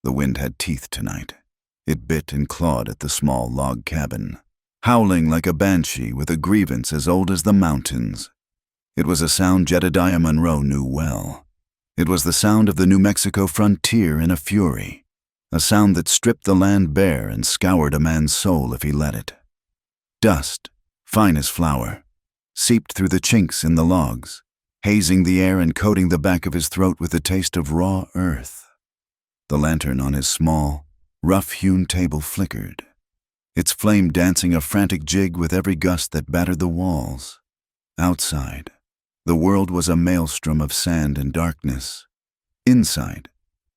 The wind had teeth tonight. It bit and clawed at the small log cabin, howling like a banshee with a grievance as old as the mountains. It was a sound Jedediah Monroe knew well. It was the sound of the New Mexico frontier in a fury, a sound that stripped the land bare and scoured a man's soul if he let it. Dust, fine as flour, seeped through the chinks in the logs, hazing the air and coating the back of his throat with the taste of raw earth. The lantern on his small, rough-hewn table flickered, its flame dancing a frantic jig with every gust that battered the walls. Outside, the world was a maelstrom of sand and darkness. Inside,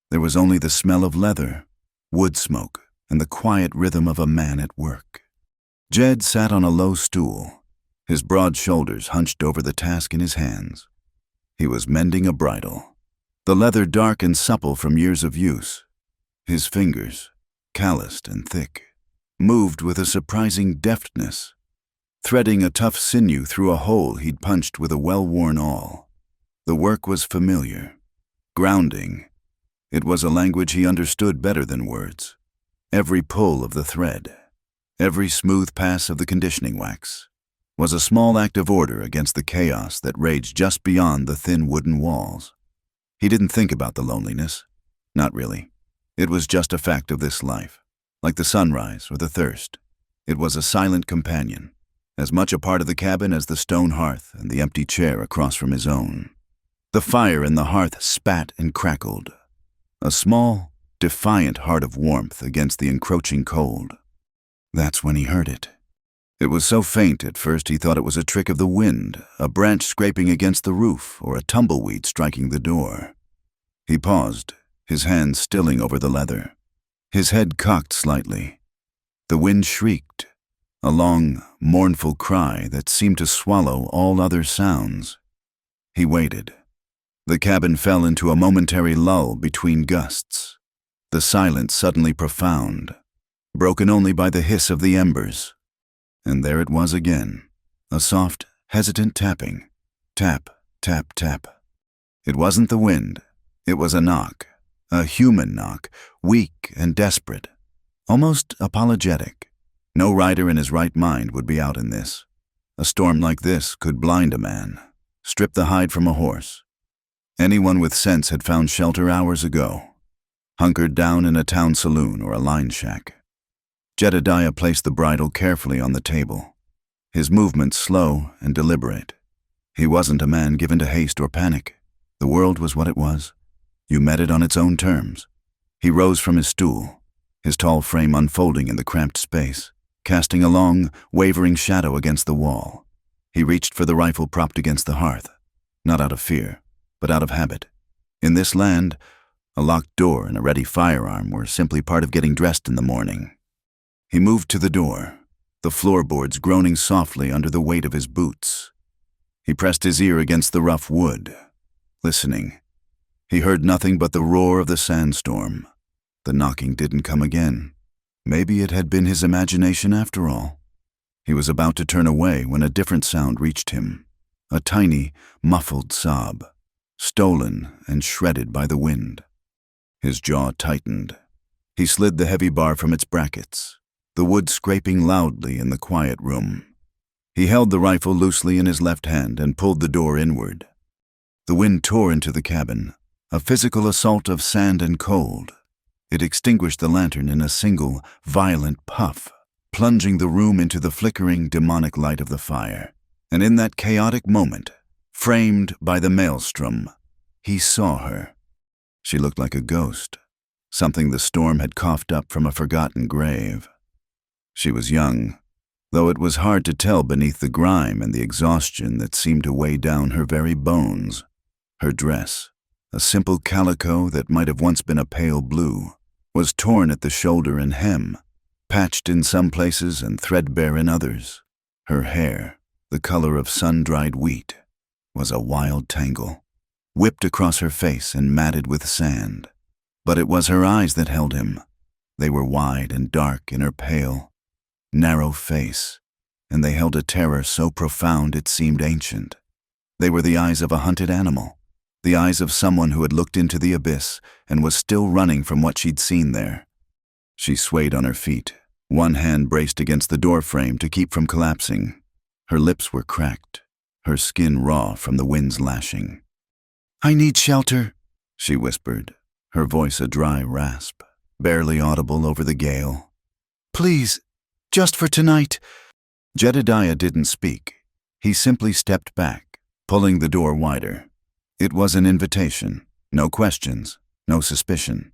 there was only the smell of leather, wood smoke, and the quiet rhythm of a man at work. Jed sat on a low stool, his broad shoulders hunched over the task in his hands. He was mending a bridle, the leather dark and supple from years of use. His fingers, calloused and thick, moved with a surprising deftness, threading a tough sinew through a hole he'd punched with a well-worn awl. The work was familiar, grounding. It was a language he understood better than words. Every pull of the thread, every smooth pass of the conditioning wax, was a small act of order against the chaos that raged just beyond the thin wooden walls. He didn't think about the loneliness. Not really. It was just a fact of this life, like the sunrise or the thirst. It was a silent companion, as much a part of the cabin as the stone hearth and the empty chair across from his own. The fire in the hearth spat and crackled, a small, defiant heart of warmth against the encroaching cold. That's when he heard it. It was so faint at first he thought it was a trick of the wind, a branch scraping against the roof or a tumbleweed striking the door. He paused, his hands stilling over the leather, his head cocked slightly. The wind shrieked, a long, mournful cry that seemed to swallow all other sounds. He waited. The cabin fell into a momentary lull between gusts, the silence suddenly profound, broken only by the hiss of the embers. And there it was again, a soft, hesitant tapping. Tap, tap, tap. It wasn't the wind. It was a knock, a human knock, weak and desperate, almost apologetic. No rider in his right mind would be out in this. A storm like this could blind a man, strip the hide from a horse. Anyone with sense had found shelter hours ago, hunkered down in a town saloon or a line shack. Jedediah placed the bridle carefully on the table, his movements slow and deliberate. He wasn't a man given to haste or panic. The world was what it was. You met it on its own terms. He rose from his stool, his tall frame unfolding in the cramped space, casting a long, wavering shadow against the wall. He reached for the rifle propped against the hearth, not out of fear, but out of habit. In this land, a locked door and a ready firearm were simply part of getting dressed in the morning. He moved to the door, the floorboards groaning softly under the weight of his boots. He pressed his ear against the rough wood, listening. He heard nothing but the roar of the sandstorm. The knocking didn't come again. Maybe it had been his imagination after all. He was about to turn away when a different sound reached him, a tiny, muffled sob, stolen and shredded by the wind. His jaw tightened. He slid the heavy bar from its brackets, the wood scraping loudly in the quiet room. He held the rifle loosely in his left hand and pulled the door inward. The wind tore into the cabin, a physical assault of sand and cold. It extinguished the lantern in a single, violent puff, plunging the room into the flickering, demonic light of the fire. And in that chaotic moment, framed by the maelstrom, he saw her. She looked like a ghost, something the storm had coughed up from a forgotten grave. She was young, though it was hard to tell beneath the grime and the exhaustion that seemed to weigh down her very bones. Her dress, a simple calico that might have once been a pale blue, was torn at the shoulder and hem, patched in some places and threadbare in others. Her hair, the color of sun-dried wheat, was a wild tangle, whipped across her face and matted with sand. But it was her eyes that held him. They were wide and dark in her pale, narrow face, and they held a terror so profound it seemed ancient. They were the eyes of a hunted animal, the eyes of someone who had looked into the abyss and was still running from what she'd seen there. She swayed on her feet, one hand braced against the doorframe to keep from collapsing. Her lips were cracked, her skin raw from the wind's lashing. "I need shelter," she whispered, her voice a dry rasp, barely audible over the gale. "Please, just for tonight." Jedediah didn't speak. He simply stepped back, pulling the door wider. It was an invitation. No questions, no suspicion.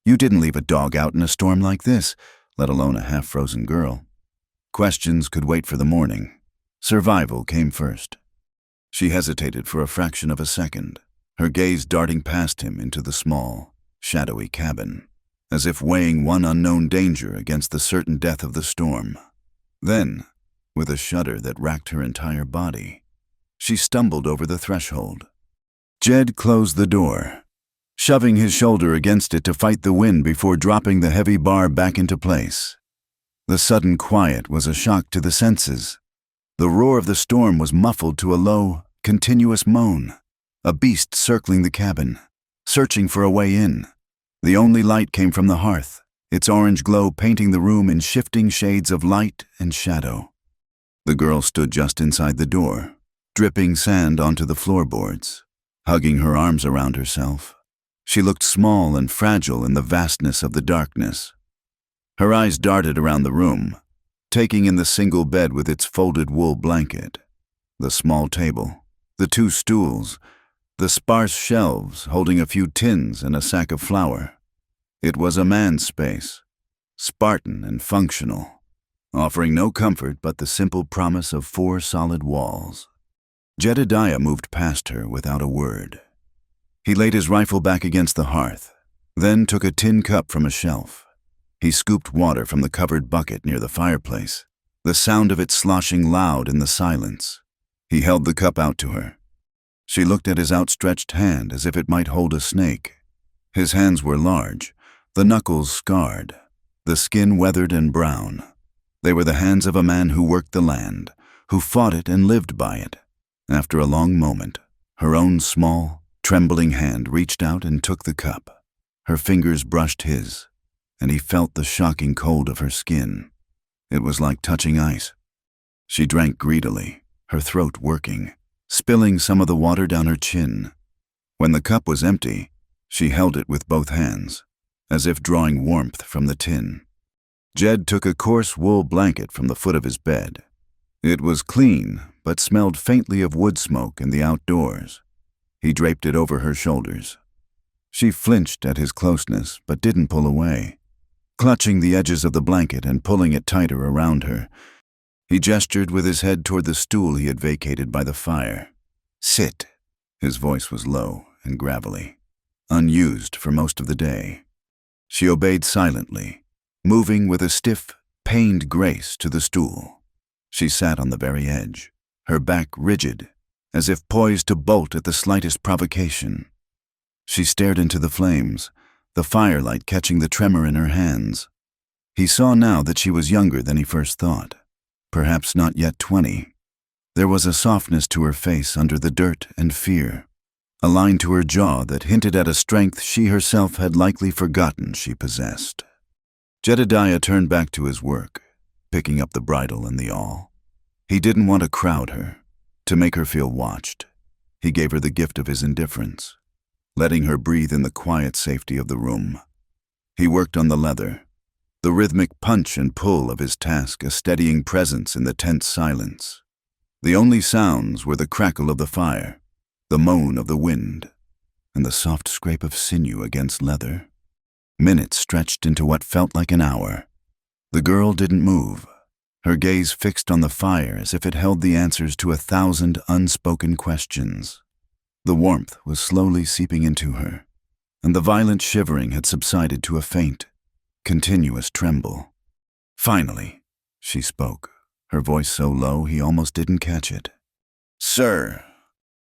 You didn't leave a dog out in a storm like this, let alone a half-frozen girl. Questions could wait for the morning. Survival came first. She hesitated for a fraction of a second, her gaze darting past him into the small, shadowy cabin, as if weighing one unknown danger against the certain death of the storm. Then, with a shudder that racked her entire body, she stumbled over the threshold. Jed closed the door, shoving his shoulder against it to fight the wind before dropping the heavy bar back into place. The sudden quiet was a shock to the senses. The roar of the storm was muffled to a low, continuous moan, a beast circling the cabin, searching for a way in. The only light came from the hearth, its orange glow painting the room in shifting shades of light and shadow. The girl stood just inside the door, dripping sand onto the floorboards, hugging her arms around herself. She looked small and fragile in the vastness of the darkness. Her eyes darted around the room, taking in the single bed with its folded wool blanket, the small table, the two stools, the sparse shelves holding a few tins and a sack of flour. It was a man's space, Spartan and functional, offering no comfort but the simple promise of 4 solid walls. Jedediah moved past her without a word. He laid his rifle back against the hearth, then took a tin cup from a shelf. He scooped water from the covered bucket near the fireplace, the sound of it sloshing loud in the silence. He held the cup out to her. She looked at his outstretched hand as if it might hold a snake. His hands were large, the knuckles scarred, the skin weathered and brown. They were the hands of a man who worked the land, who fought it and lived by it. After a long moment, her own small, trembling hand reached out and took the cup. Her fingers brushed his, and he felt the shocking cold of her skin. It was like touching ice. She drank greedily, her throat working, spilling some of the water down her chin. When the cup was empty, she held it with both hands, as if drawing warmth from the tin. Jed took a coarse wool blanket from the foot of his bed. It was clean, but smelled faintly of wood smoke and the outdoors. He draped it over her shoulders. She flinched at his closeness, but didn't pull away. Clutching the edges of the blanket and pulling it tighter around her, he gestured with his head toward the stool he had vacated by the fire. "Sit." His voice was low and gravelly, unused for most of the day. She obeyed silently, moving with a stiff, pained grace to the stool. She sat on the very edge, her back rigid, as if poised to bolt at the slightest provocation. She stared into the flames, the firelight catching the tremor in her hands. He saw now that she was younger than he first thought, perhaps not yet 20. There was a softness to her face under the dirt and fear, a line to her jaw that hinted at a strength she herself had likely forgotten she possessed. Jedediah turned back to his work, picking up the bridle and the awl. He didn't want to crowd her, to make her feel watched. He gave her the gift of his indifference, letting her breathe in the quiet safety of the room. He worked on the leather, the rhythmic punch and pull of his task a steadying presence in the tense silence. The only sounds were the crackle of the fire, the moan of the wind, and the soft scrape of sinew against leather. Minutes stretched into what felt like an hour. The girl didn't move, her gaze fixed on the fire as if it held the answers to 1,000 unspoken questions. The warmth was slowly seeping into her, and the violent shivering had subsided to a faint, continuous tremble. Finally, she spoke, her voice so low he almost didn't catch it. "Sir."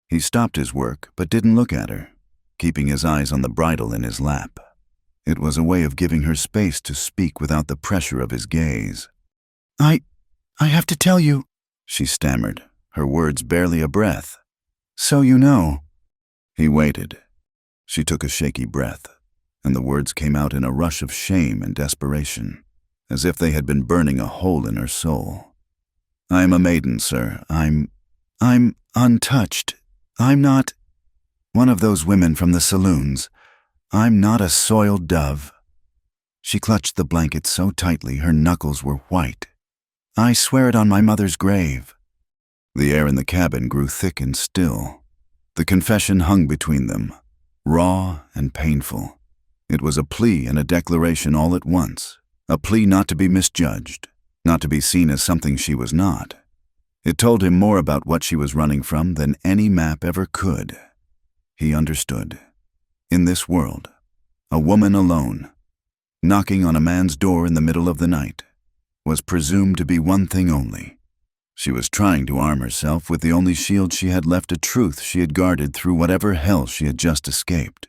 He stopped his work but didn't look at her, keeping his eyes on the bridle in his lap. It was a way of giving her space to speak without the pressure of his gaze. I have to tell you," she stammered, her words barely a breath. "So you know." He waited. She took a shaky breath, and the words came out in a rush of shame and desperation, as if they had been burning a hole in her soul. "I am a maiden, sir. I'm untouched. I'm not one of those women from the saloons. I'm not a soiled dove." She clutched the blanket so tightly her knuckles were white. "I swear it on my mother's grave." The air in the cabin grew thick and still. The confession hung between them, raw and painful. It was a plea and a declaration all at once, a plea not to be misjudged, not to be seen as something she was not. It told him more about what she was running from than any map ever could. He understood. In this world, a woman alone, knocking on a man's door in the middle of the night, was presumed to be one thing only. She was trying to arm herself with the only shield she had left, a truth she had guarded through whatever hell she had just escaped.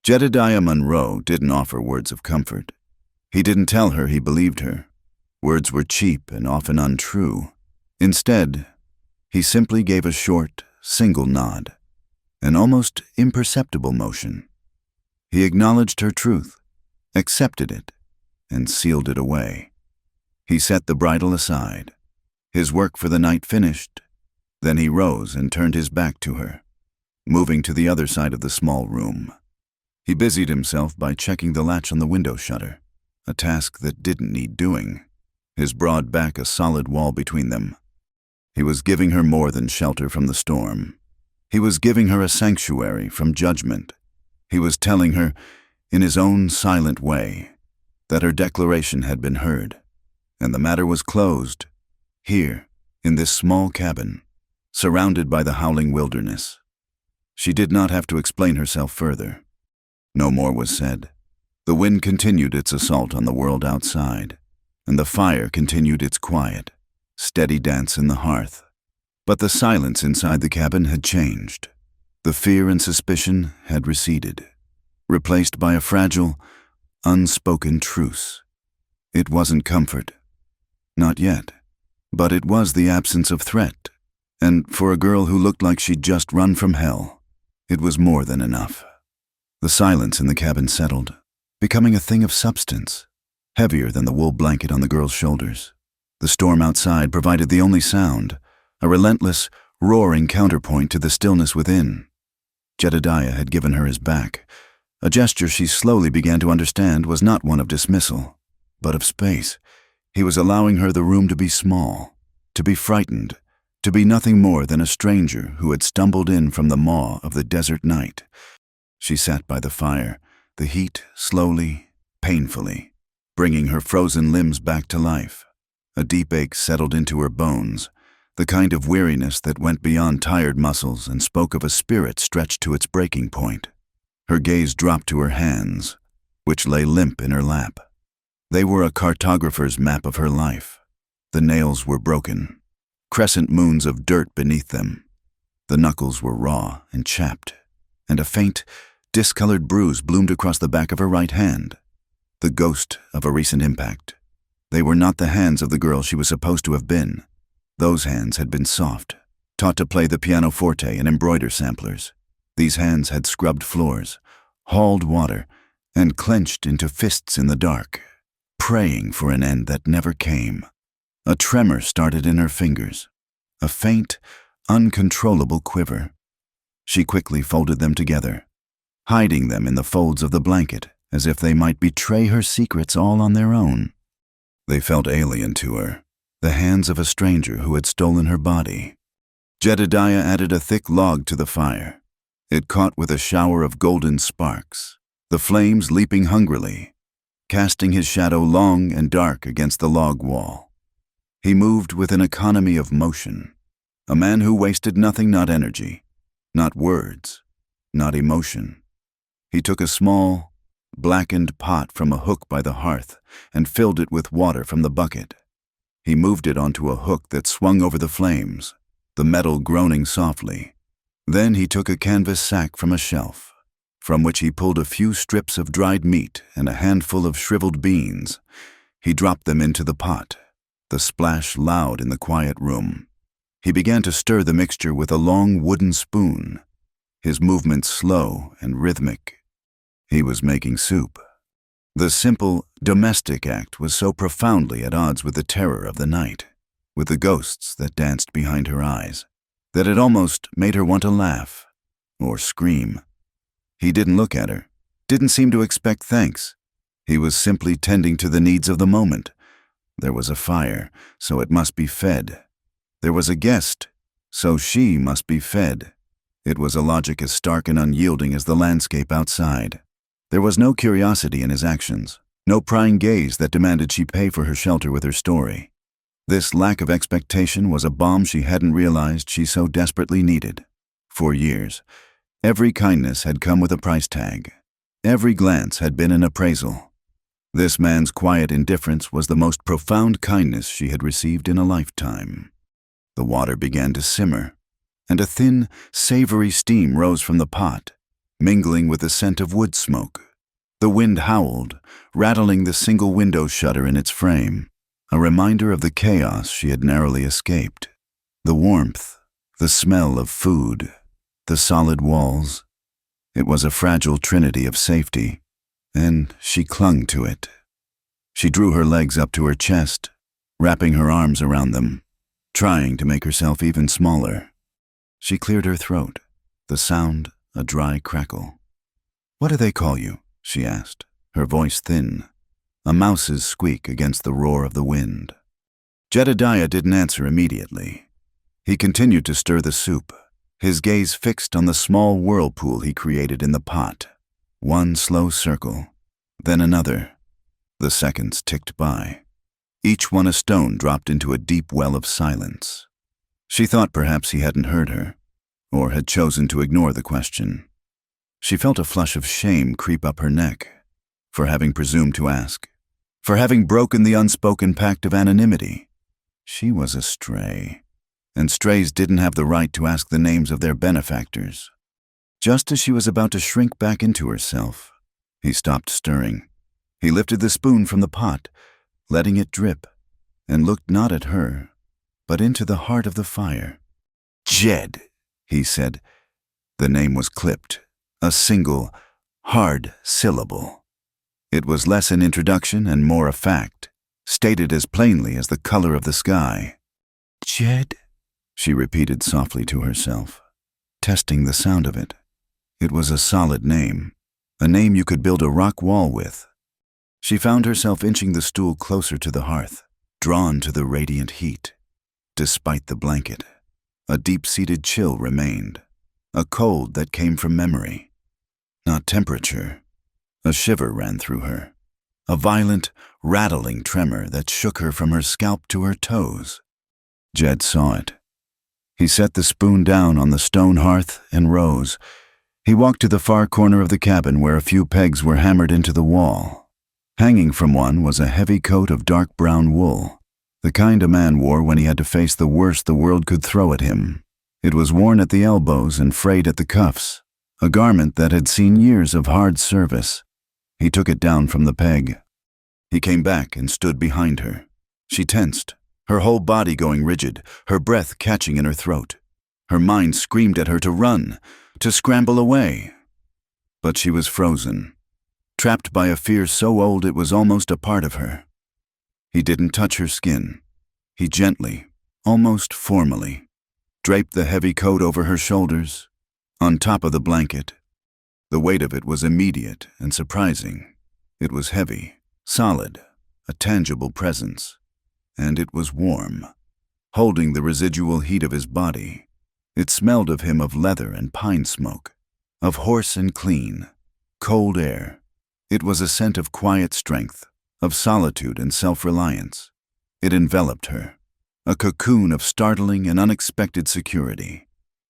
Jedediah Monroe didn't offer words of comfort. He didn't tell her he believed her. Words were cheap and often untrue. Instead, he simply gave a short, single nod, an almost imperceptible motion. He acknowledged her truth, accepted it, and sealed it away. He set the bridle aside, his work for the night finished. Then he rose and turned his back to her, moving to the other side of the small room. He busied himself by checking the latch on the window shutter, a task that didn't need doing, his broad back a solid wall between them. He was giving her more than shelter from the storm. He was giving her a sanctuary from judgment. He was telling her, in his own silent way, that her declaration had been heard, and the matter was closed, here, in this small cabin, surrounded by the howling wilderness. She did not have to explain herself further. No more was said. The wind continued its assault on the world outside, and the fire continued its quiet, steady dance in the hearth. But the silence inside the cabin had changed. The fear and suspicion had receded, replaced by a fragile, unspoken truce. It wasn't comfort. Not yet. But it was the absence of threat, and for a girl who looked like she'd just run from hell, it was more than enough. The silence in the cabin settled, becoming a thing of substance, heavier than the wool blanket on the girl's shoulders. The storm outside provided the only sound, a relentless, roaring counterpoint to the stillness within. Jedediah had given her his back, a gesture she slowly began to understand was not one of dismissal, but of space. He was allowing her the room to be small, to be frightened, to be nothing more than a stranger who had stumbled in from the maw of the desert night. She sat by the fire, the heat slowly, painfully, bringing her frozen limbs back to life. A deep ache settled into her bones, the kind of weariness that went beyond tired muscles and spoke of a spirit stretched to its breaking point. Her gaze dropped to her hands, which lay limp in her lap. They were a cartographer's map of her life. The nails were broken, crescent moons of dirt beneath them. The knuckles were raw and chapped, and a faint, discolored bruise bloomed across the back of her right hand, the ghost of a recent impact. They were not the hands of the girl she was supposed to have been. Those hands had been soft, taught to play the pianoforte and embroider samplers. These hands had scrubbed floors, hauled water, and clenched into fists in the dark, praying for an end that never came. A tremor started in her fingers, a faint, uncontrollable quiver. She quickly folded them together, hiding them in the folds of the blanket as if they might betray her secrets all on their own. They felt alien to her, the hands of a stranger who had stolen her body. Jedediah added a thick log to the fire. It caught with a shower of golden sparks, the flames leaping hungrily, casting his shadow long and dark against the log wall. He moved with an economy of motion, a man who wasted nothing, not energy, not words, not emotion. He took a small, blackened pot from a hook by the hearth and filled it with water from the bucket. He moved it onto a hook that swung over the flames, the metal groaning softly. Then he took a canvas sack from a shelf, from which he pulled a few strips of dried meat and a handful of shriveled beans. He dropped them into the pot, the splash loud in the quiet room. He began to stir the mixture with a long wooden spoon. his movements slow and rhythmic. He was making soup. The simple, domestic act was so profoundly at odds with the terror of the night, with the ghosts that danced behind her eyes, that it almost made her want to laugh or scream. He didn't look at her, didn't seem to expect thanks. He was simply tending to the needs of the moment. There was a fire, so it must be fed. There was a guest, so she must be fed. It was a logic as stark and unyielding as the landscape outside. There was no curiosity in his actions, no prying gaze that demanded she pay for her shelter with her story. This lack of expectation was a balm she hadn't realized she so desperately needed. For years, every kindness had come with a price tag. Every glance had been an appraisal. This man's quiet indifference was the most profound kindness she had received in a lifetime. The water began to simmer, and a thin, savory steam rose from the pot, mingling with the scent of wood smoke. The wind howled, rattling the single window shutter in its frame, a reminder of the chaos she had narrowly escaped. The warmth, the smell of food, the solid walls. It was a fragile trinity of safety, and she clung to it. She drew her legs up to her chest, wrapping her arms around them, trying to make herself even smaller. She cleared her throat, the sound a dry crackle. "What do they call you?" she asked, her voice thin, a mouse's squeak against the roar of the wind. Jedediah didn't answer immediately. He continued to stir the soup, his gaze fixed on the small whirlpool he created in the pot. One slow circle, then another. The seconds ticked by. Each one a stone dropped into a deep well of silence. She thought perhaps he hadn't heard her, or had chosen to ignore the question. She felt a flush of shame creep up her neck, for having presumed to ask, for having broken the unspoken pact of anonymity. She was a stray, and strays didn't have the right to ask the names of their benefactors. Just as she was about to shrink back into herself, he stopped stirring. He lifted the spoon from the pot, letting it drip, and looked not at her, but into the heart of the fire. "Jed," he said. The name was clipped, a single, hard syllable. It was less an introduction and more a fact, stated as plainly as the color of the sky. "Jed," she repeated softly to herself, testing the sound of it. It was a solid name, a name you could build a rock wall with. She found herself inching the stool closer to the hearth, drawn to the radiant heat. Despite the blanket, a deep-seated chill remained, a cold that came from memory, not temperature. A shiver ran through her, a violent, rattling tremor that shook her from her scalp to her toes. Jed saw it. He set the spoon down on the stone hearth and rose. He walked to the far corner of the cabin where a few pegs were hammered into the wall. Hanging from one was a heavy coat of dark brown wool, the kind a man wore when he had to face the worst the world could throw at him. It was worn at the elbows and frayed at the cuffs, a garment that had seen years of hard service. He took it down from the peg. He came back and stood behind her. She tensed, her whole body going rigid, her breath catching in her throat. Her mind screamed at her to run, to scramble away. But she was frozen, trapped by a fear so old it was almost a part of her. He didn't touch her skin. He gently, almost formally, draped the heavy coat over her shoulders, on top of the blanket. The weight of it was immediate and surprising. It was heavy, solid, a tangible presence. And it was warm, holding the residual heat of his body. It smelled of him of leather and pine smoke, of horse and clean, cold air. It was a scent of quiet strength, of solitude and self-reliance. It enveloped her, a cocoon of startling and unexpected security.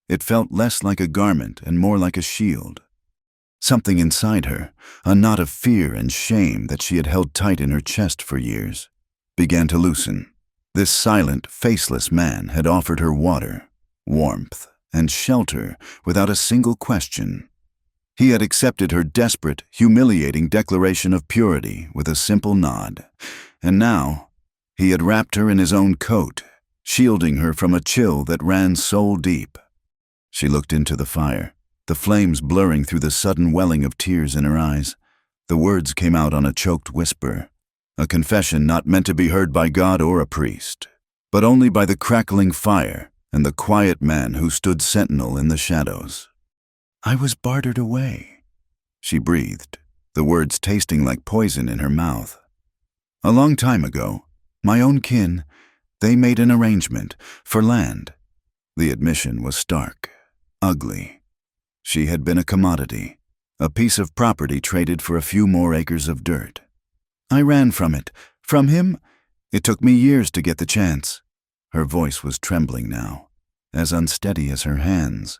It felt less like a garment and more like a shield. Something inside her, a knot of fear and shame that she had held tight in her chest for years, began to loosen. This silent, faceless man had offered her water, warmth, and shelter without a single question. He had accepted her desperate, humiliating declaration of purity with a simple nod, and now he had wrapped her in his own coat, shielding her from a chill that ran soul deep. She looked into the fire, the flames blurring through the sudden welling of tears in her eyes. The words came out on a choked whisper, a confession not meant to be heard by God or a priest, but only by the crackling fire and the quiet man who stood sentinel in the shadows. "I was bartered away," she breathed, the words tasting like poison in her mouth. "A long time ago, my own kin, they made an arrangement for land." The admission was stark, ugly. She had been a commodity, a piece of property traded for a few more acres of dirt. "I ran from it. From him? It took me years to get the chance." Her voice was trembling now, as unsteady as her hands.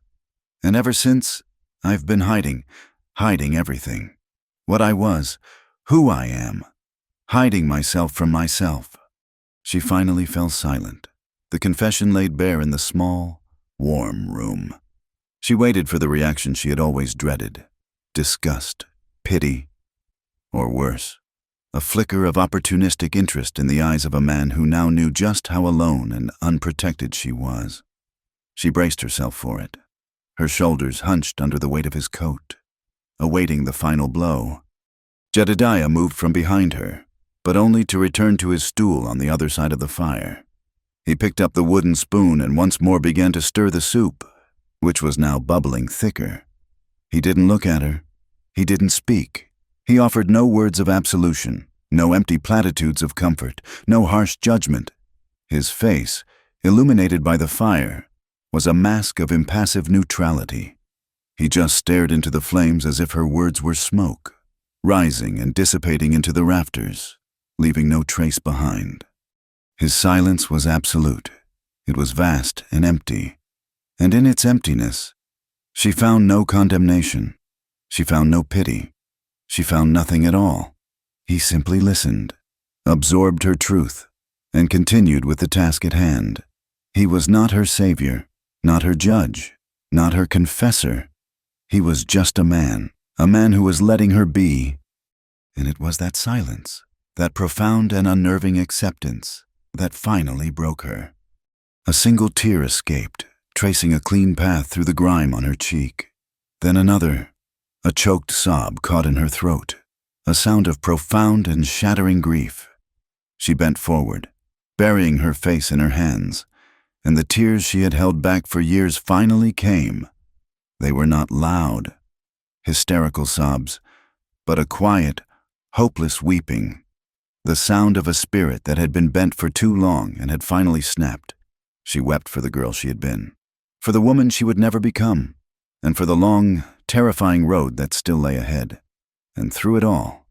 "And ever since, I've been hiding everything. What I was, who I am, hiding myself from myself." She finally fell silent, the confession laid bare in the small, warm room. She waited for the reaction she had always dreaded: disgust, pity, or worse, a flicker of opportunistic interest in the eyes of a man who now knew just how alone and unprotected she was. She braced herself for it, her shoulders hunched under the weight of his coat, awaiting the final blow. Jedediah moved from behind her, but only to return to his stool on the other side of the fire. He picked up the wooden spoon and once more began to stir the soup, which was now bubbling thicker. He didn't look at her. He didn't speak. He offered no words of absolution, no empty platitudes of comfort, no harsh judgment. His face, illuminated by the fire, was a mask of impassive neutrality. He just stared into the flames as if her words were smoke, rising and dissipating into the rafters, leaving no trace behind. His silence was absolute. It was vast and empty. And in its emptiness, she found no condemnation. She found no pity. She found nothing at all. He simply listened, absorbed her truth, and continued with the task at hand. He was not her savior, not her judge, not her confessor. He was just a man who was letting her be. And it was that silence, that profound and unnerving acceptance, that finally broke her. A single tear escaped, tracing a clean path through the grime on her cheek. Then another, a choked sob caught in her throat, a sound of profound and shattering grief. She bent forward, burying her face in her hands, and the tears she had held back for years finally came. They were not loud, hysterical sobs, but a quiet, hopeless weeping, the sound of a spirit that had been bent for too long and had finally snapped. She wept for the girl she had been, for the woman she would never become, and for the long, terrifying road that still lay ahead. And through it all,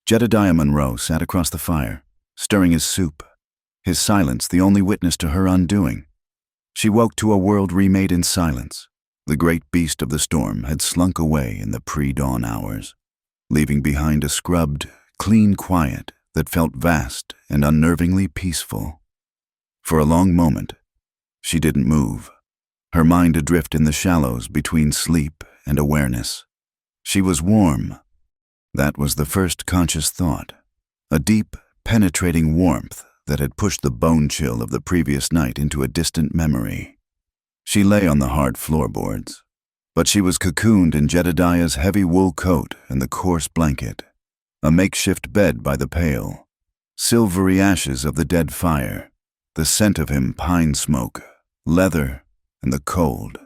Jedediah Monroe sat across the fire, stirring his soup, his silence the only witness to her undoing. She woke to a world remade in silence. The great beast of the storm had slunk away in the pre-dawn hours, leaving behind a scrubbed, clean quiet that felt vast and unnervingly peaceful. For a long moment, she didn't move, her mind adrift in the shallows between sleep and awareness. She was warm. That was the first conscious thought, a deep, penetrating warmth that had pushed the bone chill of the previous night into a distant memory. She lay on the hard floorboards, but she was cocooned in Jedediah's heavy wool coat and the coarse blanket, a makeshift bed by the pail, silvery ashes of the dead fire, the scent of him pine smoke, leather, and the cold.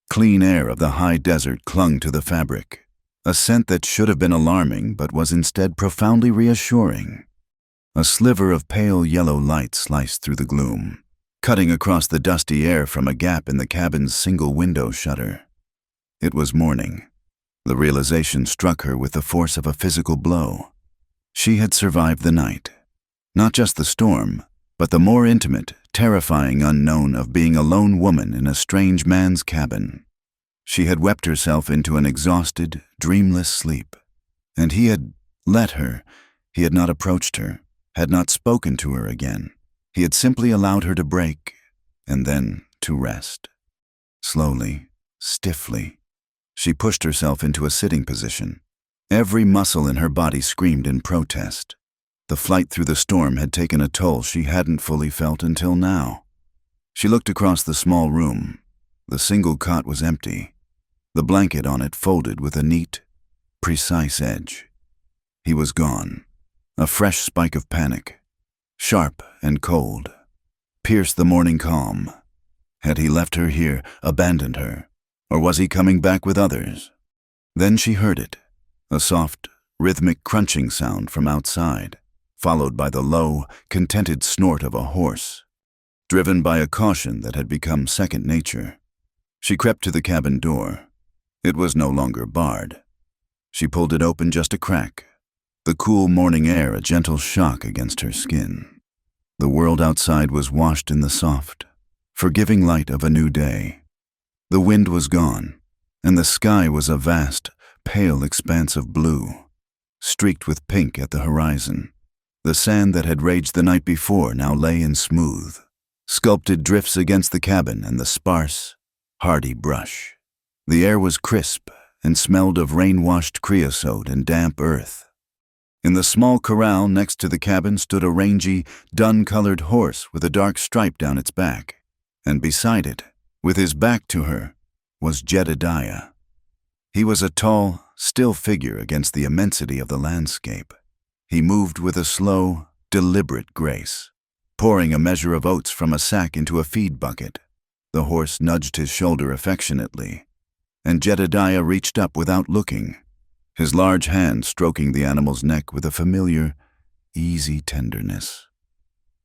Clean air of the high desert clung to the fabric, a scent that should have been alarming but was instead profoundly reassuring. A sliver of pale yellow light sliced through the gloom, cutting across the dusty air from a gap in the cabin's single window shutter. It was morning. The realization struck her with the force of a physical blow. She had survived the night. Not just the storm, but the more intimate, terrifying unknown of being a lone woman in a strange man's cabin. She had wept herself into an exhausted, dreamless sleep. And he had let her. He had not approached her, had not spoken to her again. He had simply allowed her to break, and then to rest. Slowly, stiffly, she pushed herself into a sitting position. Every muscle in her body screamed in protest. The flight through the storm had taken a toll she hadn't fully felt until now. She looked across the small room. The single cot was empty. the blanket on it folded with a neat, precise edge. He was gone. A fresh spike of panic, sharp and cold, pierced the morning calm. Had he left her here, abandoned her, or was he coming back with others? Then she heard it, a soft, rhythmic crunching sound from outside, followed by the low, contented snort of a horse, driven by a caution that had become second nature. She crept to the cabin door. It was no longer barred. She pulled it open just a crack, the cool morning air a gentle shock against her skin. The world outside was washed in the soft, forgiving light of a new day. The wind was gone, and the sky was a vast, pale expanse of blue, streaked with pink at the horizon. The sand that had raged the night before now lay in smooth, sculpted drifts against the cabin and the sparse, hardy brush. The air was crisp and smelled of rain-washed creosote and damp earth. In the small corral next to the cabin stood a rangy, dun-colored horse with a dark stripe down its back, and beside it, with his back to her, was Jedediah. He was a tall, still figure against the immensity of the landscape. He moved with a slow, deliberate grace, pouring a measure of oats from a sack into a feed bucket. The horse nudged his shoulder affectionately, and Jedediah reached up without looking, his large hand stroking the animal's neck with a familiar, easy tenderness.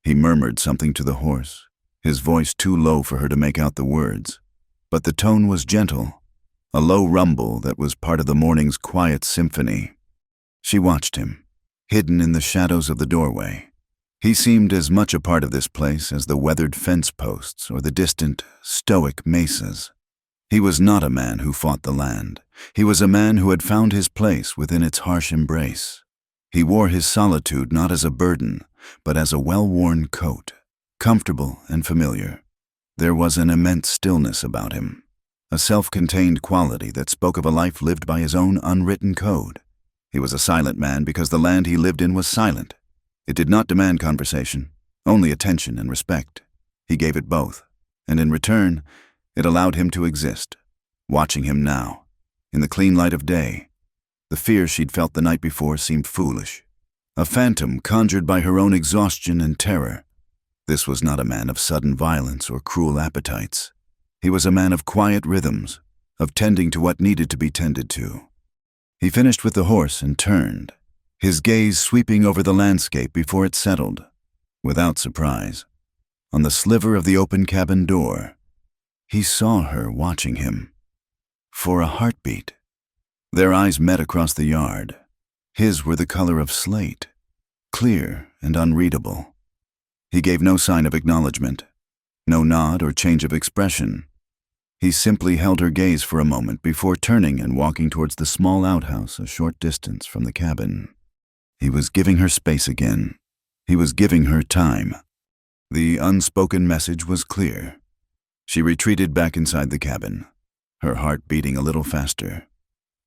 He murmured something to the horse, his voice too low for her to make out the words, but the tone was gentle, a low rumble that was part of the morning's quiet symphony. She watched him, hidden in the shadows of the doorway. He seemed as much a part of this place as the weathered fence posts or the distant, stoic mesas. He was not a man who fought the land. He was a man who had found his place within its harsh embrace. He wore his solitude not as a burden, but as a well-worn coat, comfortable and familiar. There was an immense stillness about him, a self-contained quality that spoke of a life lived by his own unwritten code. He was a silent man because the land he lived in was silent. It did not demand conversation, only attention and respect. He gave it both, and in return, it allowed him to exist. Watching him now, in the clean light of day, the fear she'd felt the night before seemed foolish, a phantom conjured by her own exhaustion and terror. This was not a man of sudden violence or cruel appetites. He was a man of quiet rhythms, of tending to what needed to be tended to. He finished with the horse and turned, his gaze sweeping over the landscape before it settled, without surprise, on the sliver of the open cabin door. He saw her watching him. For a heartbeat. Their eyes met across the yard. His were the color of slate, clear and unreadable. He gave no sign of acknowledgement, no nod or change of expression. He simply held her gaze for a moment before turning and walking towards the small outhouse a short distance from the cabin. He was giving her space again. He was giving her time. The unspoken message was clear. She retreated back inside the cabin, her heart beating a little faster.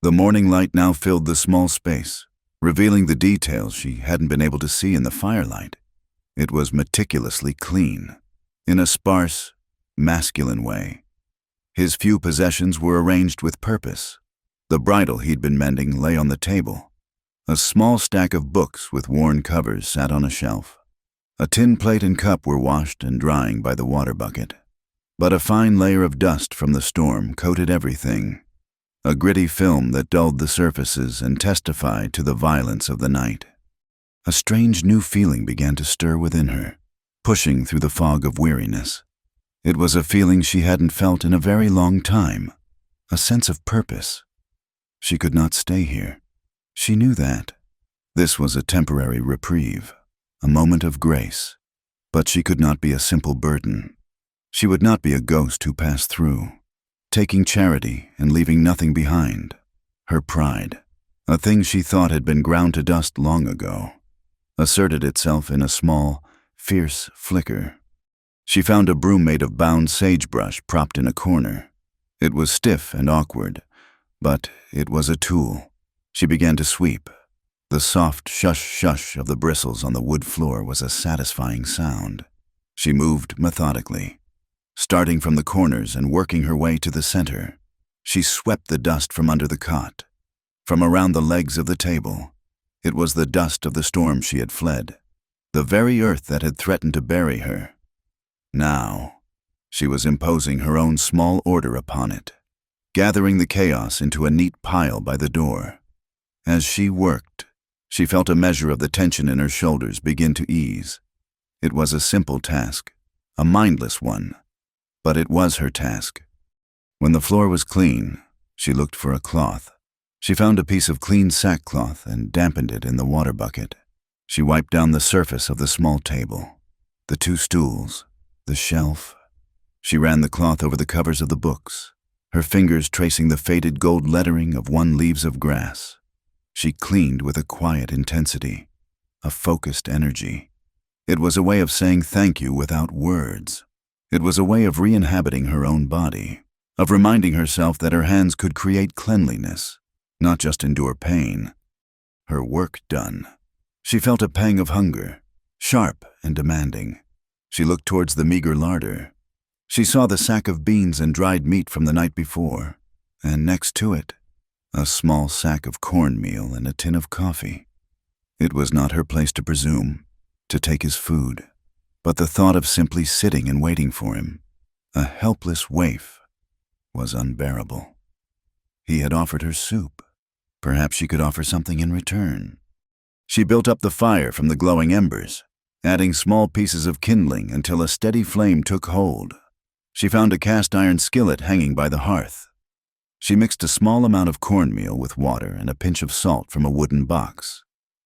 The morning light now filled the small space, revealing the details she hadn't been able to see in the firelight. It was meticulously clean, in a sparse, masculine way. His few possessions were arranged with purpose. The bridle he'd been mending lay on the table. A small stack of books with worn covers sat on a shelf. A tin plate and cup were washed and drying by the water bucket. But a fine layer of dust from the storm coated everything, a gritty film that dulled the surfaces and testified to the violence of the night. A strange new feeling began to stir within her, pushing through the fog of weariness. It was a feeling she hadn't felt in a very long time, a sense of purpose. She could not stay here. She knew that. This was a temporary reprieve, a moment of grace, but she could not be a simple burden. She would not be a ghost who passed through, taking charity and leaving nothing behind. Her pride, a thing she thought had been ground to dust long ago, asserted itself in a small, fierce flicker. She found a broom made of bound sagebrush propped in a corner. It was stiff and awkward, but it was a tool. She began to sweep. The soft shush-shush of the bristles on the wood floor was a satisfying sound. She moved methodically, starting from the corners and working her way to the center. She swept the dust from under the cot, from around the legs of the table. It was the dust of the storm she had fled, the very earth that had threatened to bury her. Now, she was imposing her own small order upon it, gathering the chaos into a neat pile by the door. As she worked, she felt a measure of the tension in her shoulders begin to ease. It was a simple task, a mindless one, but it was her task. When the floor was clean, she looked for a cloth. She found a piece of clean sackcloth and dampened it in the water bucket. She wiped down the surface of the small table, the 2 stools, the shelf. She ran the cloth over the covers of the books, her fingers tracing the faded gold lettering of 1 Leaves of Grass. She cleaned with a quiet intensity, a focused energy. It was a way of saying thank you without words. It was a way of re-inhabiting her own body, of reminding herself that her hands could create cleanliness, not just endure pain. Her work done, she felt a pang of hunger, sharp and demanding. She looked towards the meager larder. She saw the sack of beans and dried meat from the night before, and next to it, a small sack of cornmeal and a tin of coffee. It was not her place to presume, to take his food, but the thought of simply sitting and waiting for him, a helpless waif, was unbearable. He had offered her soup. Perhaps she could offer something in return. She built up the fire from the glowing embers, adding small pieces of kindling until a steady flame took hold. She found a cast-iron skillet hanging by the hearth. She mixed a small amount of cornmeal with water and a pinch of salt from a wooden box,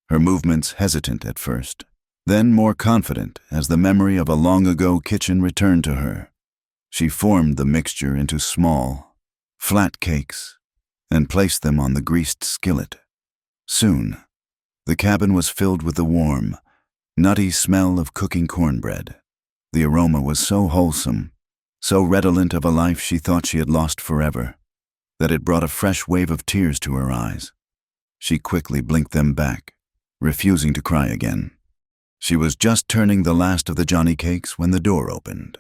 her movements hesitant at first, then more confident as the memory of a long-ago kitchen returned to her. She formed the mixture into small, flat cakes and placed them on the greased skillet. Soon, the cabin was filled with the warm, nutty smell of cooking cornbread. The aroma was so wholesome, so redolent of a life she thought she had lost forever, that it brought a fresh wave of tears to her eyes. She quickly blinked them back, refusing to cry again. She was just turning the last of the Johnny cakes when the door opened.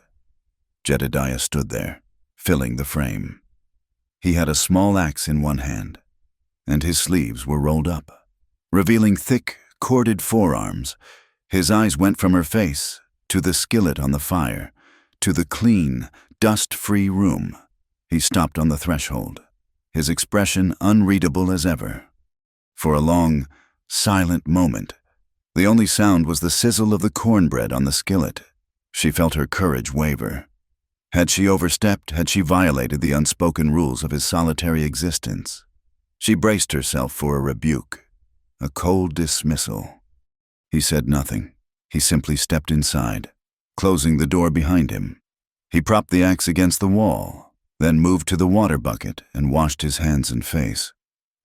Jedediah stood there, filling the frame. He had a small axe in one hand, and his sleeves were rolled up, revealing thick, corded forearms. His eyes went from her face to the skillet on the fire, to the clean, dust-free room. He stopped on the threshold, his expression unreadable as ever. For a long, silent moment, the only sound was the sizzle of the cornbread on the skillet. She felt her courage waver. Had she overstepped? Had she violated the unspoken rules of his solitary existence? She braced herself for a rebuke, a cold dismissal. He said nothing. He simply stepped inside, closing the door behind him. He propped the axe against the wall, then moved to the water bucket and washed his hands and face,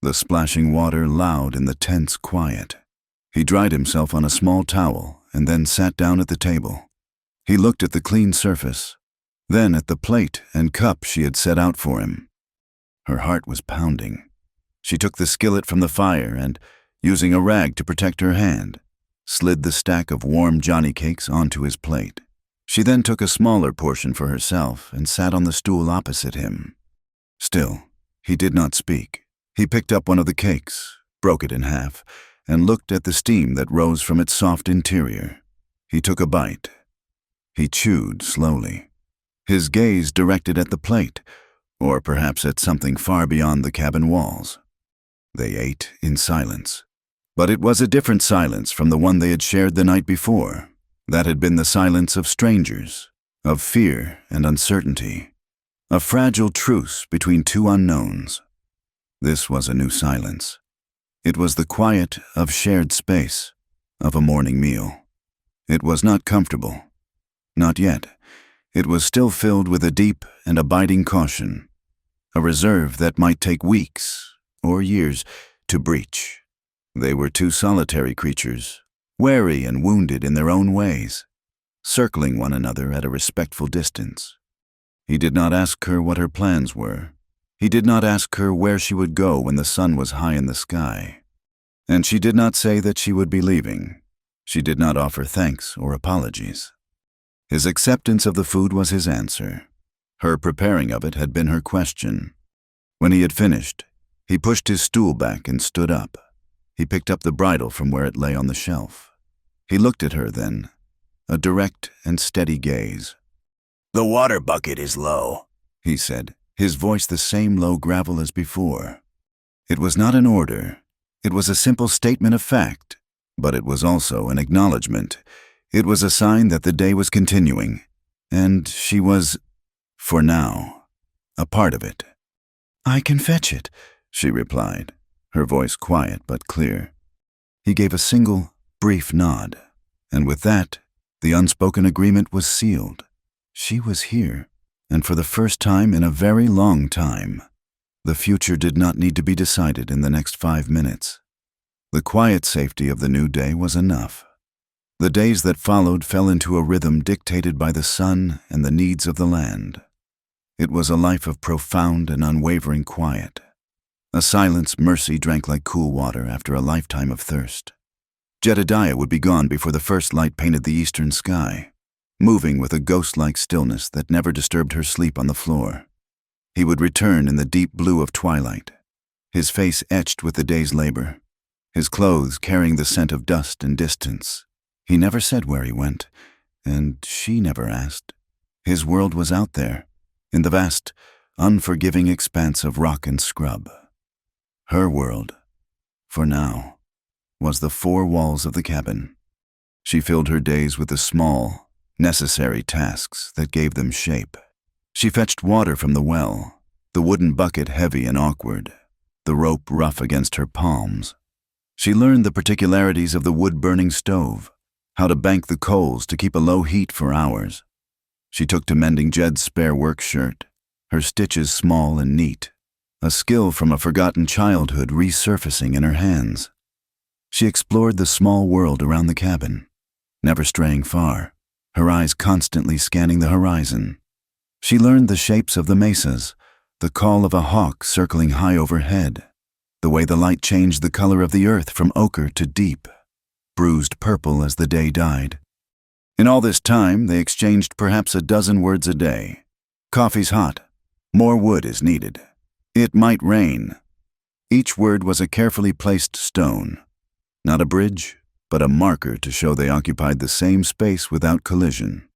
the splashing water loud in the tense quiet. He dried himself on a small towel and then sat down at the table. He looked at the clean surface, then at the plate and cup she had set out for him. Her heart was pounding. She took the skillet from the fire and, using a rag to protect her hand, slid the stack of warm Johnny cakes onto his plate. She then took a smaller portion for herself and sat on the stool opposite him. Still, he did not speak. He picked up one of the cakes, broke it in half, and looked at the steam that rose from its soft interior. He took a bite. He chewed slowly, his gaze directed at the plate, or perhaps at something far beyond the cabin walls. They ate in silence. But it was a different silence from the one they had shared the night before. That had been the silence of strangers, of fear and uncertainty, a fragile truce between 2 unknowns. This was a new silence. It was the quiet of shared space, of a morning meal. It was not comfortable. Not yet. It was still filled with a deep and abiding caution, a reserve that might take weeks or years to breach. They were 2 solitary creatures, wary and wounded in their own ways, circling one another at a respectful distance. He did not ask her what her plans were. He did not ask her where she would go when the sun was high in the sky. And she did not say that she would be leaving. She did not offer thanks or apologies. His acceptance of the food was his answer. Her preparing of it had been her question. When he had finished, he pushed his stool back and stood up. He picked up the bridle from where it lay on the shelf. He looked at her then, a direct and steady gaze. "The water bucket is low," he said, his voice the same low gravel as before. It was not an order. It was a simple statement of fact, but it was also an acknowledgement. It was a sign that the day was continuing, and she was, for now, a part of it. "I can fetch it," she replied, her voice quiet but clear. He gave a single, brief nod, and with that, the unspoken agreement was sealed. She was here, and for the first time in a very long time, the future did not need to be decided in the next 5 minutes. The quiet safety of the new day was enough. The days that followed fell into a rhythm dictated by the sun and the needs of the land. It was a life of profound and unwavering quiet, a silence Mercy drank like cool water after a lifetime of thirst. Jedediah would be gone before the first light painted the eastern sky, moving with a ghost-like stillness that never disturbed her sleep on the floor. He would return in the deep blue of twilight, his face etched with the day's labor, his clothes carrying the scent of dust and distance. He never said where he went, and she never asked. His world was out there, in the vast, unforgiving expanse of rock and scrub. Her world, for now, was the 4 walls of the cabin. She filled her days with the small, necessary tasks that gave them shape. She fetched water from the well, the wooden bucket heavy and awkward, the rope rough against her palms. She learned the particularities of the wood-burning stove, how to bank the coals to keep a low heat for hours. She took to mending Jed's spare work shirt, her stitches small and neat, a skill from a forgotten childhood resurfacing in her hands. She explored the small world around the cabin, never straying far, her eyes constantly scanning the horizon. She learned the shapes of the mesas, the call of a hawk circling high overhead, the way the light changed the color of the earth from ochre to deep, bruised purple as the day died. In all this time, they exchanged perhaps a dozen words a day. "Coffee's hot. More wood is needed. It might rain." Each word was a carefully placed stone, not a bridge, but a marker to show they occupied the same space without collision.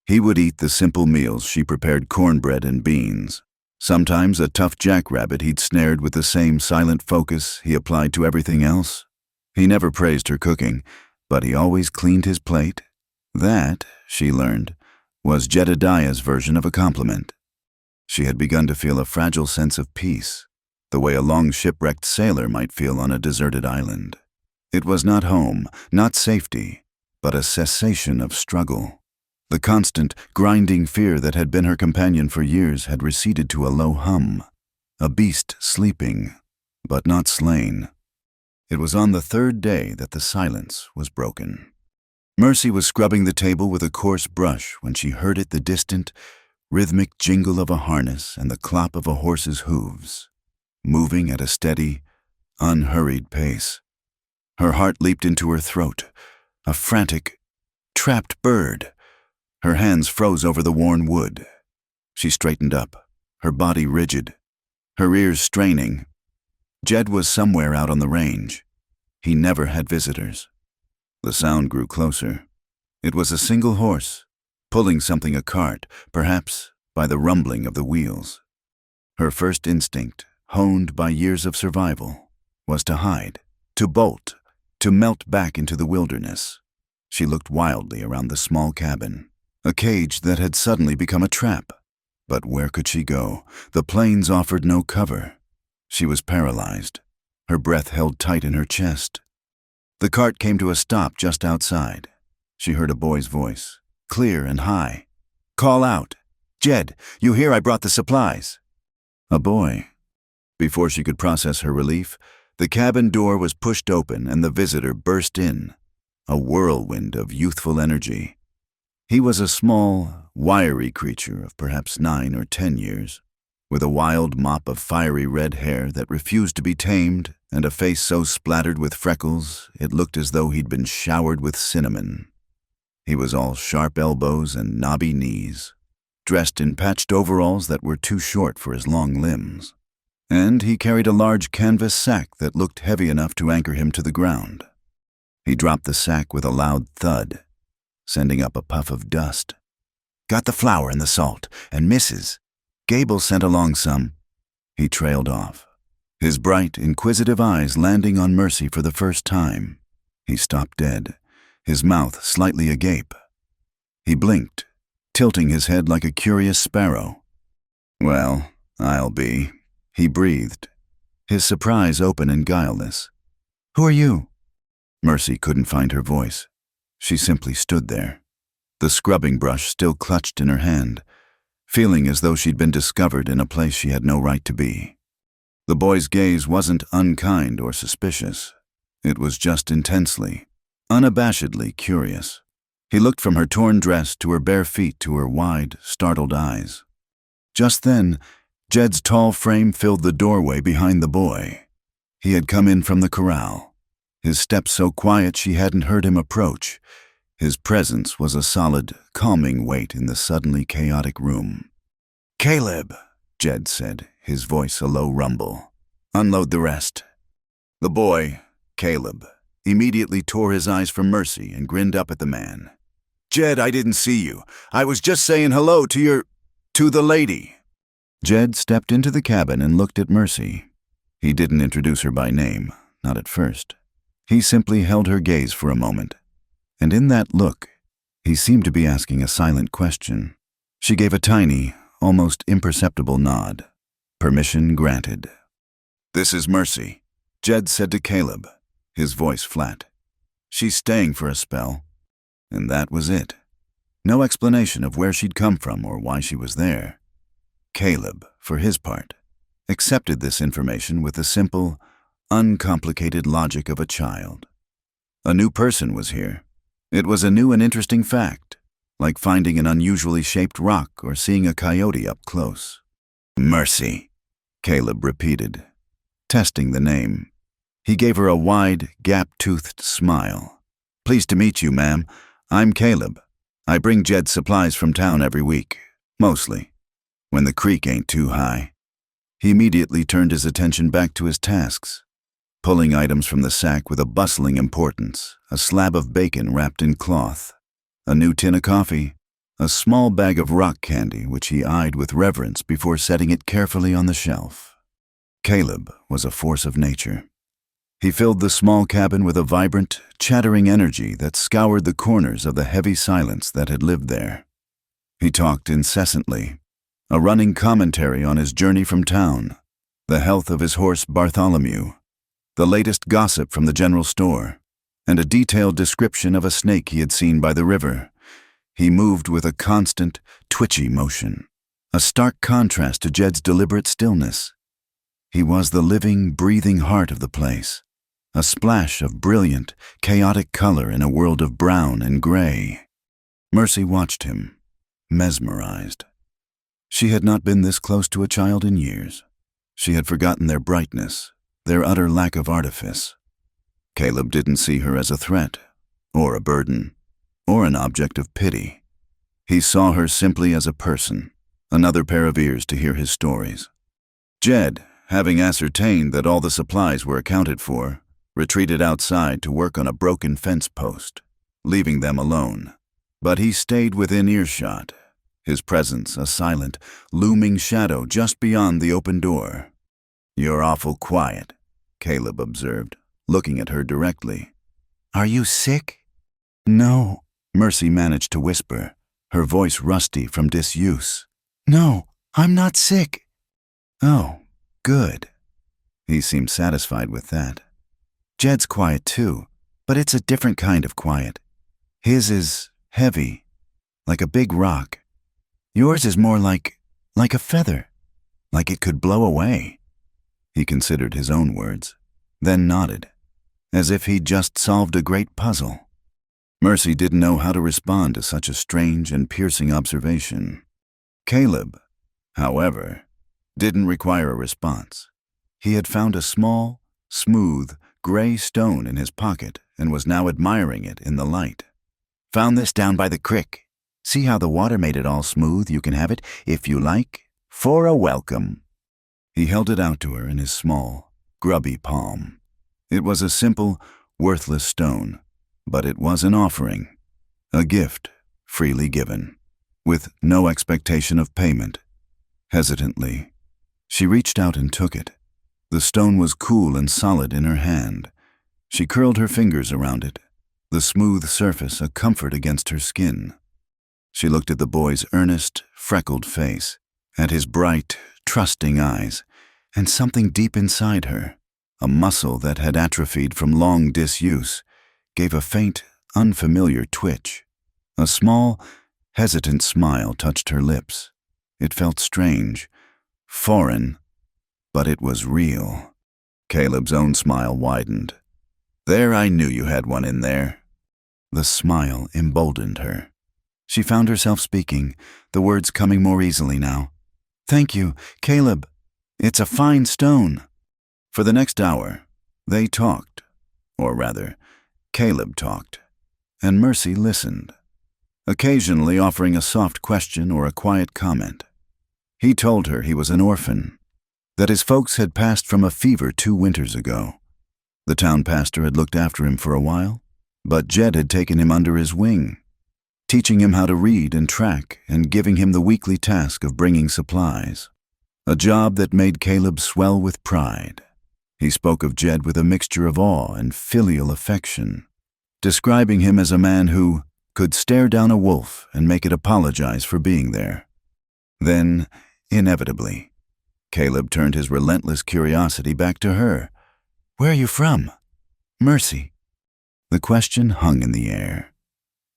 He would eat the simple meals she prepared, cornbread and beans. Sometimes a tough jackrabbit he'd snared with the same silent focus he applied to everything else. He never praised her cooking, but he always cleaned his plate. That, she learned, was Jedediah's version of a compliment. She had begun to feel a fragile sense of peace, the way a long shipwrecked sailor might feel on a deserted island. It was not home, not safety, but a cessation of struggle. The constant, grinding fear that had been her companion for years had receded to a low hum, a beast sleeping, but not slain. It was on the 3rd day that the silence was broken. Mercy was scrubbing the table with a coarse brush when she heard it, the distant, rhythmic jingle of a harness and the clop of a horse's hooves, moving at a steady, unhurried pace. Her heart leaped into her throat, a frantic, trapped bird. Her hands froze over the worn wood. She straightened up, her body rigid, her ears straining. Jed was somewhere out on the range. He never had visitors. The sound grew closer. It was a single horse, pulling something, a cart, perhaps by the rumbling of the wheels. Her first instinct, honed by years of survival, was to hide, to bolt, to melt back into the wilderness. She looked wildly around the small cabin, a cage that had suddenly become a trap. But where could she go? The plains offered no cover. She was paralyzed, her breath held tight in her chest. The cart came to a stop just outside. She heard a boy's voice, clear and high. "Call out. Jed, you hear I brought the supplies." A boy. Before she could process her relief, the cabin door was pushed open and the visitor burst in, a whirlwind of youthful energy. He was a small, wiry creature of perhaps 9 or 10 years, with a wild mop of fiery red hair that refused to be tamed and a face so splattered with freckles it looked as though he'd been showered with cinnamon. He was all sharp elbows and knobby knees, dressed in patched overalls that were too short for his long limbs. and he carried a large canvas sack that looked heavy enough to anchor him to the ground. He dropped the sack with a loud thud, sending up a puff of dust. "Got the flour and the salt, and Mrs. Gable sent along some." He trailed off, his bright, inquisitive eyes landing on Mercy for the first time. He stopped dead, his mouth slightly agape. He blinked, tilting his head like a curious sparrow. "Well, I'll be," he breathed, his surprise open and guileless. "Who are you?" Mercy couldn't find her voice. She simply stood there, the scrubbing brush still clutched in her hand, feeling as though she'd been discovered in a place she had no right to be. The boy's gaze wasn't unkind or suspicious. It was just intensely, unabashedly curious. He looked from her torn dress to her bare feet to her wide, startled eyes. Just then, Jed's tall frame filled the doorway behind the boy. He had come in from the corral, his steps so quiet she hadn't heard him approach. His presence was a solid, calming weight in the suddenly chaotic room. "Caleb," Jed said, his voice a low rumble. "Unload the rest." The boy, Caleb, immediately tore his eyes from Mercy and grinned up at the man. "Jed, I didn't see you. I was just saying hello to the lady." Jed stepped into the cabin and looked at Mercy. He didn't introduce her by name, not at first. He simply held her gaze for a moment, and in that look, he seemed to be asking a silent question. She gave a tiny, almost imperceptible nod. Permission granted. "This is Mercy," Jed said to Caleb, his voice flat. "She's staying for a spell." And that was it. No explanation of where she'd come from or why she was there. Caleb, for his part, accepted this information with the simple, uncomplicated logic of a child. A new person was here. It was a new and interesting fact, like finding an unusually shaped rock or seeing a coyote up close. "Mercy," Caleb repeated, testing the name. He gave her a wide, gap-toothed smile. "Pleased to meet you, ma'am. I'm Caleb. I bring Jed supplies from town every week, mostly, when the creek ain't too high." He immediately turned his attention back to his tasks, pulling items from the sack with a bustling importance, a slab of bacon wrapped in cloth, a new tin of coffee, a small bag of rock candy which he eyed with reverence before setting it carefully on the shelf. Caleb was a force of nature. He filled the small cabin with a vibrant, chattering energy that scoured the corners of the heavy silence that had lived there. He talked incessantly, a running commentary on his journey from town, the health of his horse Bartholomew, the latest gossip from the general store, and a detailed description of a snake he had seen by the river. He moved with a constant, twitchy motion, a stark contrast to Jed's deliberate stillness. He was the living, breathing heart of the place, a splash of brilliant, chaotic color in a world of brown and gray. Mercy watched him, mesmerized. She had not been this close to a child in years. She had forgotten their brightness, their utter lack of artifice. Caleb didn't see her as a threat, or a burden, or an object of pity. He saw her simply as a person, another pair of ears to hear his stories. Jed, having ascertained that all the supplies were accounted for, retreated outside to work on a broken fence post, leaving them alone. But he stayed within earshot, his presence a silent, looming shadow just beyond the open door. "You're awful quiet," Caleb observed, looking at her directly. "Are you sick?" "No," Mercy managed to whisper, her voice rusty from disuse. "No, I'm not sick." "Oh, good." He seemed satisfied with that. "Jed's quiet too, but it's a different kind of quiet. His is heavy, like a big rock. Yours is more like a feather, like it could blow away." He considered his own words, then nodded, as if he'd just solved a great puzzle. Mercy didn't know how to respond to such a strange and piercing observation. Caleb, however, didn't require a response. He had found a small, smooth, gray stone in his pocket and was now admiring it in the light. "Found this down by the creek. See how the water made it all smooth? You can have it, if you like, for a welcome." He held it out to her in his small, grubby palm. It was a simple, worthless stone, but it was an offering, a gift freely given, with no expectation of payment. Hesitantly, she reached out and took it. The stone was cool and solid in her hand. She curled her fingers around it, the smooth surface a comfort against her skin. She looked at the boy's earnest, freckled face, at his bright, trusting eyes, and something deep inside her, a muscle that had atrophied from long disuse, gave a faint, unfamiliar twitch. A small, hesitant smile touched her lips. It felt strange, foreign, but it was real. Caleb's own smile widened. "There, I knew you had one in there." The smile emboldened her. She found herself speaking, the words coming more easily now. "Thank you, Caleb. It's a fine stone." For the next hour, they talked, or rather, Caleb talked, and Mercy listened, occasionally offering a soft question or a quiet comment. He told her he was an orphan, that his folks had passed from a fever 2 winters ago. The town pastor had looked after him for a while, but Jed had taken him under his wing, teaching him how to read and track and giving him the weekly task of bringing supplies, a job that made Caleb swell with pride. He spoke of Jed with a mixture of awe and filial affection, describing him as a man who could stare down a wolf and make it apologize for being there. Then, inevitably, Caleb turned his relentless curiosity back to her. "Where are you from?" "Mercy." The question hung in the air.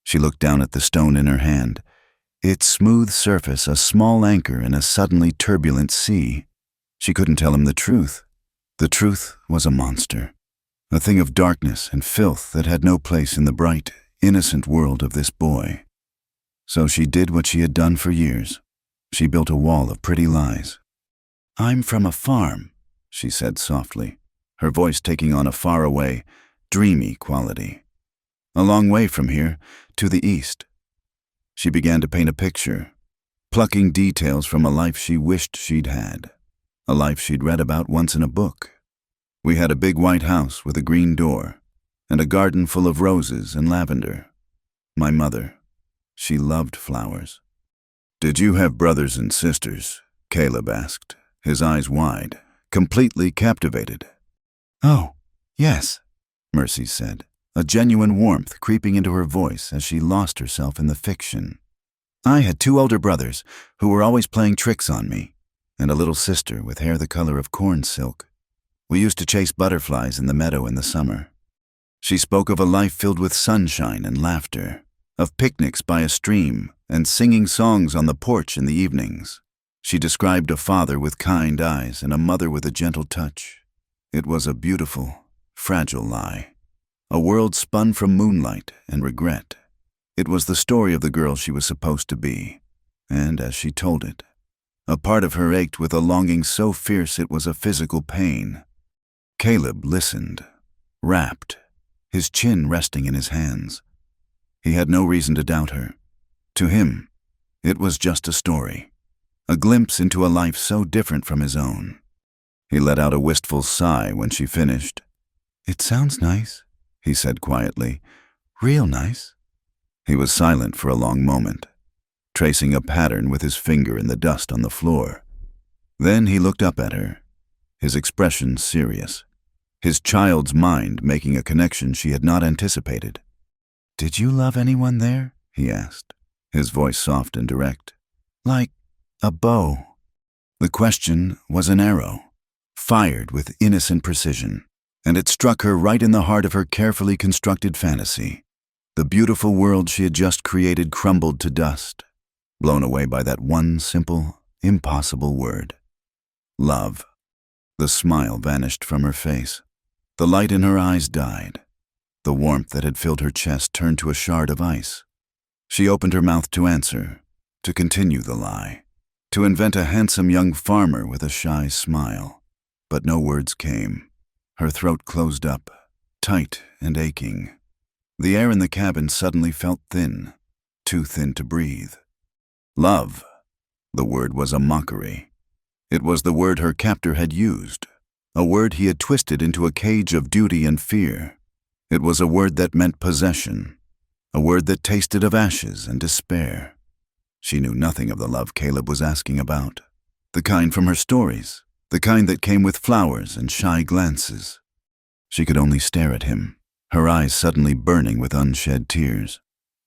She looked down at the stone in her hand, its smooth surface a small anchor in a suddenly turbulent sea. She couldn't tell him the truth. The truth was a monster, a thing of darkness and filth that had no place in the bright, innocent world of this boy. So she did what she had done for years. She built a wall of pretty lies. "I'm from a farm," she said softly, her voice taking on a faraway, dreamy quality. "A long way from here, to the east." She began to paint a picture, plucking details from a life she wished she'd had, a life she'd read about once in a book. "We had a big white house with a green door, and a garden full of roses and lavender. My mother, she loved flowers." "Did you have brothers and sisters?" Caleb asked, his eyes wide, completely captivated. "Oh, yes," Mercy said, a genuine warmth creeping into her voice as she lost herself in the fiction. "I had 2 older brothers who were always playing tricks on me, and a little sister with hair the color of corn silk. We used to chase butterflies in the meadow in the summer." She spoke of a life filled with sunshine and laughter, of picnics by a stream and singing songs on the porch in the evenings. She described a father with kind eyes and a mother with a gentle touch. It was a beautiful, fragile lie, a world spun from moonlight and regret. It was the story of the girl she was supposed to be, and as she told it, a part of her ached with a longing so fierce it was a physical pain. Caleb listened, rapt, his chin resting in his hands. He had no reason to doubt her. To him, it was just a story, a glimpse into a life so different from his own. He let out a wistful sigh when she finished. "It sounds nice," he said quietly. "Real nice." He was silent for a long moment, tracing a pattern with his finger in the dust on the floor. Then he looked up at her, his expression serious, his child's mind making a connection she had not anticipated. "Did you love anyone there?" he asked, his voice soft and direct. "Like a bow." The question was an arrow, fired with innocent precision, and it struck her right in the heart of her carefully constructed fantasy. The beautiful world she had just created crumbled to dust, blown away by that one simple, impossible word. Love. The smile vanished from her face. The light in her eyes died. The warmth that had filled her chest turned to a shard of ice. She opened her mouth to answer, to continue the lie, to invent a handsome young farmer with a shy smile. But no words came. Her throat closed up, tight and aching. The air in the cabin suddenly felt thin, too thin to breathe. Love. The word was a mockery. It was the word her captor had used, a word he had twisted into a cage of duty and fear. It was a word that meant possession, a word that tasted of ashes and despair. She knew nothing of the love Caleb was asking about, the kind from her stories, the kind that came with flowers and shy glances. She could only stare at him, her eyes suddenly burning with unshed tears.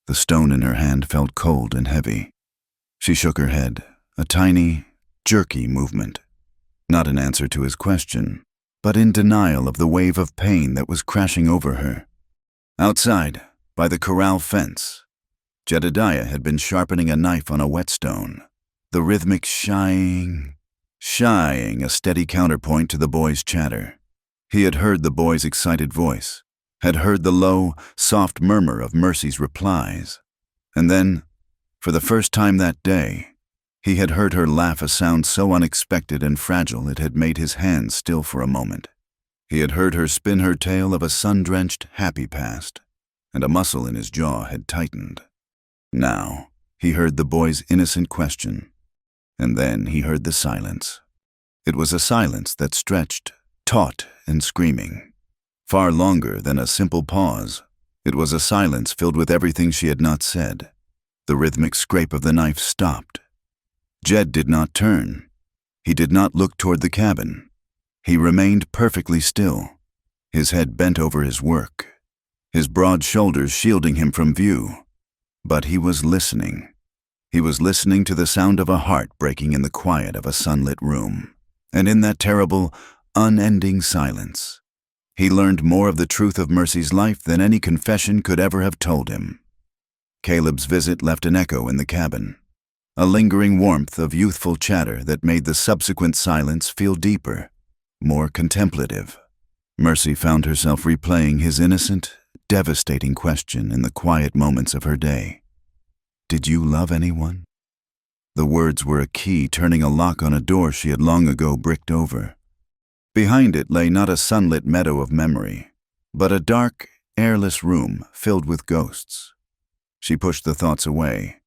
The stone in her hand felt cold and heavy. She shook her head, a tiny, jerky movement, not in answer to his question, but in denial of the wave of pain that was crashing over her. Outside, by the corral fence, Jedediah had been sharpening a knife on a whetstone, the rhythmic shying a steady counterpoint to the boy's chatter. He had heard the boy's excited voice, had heard the low, soft murmur of Mercy's replies, and then, for the first time that day, he had heard her laugh, a sound so unexpected and fragile it had made his hands still for a moment. He had heard her spin her tale of a sun-drenched, happy past, and a muscle in his jaw had tightened. Now, he heard the boy's innocent question, and then he heard the silence. It was a silence that stretched, taut and screaming. Far longer than a simple pause, it was a silence filled with everything she had not said. The rhythmic scrape of the knife stopped. Jed did not turn. He did not look toward the cabin. He remained perfectly still, his head bent over his work, his broad shoulders shielding him from view. But he was listening. He was listening to the sound of a heart breaking in the quiet of a sunlit room. And in that terrible, unending silence, he learned more of the truth of Mercy's life than any confession could ever have told him. Caleb's visit left an echo in the cabin, a lingering warmth of youthful chatter that made the subsequent silence feel deeper, more contemplative. Mercy found herself replaying his innocent, devastating question in the quiet moments of her day. "Did you love anyone?" The words were a key turning a lock on a door she had long ago bricked over. Behind it lay not a sunlit meadow of memory, but a dark, airless room filled with ghosts. She pushed the thoughts away,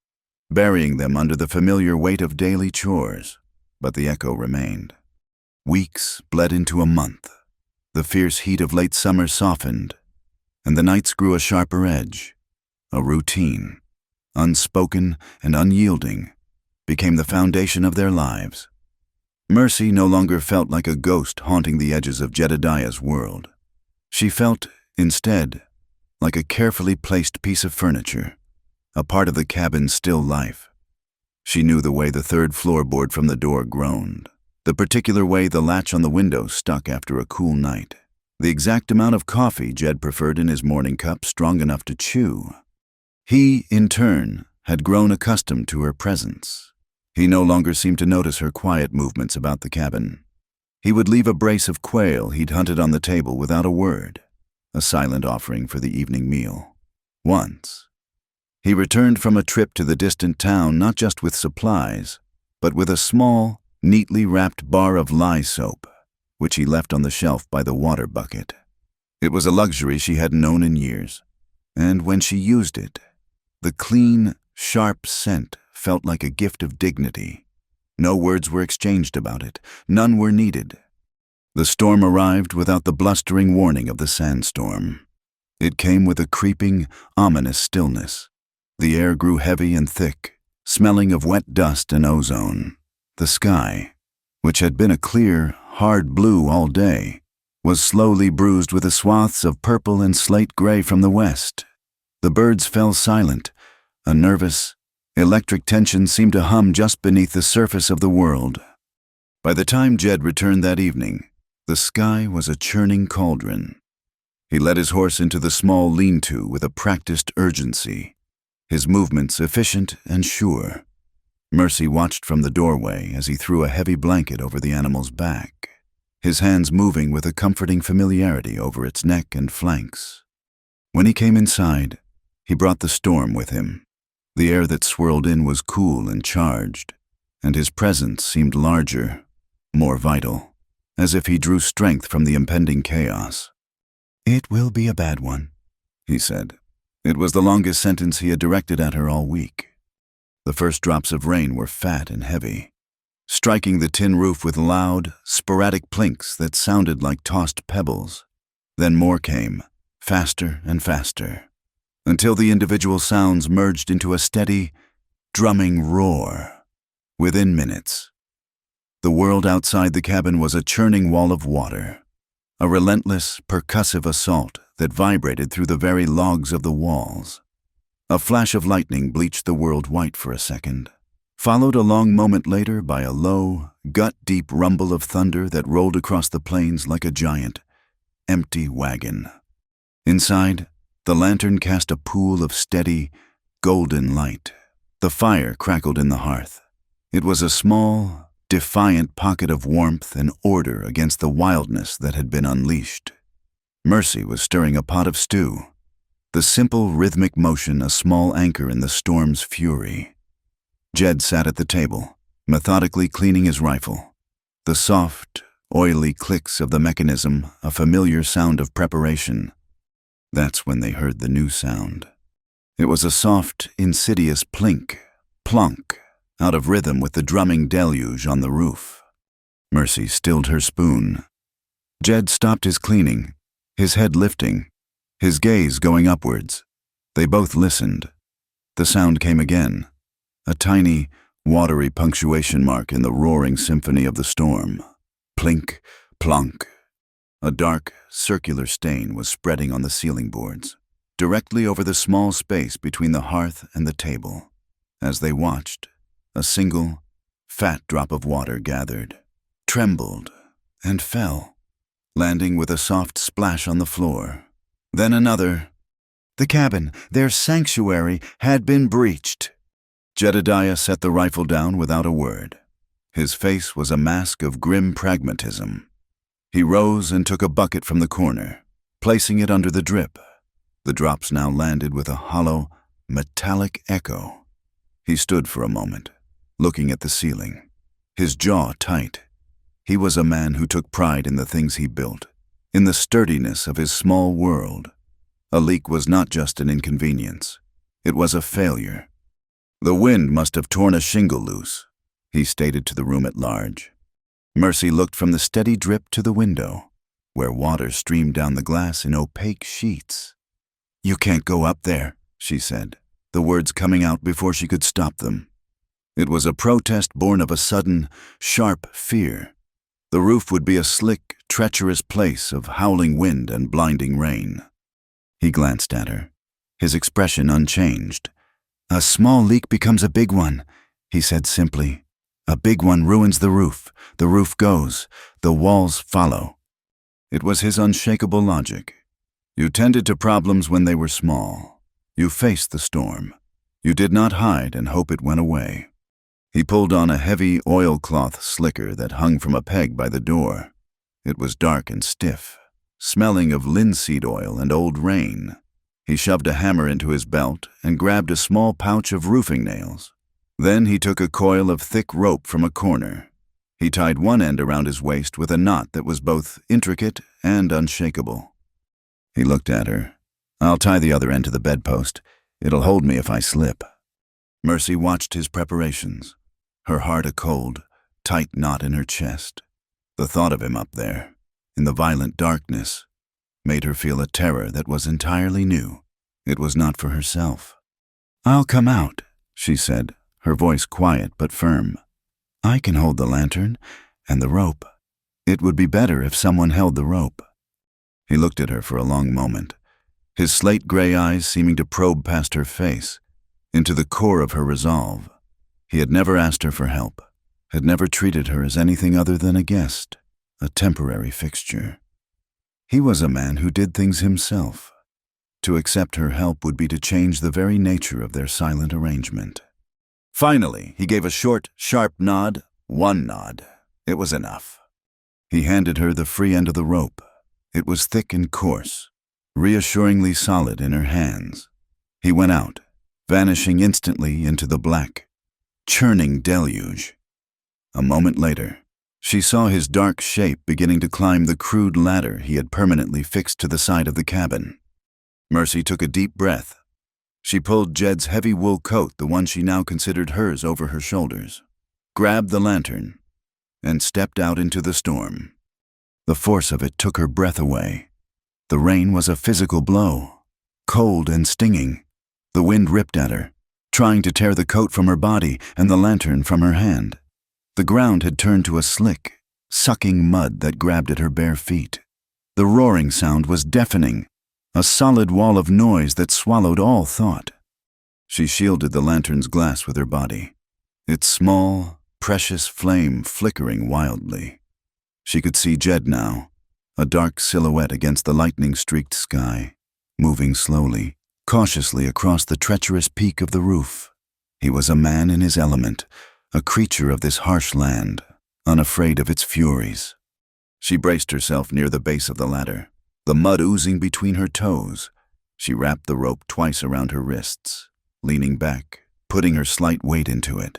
burying them under the familiar weight of daily chores, but the echo remained. Weeks bled into a month. The fierce heat of late summer softened, and the nights grew a sharper edge. A routine, unspoken and unyielding, became the foundation of their lives. Mercy no longer felt like a ghost haunting the edges of Jedediah's world. She felt, instead, like a carefully placed piece of furniture, a part of the cabin's still life. She knew the way the third floorboard from the door groaned, the particular way the latch on the window stuck after a cool night, the exact amount of coffee Jed preferred in his morning cup strong enough to chew. He, in turn, had grown accustomed to her presence. He no longer seemed to notice her quiet movements about the cabin. He would leave a brace of quail he'd hunted on the table without a word, a silent offering for the evening meal. Once, he returned from a trip to the distant town not just with supplies, but with a small, neatly wrapped bar of lye soap, which he left on the shelf by the water bucket. It was a luxury she hadn't known in years, and when she used it, the clean, sharp scent felt like a gift of dignity. No words were exchanged about it, none were needed. The storm arrived without the blustering warning of the sandstorm. It came with a creeping, ominous stillness. The air grew heavy and thick, smelling of wet dust and ozone. The sky, which had been a clear, hard blue all day, was slowly bruised with the swaths of purple and slate gray from the west. The birds fell silent. A nervous, electric tension seemed to hum just beneath the surface of the world. By the time Jed returned that evening, the sky was a churning cauldron. He led his horse into the small lean-to with a practiced urgency, his movements efficient and sure. Mercy watched from the doorway as he threw a heavy blanket over the animal's back, his hands moving with a comforting familiarity over its neck and flanks. When he came inside, he brought the storm with him. The air that swirled in was cool and charged, and his presence seemed larger, more vital, as if he drew strength from the impending chaos. "It will be a bad one," he said. It was the longest sentence he had directed at her all week. The first drops of rain were fat and heavy. striking the tin roof with loud, sporadic plinks that sounded like tossed pebbles. Then more came, faster and faster, until the individual sounds merged into a steady, drumming roar. Within minutes, the world outside the cabin was a churning wall of water, a relentless, percussive assault that vibrated through the very logs of the walls. A flash of lightning bleached the world white for a second, followed a long moment later by a low, gut-deep rumble of thunder that rolled across the plains like a giant, empty wagon. Inside, the lantern cast a pool of steady, golden light. The fire crackled in the hearth. It was a small, defiant pocket of warmth and order against the wildness that had been unleashed. Mercy was stirring a pot of stew, the simple rhythmic motion a small anchor in the storm's fury. Jed sat at the table, methodically cleaning his rifle. The soft, oily clicks of the mechanism, a familiar sound of preparation. That's when they heard the new sound. It was a soft, insidious plink, plonk, out of rhythm with the drumming deluge on the roof. Mercy stilled her spoon. Jed stopped his cleaning, his head lifting, his gaze going upwards. They both listened. The sound came again, a tiny, watery punctuation mark in the roaring symphony of the storm. Plink, plonk. A dark, circular stain was spreading on the ceiling boards, directly over the small space between the hearth and the table. As they watched, a single, fat drop of water gathered, trembled, and fell, landing with a soft splash on the floor. Then another. The cabin, their sanctuary, had been breached. Jedediah set the rifle down without a word. His face was a mask of grim pragmatism. He rose and took a bucket from the corner, placing it under the drip. The drops now landed with a hollow, metallic echo. He stood for a moment, looking at the ceiling, his jaw tight. He was a man who took pride in the things he built, in the sturdiness of his small world. A leak was not just an inconvenience. It was a failure. The wind must have torn a shingle loose, he stated to the room at large. Mercy looked from the steady drip to the window, where water streamed down the glass in opaque sheets. "You can't go up there," she said, the words coming out before she could stop them. It was a protest born of a sudden, sharp fear. The roof would be a slick, treacherous place of howling wind and blinding rain. He glanced at her, his expression unchanged. "A small leak becomes a big one," he said simply. "A big one ruins the roof goes, the walls follow." It was his unshakable logic. You tended to problems when they were small. You faced the storm. You did not hide and hope it went away. He pulled on a heavy oilcloth slicker that hung from a peg by the door. It was dark and stiff, smelling of linseed oil and old rain. He shoved a hammer into his belt and grabbed a small pouch of roofing nails. Then he took a coil of thick rope from a corner. He tied one end around his waist with a knot that was both intricate and unshakable. He looked at her. "I'll tie the other end to the bedpost. It'll hold me if I slip." Mercy watched his preparations, her heart a cold, tight knot in her chest. The thought of him up there, in the violent darkness, made her feel a terror that was entirely new. It was not for herself. "I'll come out," she said, her voice quiet but firm. "I can hold the lantern and the rope. It would be better if someone held the rope." He looked at her for a long moment, his slate-gray eyes seeming to probe past her face, into the core of her resolve. He had never asked her for help, had never treated her as anything other than a guest, a temporary fixture. He was a man who did things himself. To accept her help would be to change the very nature of their silent arrangement. Finally, he gave a short, sharp nod, one nod. It was enough. He handed her the free end of the rope. It was thick and coarse, reassuringly solid in her hands. He went out, vanishing instantly into the black, churning deluge. A moment later, she saw his dark shape beginning to climb the crude ladder he had permanently fixed to the side of the cabin. Mercy took a deep breath. She pulled Jed's heavy wool coat, the one she now considered hers, over her shoulders, grabbed the lantern, and stepped out into the storm. The force of it took her breath away. The rain was a physical blow, cold and stinging. The wind ripped at her, trying to tear the coat from her body and the lantern from her hand. The ground had turned to a slick, sucking mud that grabbed at her bare feet. The roaring sound was deafening, a solid wall of noise that swallowed all thought. She shielded the lantern's glass with her body, its small, precious flame flickering wildly. She could see Jed now, a dark silhouette against the lightning-streaked sky, moving slowly, cautiously across the treacherous peak of the roof. He was a man in his element, a creature of this harsh land, unafraid of its furies. She braced herself near the base of the ladder, the mud oozing between her toes. She wrapped the rope twice around her wrists, leaning back, putting her slight weight into it,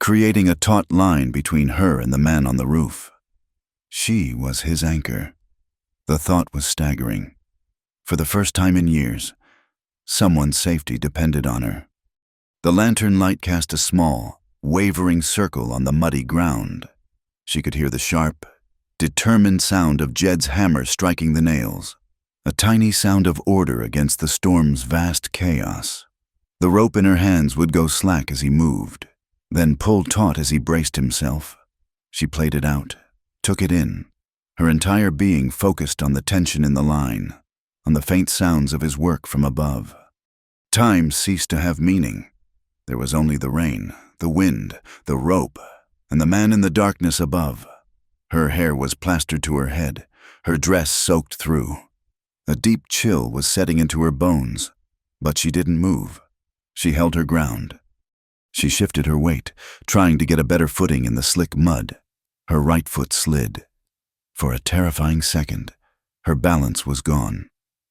creating a taut line between her and the man on the roof. She was his anchor. The thought was staggering. For the first time in years, someone's safety depended on her. The lantern light cast a small, wavering circle on the muddy ground. She could hear the sharp, determined sound of Jed's hammer striking the nails, a tiny sound of order against the storm's vast chaos. The rope in her hands would go slack as he moved, then pull taut as he braced himself. She played it out, took it in, her entire being focused on the tension in the line, on the faint sounds of his work from above. Time ceased to have meaning. There was only the rain, the wind, the rope, and the man in the darkness above. Her hair was plastered to her head, her dress soaked through. A deep chill was setting into her bones, but she didn't move. She held her ground. She shifted her weight, trying to get a better footing in the slick mud. Her right foot slid. For a terrifying second, her balance was gone.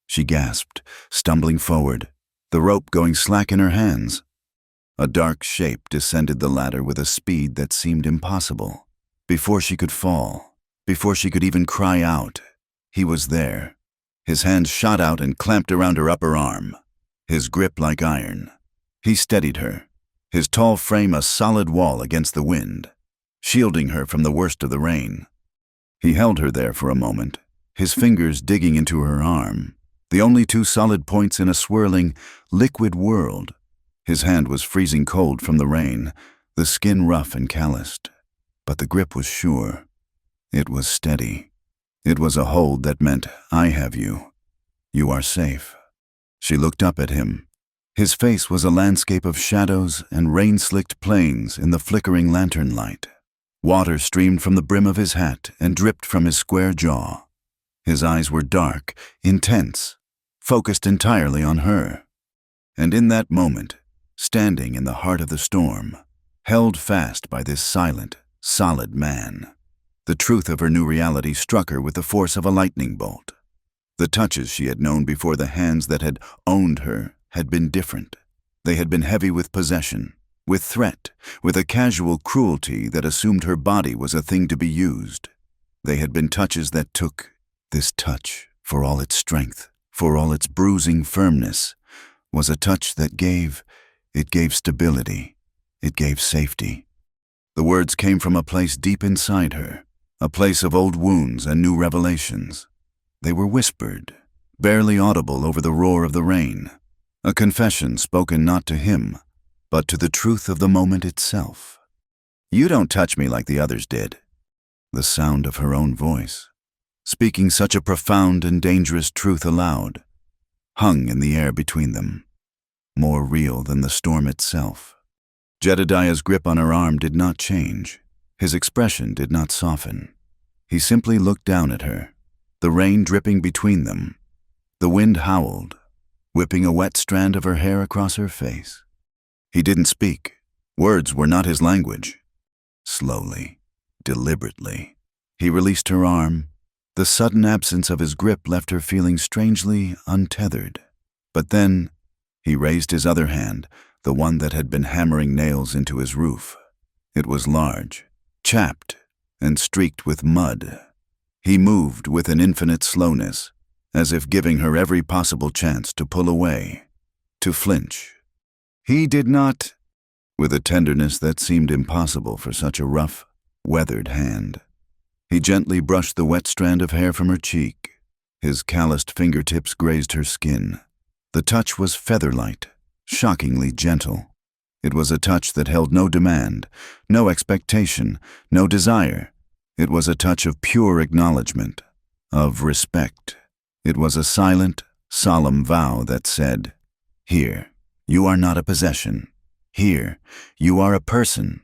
She gasped, stumbling forward, the rope going slack in her hands. A dark shape descended the ladder with a speed that seemed impossible. Before she could fall, before she could even cry out, he was there. His hand shot out and clamped around her upper arm, his grip like iron. He steadied her, his tall frame a solid wall against the wind, shielding her from the worst of the rain. He held her there for a moment, his fingers digging into her arm, the only two solid points in a swirling, liquid world. His hand was freezing cold from the rain, the skin rough and calloused. But the grip was sure. It was steady. It was a hold that meant, I have you. You are safe. She looked up at him. His face was a landscape of shadows and rain-slicked plains in the flickering lantern light. Water streamed from the brim of his hat and dripped from his square jaw. His eyes were dark, intense, focused entirely on her. And in that moment, standing in the heart of the storm, held fast by this silent, solid man, the truth of her new reality struck her with the force of a lightning bolt. The touches she had known before the hands that had owned her had been different. They had been heavy with possession, with threat, with a casual cruelty that assumed her body was a thing to be used. They had been touches that took. This touch, for all its strength, for all its bruising firmness, was a touch that gave stability. It gave safety. The words came from a place deep inside her, a place of old wounds and new revelations. They were whispered, barely audible over the roar of the rain, a confession spoken not to him, but to the truth of the moment itself. You don't touch me like the others did. The sound of her own voice, speaking such a profound and dangerous truth aloud, hung in the air between them, more real than the storm itself. Jedediah's grip on her arm did not change. His expression did not soften. He simply looked down at her, the rain dripping between them. The wind howled, whipping a wet strand of her hair across her face. He didn't speak. Words were not his language. Slowly, deliberately, he released her arm. The sudden absence of his grip left her feeling strangely untethered. But then, he raised his other hand, the one that had been hammering nails into his roof. It was large, chapped, and streaked with mud. He moved with an infinite slowness, as if giving her every possible chance to pull away, to flinch. He did not, with a tenderness that seemed impossible for such a rough, weathered hand. He gently brushed the wet strand of hair from her cheek. His calloused fingertips grazed her skin. The touch was feather-light, shockingly gentle. It was a touch that held no demand, no expectation, no desire. It was a touch of pure acknowledgement, of respect. It was a silent, solemn vow that said, "Here, you are not a possession. Here, you are a person."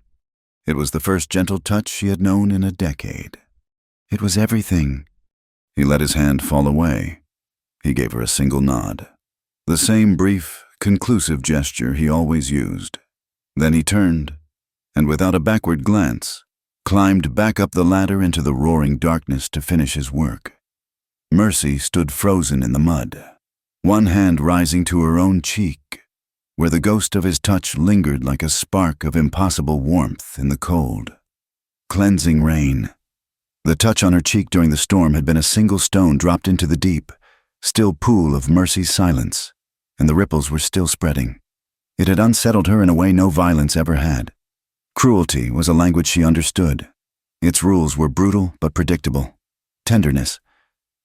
It was the first gentle touch she had known in a decade. It was everything. He let his hand fall away. He gave her a single nod. The same brief, conclusive gesture he always used. Then he turned, and without a backward glance, climbed back up the ladder into the roaring darkness to finish his work. Mercy stood frozen in the mud, one hand rising to her own cheek, where the ghost of his touch lingered like a spark of impossible warmth in the cold. Cleansing rain. The touch on her cheek during the storm had been a single stone dropped into the deep, still pool of Mercy's silence, and the ripples were still spreading. It had unsettled her in a way no violence ever had. Cruelty was a language she understood. Its rules were brutal but predictable. Tenderness,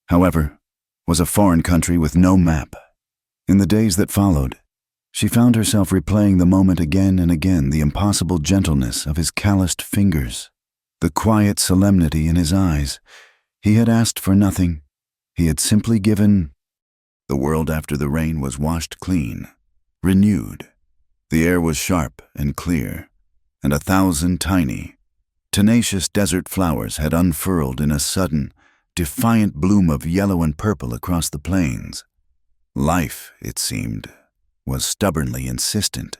however, was a foreign country with no map. In the days that followed, she found herself replaying the moment again and again, the impossible gentleness of his calloused fingers, the quiet solemnity in his eyes. He had asked for nothing. He had simply given. The world after the rain was washed clean, renewed. The air was sharp and clear, and 1,000 tiny, tenacious desert flowers had unfurled in a sudden, defiant bloom of yellow and purple across the plains. Life, it seemed, was stubbornly insistent.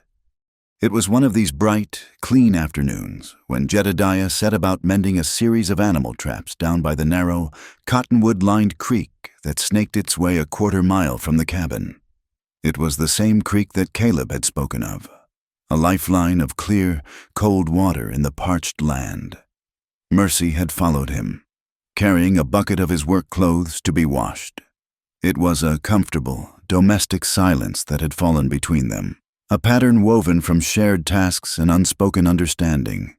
It was one of these bright, clean afternoons when Jedediah set about mending a series of animal traps down by the narrow, cottonwood-lined creek that snaked its way a quarter-mile from the cabin. It was the same creek that Caleb had spoken of, a lifeline of clear, cold water in the parched land. Mercy had followed him, carrying a bucket of his work clothes to be washed. It was a comfortable, domestic silence that had fallen between them, a pattern woven from shared tasks and unspoken understanding.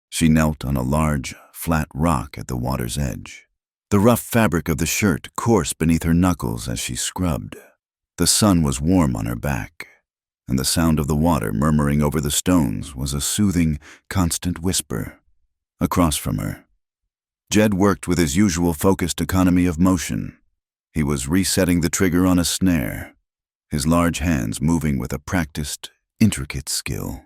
She knelt on a large, flat rock at the water's edge, the rough fabric of the shirt coarse beneath her knuckles as she scrubbed. The sun was warm on her back, and the sound of the water murmuring over the stones was a soothing, constant whisper. Across from her, Jed worked with his usual focused economy of motion. He was resetting the trigger on a snare, his large hands moving with a practiced, intricate skill.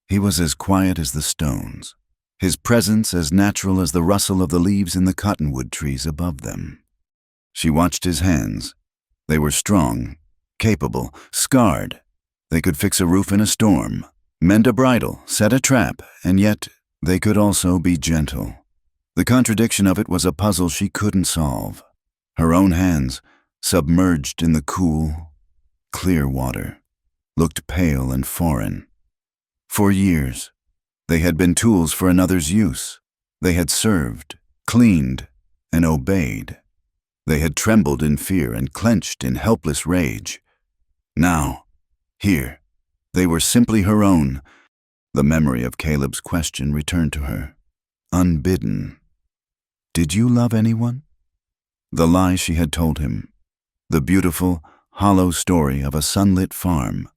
He was as quiet as the stones, his presence as natural as the rustle of the leaves in the cottonwood trees above them. She watched his hands. They were strong, capable, scarred. They could fix a roof in a storm, mend a bridle, set a trap, and yet they could also be gentle. The contradiction of it was a puzzle she couldn't solve. Her own hands, submerged in the cool, clear water, looked pale and foreign. For years, they had been tools for another's use. They had served, cleaned, and obeyed. They had trembled in fear and clenched in helpless rage. Now, here, they were simply her own. The memory of Caleb's question returned to her, unbidden. "Did you love anyone?" The lie she had told him, the beautiful, hollow story of a sunlit farm,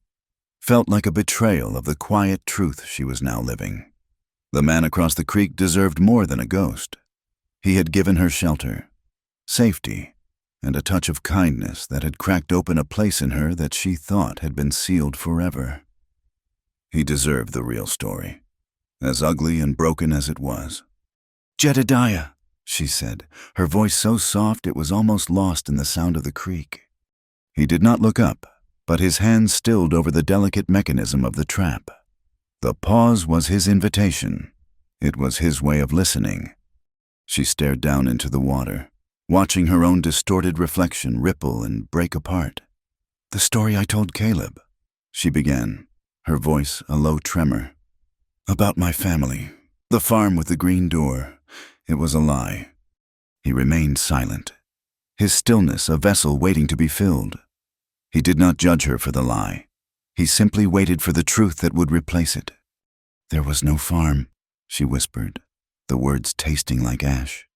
felt like a betrayal of the quiet truth she was now living. The man across the creek deserved more than a ghost. He had given her shelter, safety, and a touch of kindness that had cracked open a place in her that she thought had been sealed forever. He deserved the real story, as ugly and broken as it was. "Jedediah," she said, her voice so soft it was almost lost in the sound of the creek. He did not look up, but his hands stilled over the delicate mechanism of the trap. The pause was his invitation. It was his way of listening. She stared down into the water, watching her own distorted reflection ripple and break apart. "The story I told Caleb," she began, her voice a low tremor. "About my family, the farm with the green door. It was a lie." He remained silent, his stillness a vessel waiting to be filled. He did not judge her for the lie. He simply waited for the truth that would replace it. "There was no farm," she whispered. the words tasting like ash.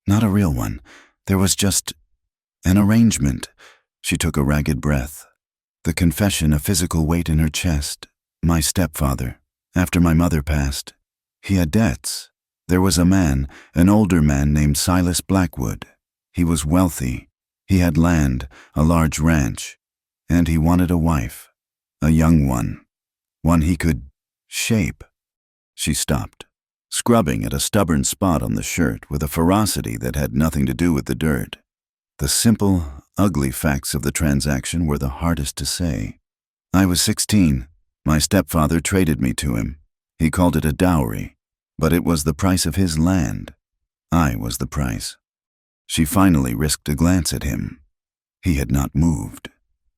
Not a real one. There was just an arrangement. She took a ragged breath. The confession a physical weight in her chest. My stepfather, after my mother passed. He had debts. There was a man, an older man named Silas Blackwood. He was wealthy. He had land, a large ranch. And he wanted a wife. A young one. One he could shape. She stopped, scrubbing at a stubborn spot on the shirt with a ferocity that had nothing to do with the dirt. The simple, ugly facts of the transaction were the hardest to say. I was 16. My stepfather traded me to him. He called it a dowry, but it was the price of his land. I was the price. She finally risked a glance at him. He had not moved.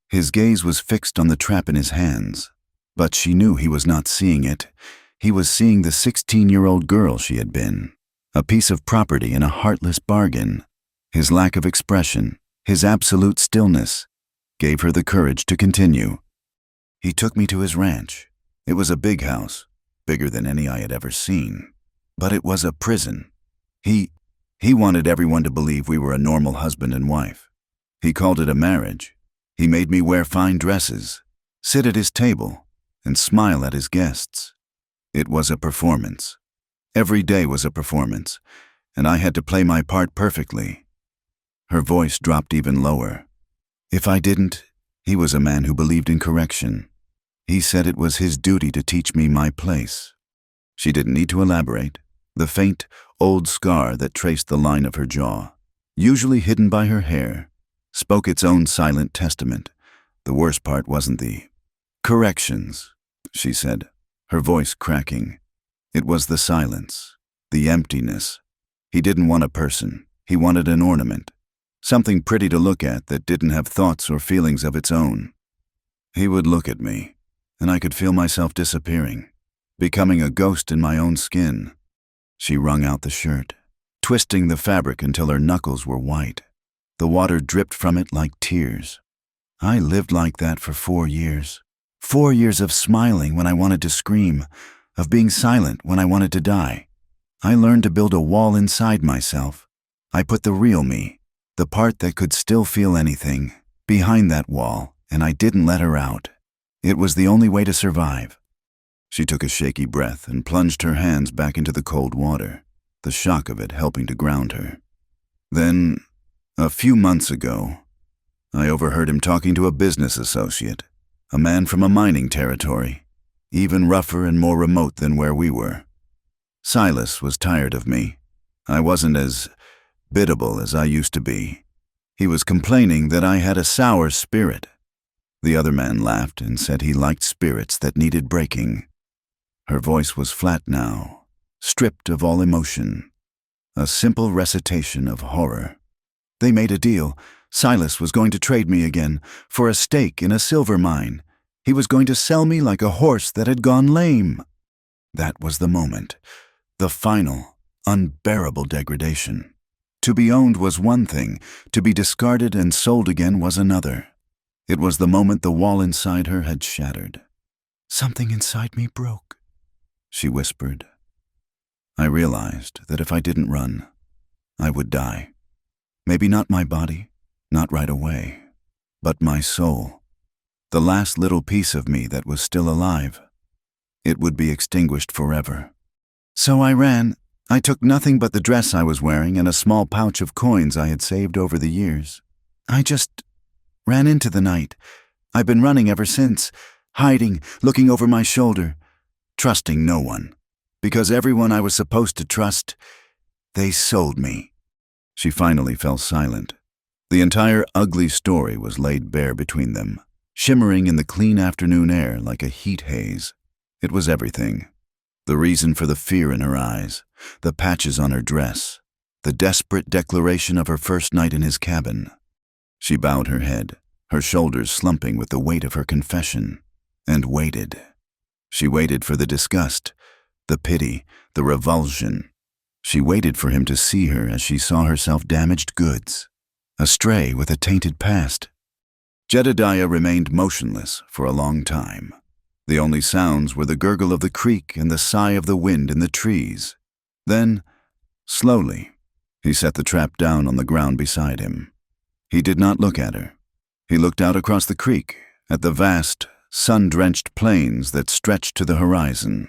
His gaze was fixed on the trap in his hands, but she knew he was not seeing it. He was seeing the 16-year-old girl she had been, a piece of property in a heartless bargain. His lack of expression, his absolute stillness, gave her the courage to continue. He took me to his ranch. It was a big house, bigger than any I had ever seen, but it was a prison. He wanted everyone to believe we were a normal husband and wife. He called it a marriage. He made me wear fine dresses, sit at his table, and smile at his guests. It was a performance. Every day was a performance, and I had to play my part perfectly. Her voice dropped even lower. If I didn't, he was a man who believed in correction. He said it was his duty to teach me my place. She didn't need to elaborate. The faint, old scar that traced the line of her jaw, usually hidden by her hair, spoke its own silent testament. The worst part wasn't the corrections, she said, her voice cracking. It was the silence, the emptiness. He didn't want a person. He wanted an ornament, something pretty to look at that didn't have thoughts or feelings of its own. He would look at me, and I could feel myself disappearing, becoming a ghost in my own skin. She wrung out the shirt, twisting the fabric until her knuckles were white. The water dripped from it like tears. I lived like that for 4 years. 4 years of smiling when I wanted to scream, of being silent when I wanted to die. I learned to build a wall inside myself. I put the real me, the part that could still feel anything, behind that wall, and I didn't let her out. It was the only way to survive. She took a shaky breath and plunged her hands back into the cold water, the shock of it helping to ground her. Then, a few months ago, I overheard him talking to a business associate, a man from a mining territory, even rougher and more remote than where we were. Silas was tired of me. I wasn't as biddable as I used to be. He was complaining that I had a sour spirit. The other man laughed and said he liked spirits that needed breaking. Her voice was flat now, stripped of all emotion, a simple recitation of horror. They made a deal. Silas was going to trade me again for a stake in a silver mine. He was going to sell me like a horse that had gone lame. That was the moment, the final, unbearable degradation. To be owned was one thing, to be discarded and sold again was another. It was the moment the wall inside her had shattered. Something inside me broke, she whispered. I realized that if I didn't run, I would die. Maybe not my body, not right away, but my soul. The last little piece of me that was still alive. It would be extinguished forever. So I ran. I took nothing but the dress I was wearing and a small pouch of coins I had saved over the years. I just ran into the night. I've been running ever since, hiding, looking over my shoulder, trusting no one. Because everyone I was supposed to trust, they sold me. She finally fell silent. The entire ugly story was laid bare between them, shimmering in the clean afternoon air like a heat haze. It was everything. The reason for the fear in her eyes, the patches on her dress, the desperate declaration of her first night in his cabin. She bowed her head, her shoulders slumping with the weight of her confession, and waited. She waited for the disgust, the pity, the revulsion. She waited for him to see her as she saw herself damaged goods, astray with a tainted past. Jedediah remained motionless for a long time. The only sounds were the gurgle of the creek and the sigh of the wind in the trees. Then, slowly, he set the trap down on the ground beside him. He did not look at her. He looked out across the creek, at the vast, sun-drenched plains that stretched to the horizon.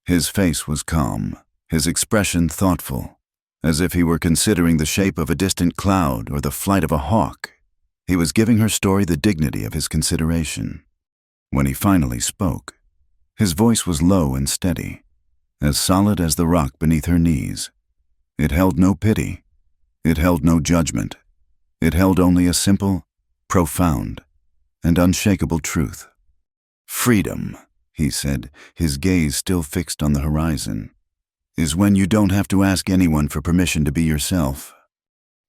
His face was calm, his expression thoughtful, as if he were considering the shape of a distant cloud or the flight of a hawk. He was giving her story the dignity of his consideration. When he finally spoke, his voice was low and steady, as solid as the rock beneath her knees. It held no pity. It held no judgment. It held only a simple, profound, and unshakable truth. "Freedom," he said, his gaze still fixed on the horizon, "is when you don't have to ask anyone for permission to be yourself."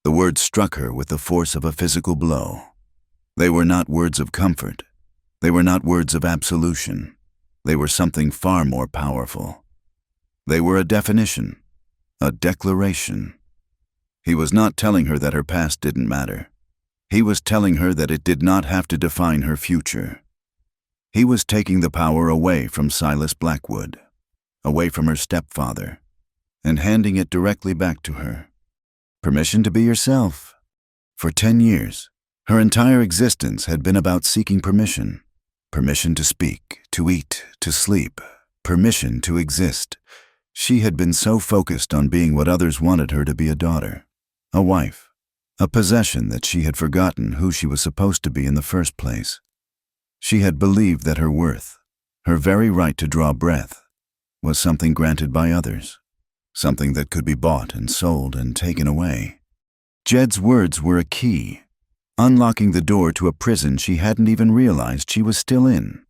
The words struck her with the force of a physical blow. They were not words of comfort. They were not words of absolution. They were something far more powerful. They were a definition, a declaration. He was not telling her that her past didn't matter. He was telling her that it did not have to define her future. He was taking the power away from Silas Blackwood, away from her stepfather, and handing it directly back to her. Permission to be yourself. For 10 years, her entire existence had been about seeking permission. Permission to speak, to eat, to sleep. Permission to exist. She had been so focused on being what others wanted her to be: a daughter, a wife, a possession, that she had forgotten who she was supposed to be in the first place. She had believed that her worth, her very right to draw breath, was something granted by others, something that could be bought and sold and taken away. Jed's words were a key, unlocking the door to a prison she hadn't even realized she was still in.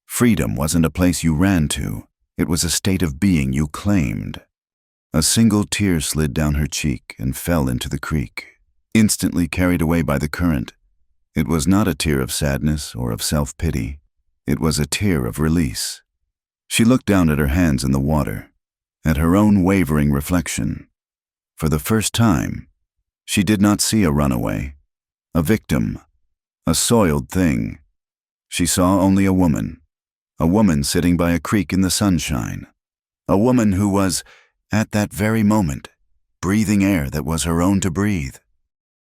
Freedom wasn't a place you ran to. It was a state of being you claimed. A single tear slid down her cheek and fell into the creek, instantly carried away by the current. It was not a tear of sadness or of self-pity. It was a tear of release. She looked down at her hands in the water, at her own wavering reflection. For the first time, she did not see a runaway, a victim, a soiled thing. She saw only a woman sitting by a creek in the sunshine, a woman who was, at that very moment, breathing air that was her own to breathe.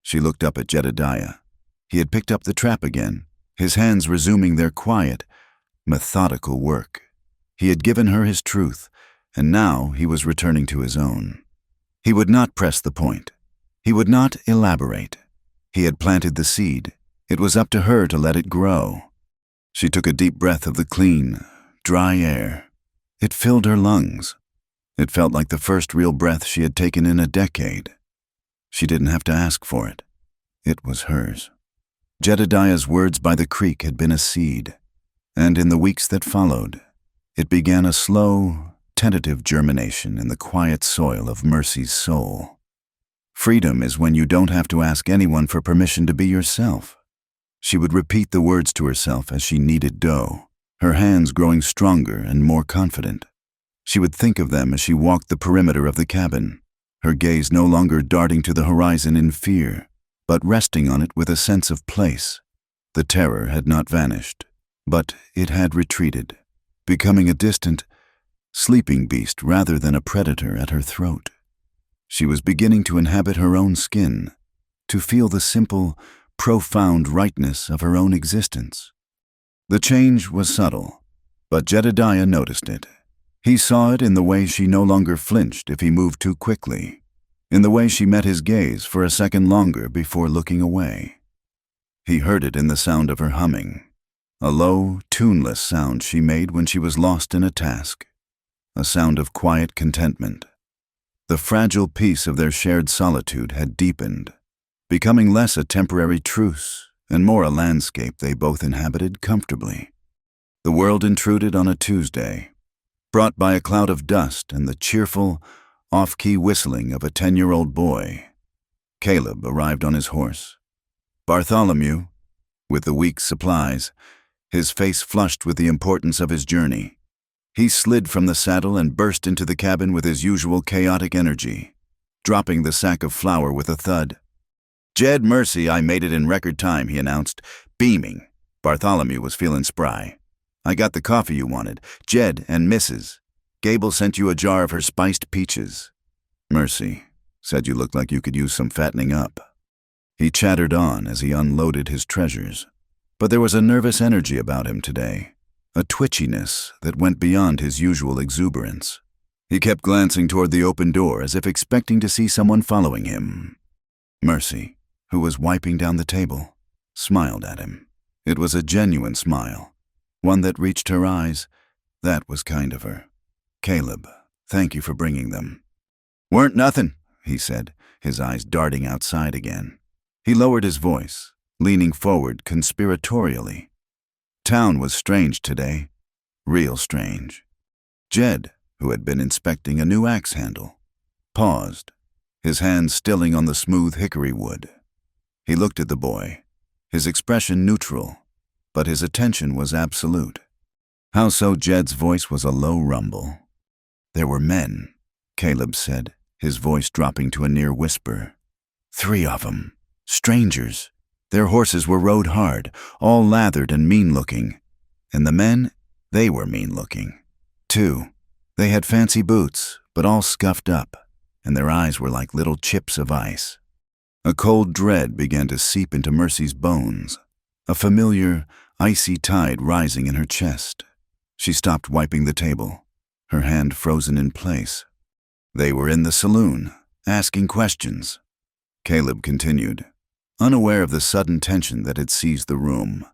She looked up at Jedediah. He had picked up the trap again, his hands resuming their quiet, methodical work. He had given her his truth, and now he was returning to his own. He would not press the point. He would not elaborate. He had planted the seed. It was up to her to let it grow. She took a deep breath of the clean, dry air. It filled her lungs. It felt like the first real breath she had taken in a decade. She didn't have to ask for it. It was hers. Jedediah's words by the creek had been a seed, and in the weeks that followed, it began a slow, tentative germination in the quiet soil of Mercy's soul. Freedom is when you don't have to ask anyone for permission to be yourself. She would repeat the words to herself as she kneaded dough, her hands growing stronger and more confident. She would think of them as she walked the perimeter of the cabin, her gaze no longer darting to the horizon in fear, but resting on it with a sense of place. The terror had not vanished, but it had retreated, becoming a distant, sleeping beast rather than a predator at her throat. She was beginning to inhabit her own skin, to feel the simple, profound rightness of her own existence. The change was subtle, but Jedediah noticed it. He saw it in the way she no longer flinched if he moved too quickly, in the way she met his gaze for a second longer before looking away. He heard it in the sound of her humming, a low, tuneless sound she made when she was lost in a task, a sound of quiet contentment. The fragile peace of their shared solitude had deepened, becoming less a temporary truce and more a landscape they both inhabited comfortably. The world intruded on a Tuesday, brought by a cloud of dust and the cheerful, off-key whistling of a 10-year-old boy. Caleb arrived on his horse. Bartholomew, with the week's supplies, his face flushed with the importance of his journey. He slid from the saddle and burst into the cabin with his usual chaotic energy, dropping the sack of flour with a thud. "Jed, Mercy, I made it in record time," he announced, beaming. Bartholomew was feeling spry. "I got the coffee you wanted. Jed and Mrs. Gable sent you a jar of her spiced peaches." Mercy said you looked like you could use some fattening up. He chattered on as he unloaded his treasures, but there was a nervous energy about him today, a twitchiness that went beyond his usual exuberance. He kept glancing toward the open door as if expecting to see someone following him. Mercy, who was wiping down the table, smiled at him. It was a genuine smile, one that reached her eyes. That was kind of her. Caleb, thank you for bringing them. Weren't nothing, he said, his eyes darting outside again. He lowered his voice, leaning forward conspiratorially. Town was strange today, real strange. Jed, who had been inspecting a new axe handle, paused, his hand stilling on the smooth hickory wood. He looked at the boy, his expression neutral, but his attention was absolute. How so? Jed's voice was a low rumble. There were men, Caleb said, his voice dropping to a near whisper. 3 of 'em, strangers. Their horses were rode hard, all lathered and mean-looking. And the men, they were mean-looking, too. They had fancy boots, but all scuffed up, and their eyes were like little chips of ice. A cold dread began to seep into Mercy's bones, a familiar, icy tide rising in her chest. She stopped wiping the table, her hand frozen in place. They were in the saloon, asking questions. Caleb continued, unaware of the sudden tension that had seized the room.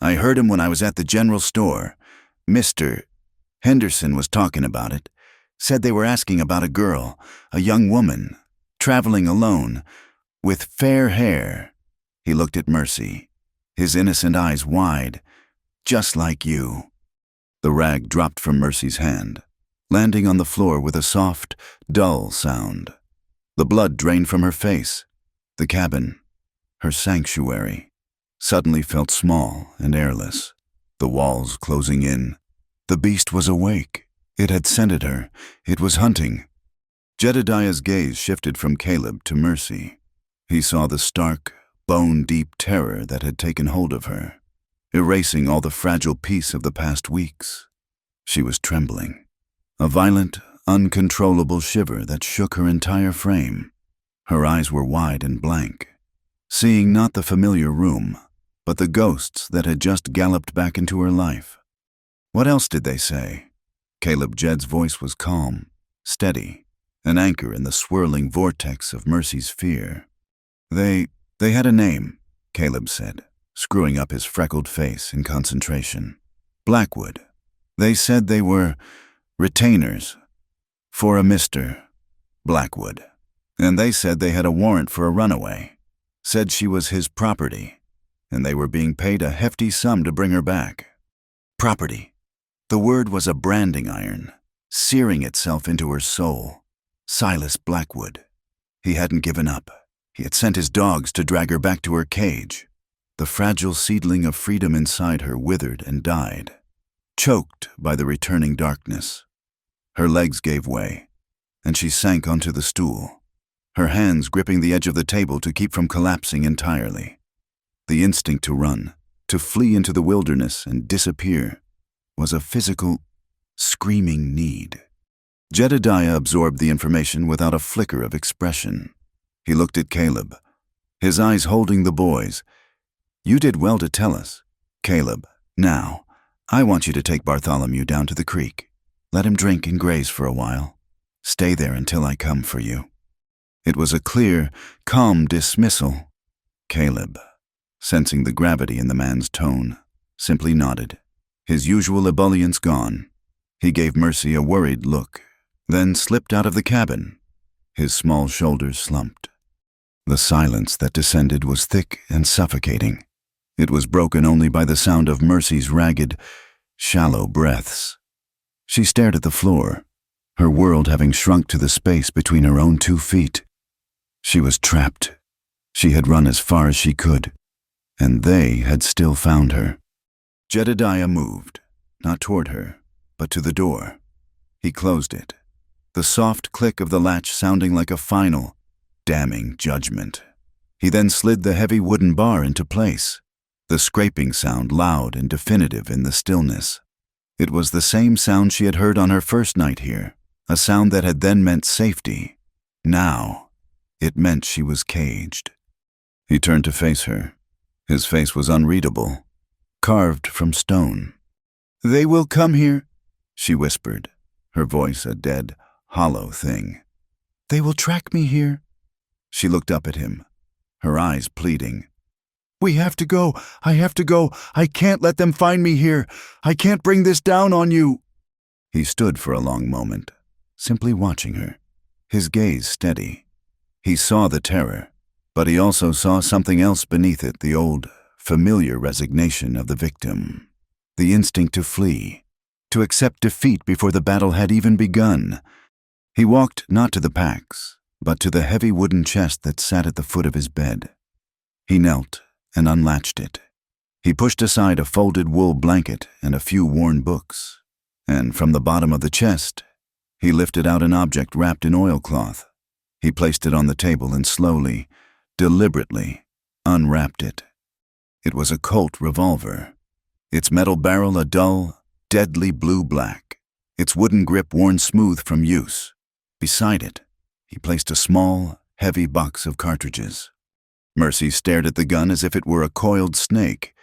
I heard him when I was at the general store. Mr. Henderson was talking about it. Said they were asking about a girl, a young woman, traveling alone, with fair hair. He looked at Mercy, his innocent eyes wide, just like you. The rag dropped from Mercy's hand, landing on the floor with a soft, dull sound. The blood drained from her face. The cabin, her sanctuary, suddenly felt small and airless, the walls closing in. The beast was awake. It had scented her. It was hunting. Jedediah's gaze shifted from Caleb to Mercy. He saw the stark, bone-deep terror that had taken hold of her, erasing all the fragile peace of the past weeks. She was trembling, a violent, uncontrollable shiver that shook her entire frame. Her eyes were wide and blank, seeing not the familiar room, but the ghosts that had just galloped back into her life. What else did they say? Caleb Jed's voice was calm, steady, an anchor in the swirling vortex of Mercy's fear. They had a name, Caleb said, screwing up his freckled face in concentration. Blackwood. They said they were retainers for a Mr. Blackwood. And they said they had a warrant for a runaway, said she was his property, and they were being paid a hefty sum to bring her back. Property. The word was a branding iron, searing itself into her soul. Silas Blackwood. He hadn't given up. He had sent his dogs to drag her back to her cage. The fragile seedling of freedom inside her withered and died, choked by the returning darkness. Her legs gave way, and she sank onto the stool, her hands gripping the edge of the table to keep from collapsing entirely. The instinct to run, to flee into the wilderness and disappear, was a physical, screaming need. Jedediah absorbed the information without a flicker of expression. He looked at Caleb, his eyes holding the boy's. You did well to tell us, Caleb. Now, I want you to take Bartholomew down to the creek. Let him drink and graze for a while. Stay there until I come for you. It was a clear, calm dismissal. Caleb, sensing the gravity in the man's tone, simply nodded, his usual ebullience gone. He gave Mercy a worried look, then slipped out of the cabin. His small shoulders slumped. The silence that descended was thick and suffocating. It was broken only by the sound of Mercy's ragged, shallow breaths. She stared at the floor, her world having shrunk to the space between her own 2 feet. She was trapped. She had run as far as she could, and they had still found her. Jedediah moved, not toward her, but to the door. He closed it, the soft click of the latch sounding like a final, damning judgment. He then slid the heavy wooden bar into place, the scraping sound loud and definitive in the stillness. It was the same sound she had heard on her first night here, a sound that had then meant safety. Now, it meant she was caged. He turned to face her. His face was unreadable, carved from stone. "They will come here," she whispered, her voice a dead, hollow thing. "They will track me here." She looked up at him, her eyes pleading. "We have to go. I have to go. I can't let them find me here. I can't bring this down on you." He stood for a long moment, simply watching her, his gaze steady. He saw the terror, but he also saw something else beneath it, the old, familiar resignation of the victim, the instinct to flee, to accept defeat before the battle had even begun. He walked not to the packs, but to the heavy wooden chest that sat at the foot of his bed. He knelt and unlatched it. He pushed aside a folded wool blanket and a few worn books, and from the bottom of the chest, he lifted out an object wrapped in oilcloth. He placed it on the table and slowly, deliberately, unwrapped it. It was a Colt revolver, its metal barrel a dull, deadly blue-black, its wooden grip worn smooth from use. Beside it, he placed a small, heavy box of cartridges. Mercy stared at the gun as if it were a coiled snake.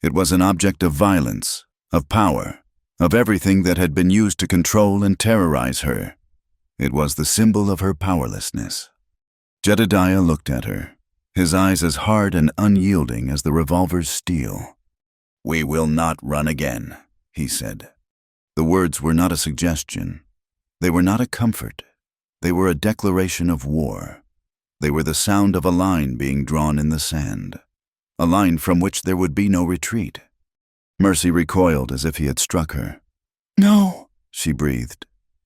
It was an object of violence, of power, of everything that had been used to control and terrorize her. It was the symbol of her powerlessness. Jedediah looked at her, his eyes as hard and unyielding as the revolver's steel. "We will not run again," he said. The words were not a suggestion. They were not a comfort. They were a declaration of war. They were the sound of a line being drawn in the sand, a line from which there would be no retreat. Mercy recoiled as if he had struck her. "No," she breathed.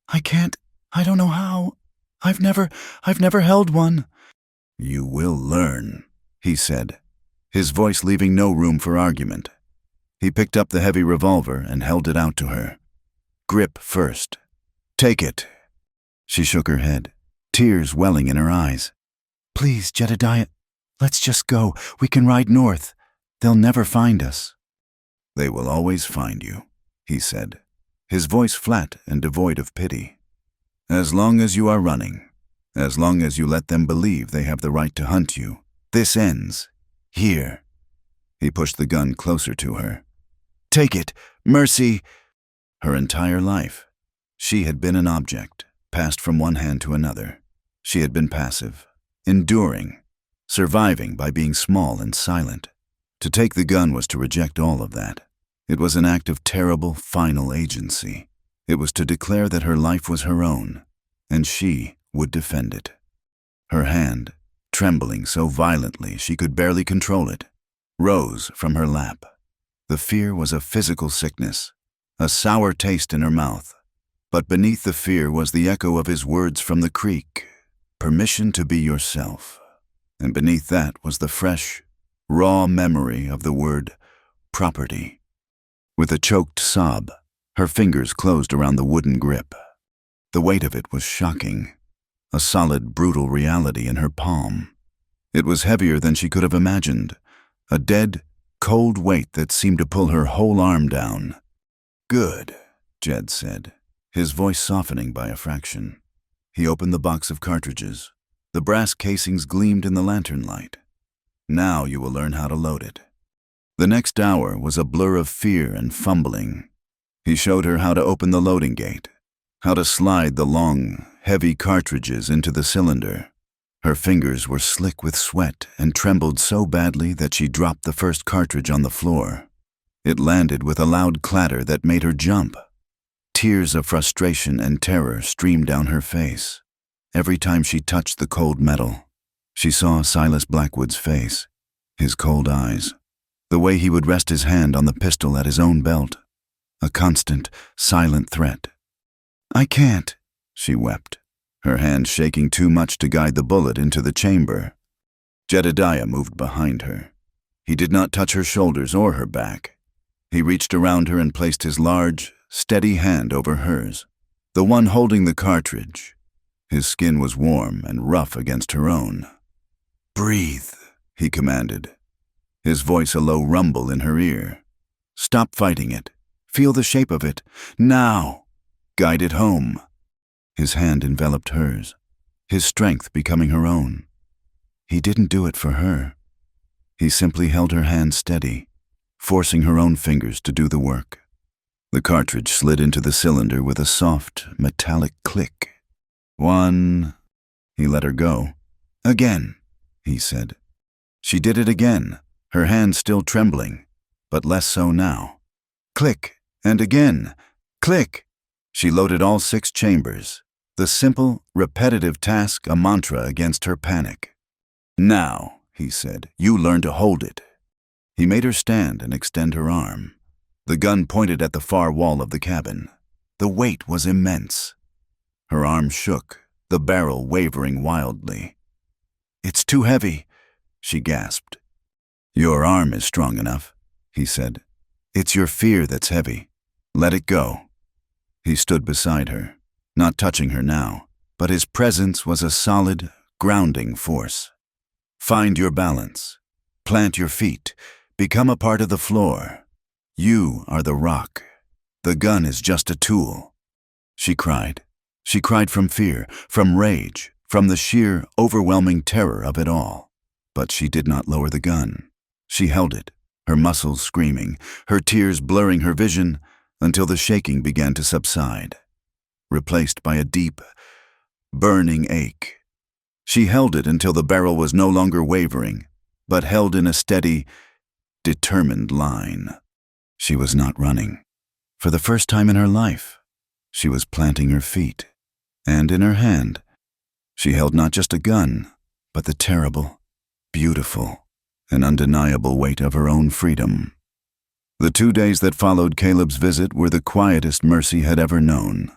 "I can't. I don't know how. I've never held one." "You will learn," he said, his voice leaving no room for argument. He picked up the heavy revolver and held it out to her. "Grip first. Take it." She shook her head, tears welling in her eyes. "Please, Jedediah, let's just go. We can ride north. They'll never find us." "They will always find you," he said, his voice flat and devoid of pity. "As long as you are running, as long as you let them believe they have the right to hunt you, this ends. Here." He pushed the gun closer to her. "Take it, Mercy." Her entire life, she had been an object, passed from one hand to another. She had been passive, enduring, surviving by being small and silent. To take the gun was to reject all of that. It was an act of terrible, final agency. It was to declare that her life was her own, and she would defend it. Her hand, trembling so violently she could barely control it, rose from her lap. The fear was a physical sickness, a sour taste in her mouth. But beneath the fear was the echo of his words from the creek, permission to be yourself. And beneath that was the fresh, raw memory of the word property. With a choked sob, her fingers closed around the wooden grip. The weight of it was shocking, a solid, brutal reality in her palm. It was heavier than she could have imagined, a dead, cold weight that seemed to pull her whole arm down. "Good," Jed said, his voice softening by a fraction. He opened the box of cartridges. The brass casings gleamed in the lantern light. "Now you will learn how to load it." The next hour was a blur of fear and fumbling. He showed her how to open the loading gate, how to slide the long, heavy cartridges into the cylinder. Her fingers were slick with sweat and trembled so badly that she dropped the first cartridge on the floor. It landed with a loud clatter that made her jump. Tears of frustration and terror streamed down her face. Every time she touched the cold metal, she saw Silas Blackwood's face, his cold eyes, the way he would rest his hand on the pistol at his own belt, a constant, silent threat. "I can't," she wept, her hand shaking too much to guide the bullet into the chamber. Jedediah moved behind her. He did not touch her shoulders or her back. He reached around her and placed his large, steady hand over hers, the one holding the cartridge. His skin was warm and rough against her own. "Breathe," he commanded, his voice a low rumble in her ear. "Stop fighting it. Feel the shape of it. Now! Guide it home." His hand enveloped hers. his strength becoming her own. He didn't do it for her. He simply held her hand steady, forcing her own fingers to do the work. The cartridge slid into the cylinder with a soft, metallic click. One. He let her go. Again, he said. She did it again, her hand still trembling, but less so now. Click, and again. Click. She loaded all 6 chambers, the simple, repetitive task a mantra against her panic. Now, he said, you learn to hold it. He made her stand and extend her arm. The gun pointed at the far wall of the cabin. The weight was immense. Her arm shook, the barrel wavering wildly. It's too heavy, she gasped. Your arm is strong enough, he said. It's your fear that's heavy. Let it go. He stood beside her, not touching her now, but his presence was a solid, grounding force. Find your balance. Plant your feet. Become a part of the floor. You are the rock. The gun is just a tool. She cried. She cried from fear, from rage, from the sheer, overwhelming terror of it all. But she did not lower the gun. She held it, her muscles screaming, her tears blurring her vision until the shaking began to subside, replaced by a deep, burning ache. She held it until the barrel was no longer wavering, but held in a steady, determined line. She was not running. For the first time in her life, she was planting her feet, and in her hand, she held not just a gun, but the terrible, beautiful, and undeniable weight of her own freedom. The 2 days that followed Caleb's visit were the quietest Mercy had ever known.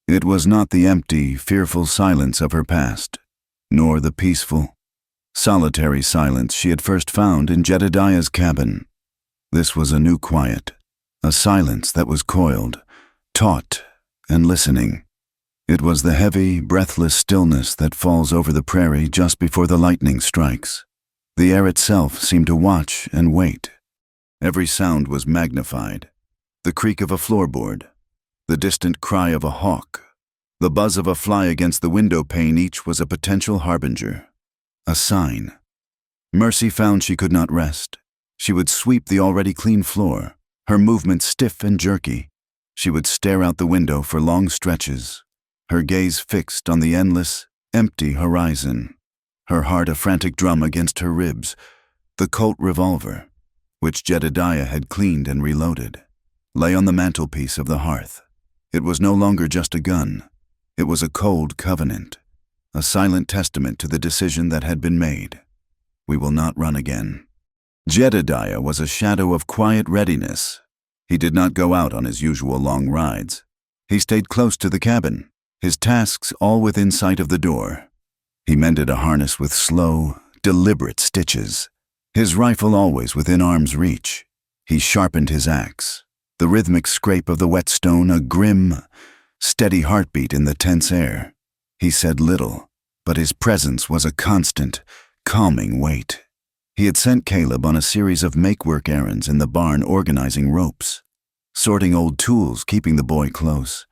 It was not the empty, fearful silence of her past, nor the peaceful, solitary silence she had first found in Jedediah's cabin. This was a new quiet, a silence that was coiled, taut, and listening. It was the heavy, breathless stillness that falls over the prairie just before the lightning strikes. The air itself seemed to watch and wait. Every sound was magnified. The creak of a floorboard, the distant cry of a hawk, the buzz of a fly against the window pane, each was a potential harbinger, a sign. Mercy found she could not rest. She would sweep the already clean floor, her movements stiff and jerky. She would stare out the window for long stretches, her gaze fixed on the endless, empty horizon, her heart a frantic drum against her ribs. The Colt revolver, which Jedediah had cleaned and reloaded, lay on the mantelpiece of the hearth. It was no longer just a gun. It was a cold covenant, a silent testament to the decision that had been made. We will not run again. Jedediah was a shadow of quiet readiness. He did not go out on his usual long rides. He stayed close to the cabin, his tasks all within sight of the door. He mended a harness with slow, deliberate stitches, his rifle always within arm's reach. He sharpened his axe, the rhythmic scrape of the whetstone a grim, steady heartbeat in the tense air. He said little, but his presence was a constant, calming weight. He had sent Caleb on a series of make-work errands in the barn, organizing ropes, sorting old tools, keeping the boy close.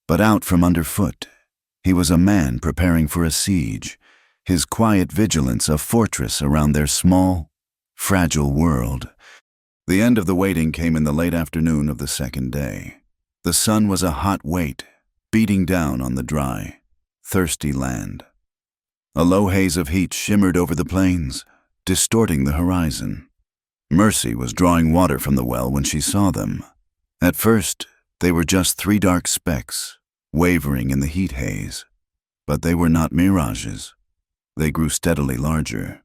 But out from underfoot, he was a man preparing for a siege, his quiet vigilance a fortress around their small, fragile world. The end of the waiting came in the late afternoon of the second day. The sun was a hot weight, beating down on the dry, thirsty land. A low haze of heat shimmered over the plains, distorting the horizon. Mercy was drawing water from the well when she saw them. At first, they were just 3 dark specks, wavering in the heat haze. But they were not mirages. They grew steadily larger,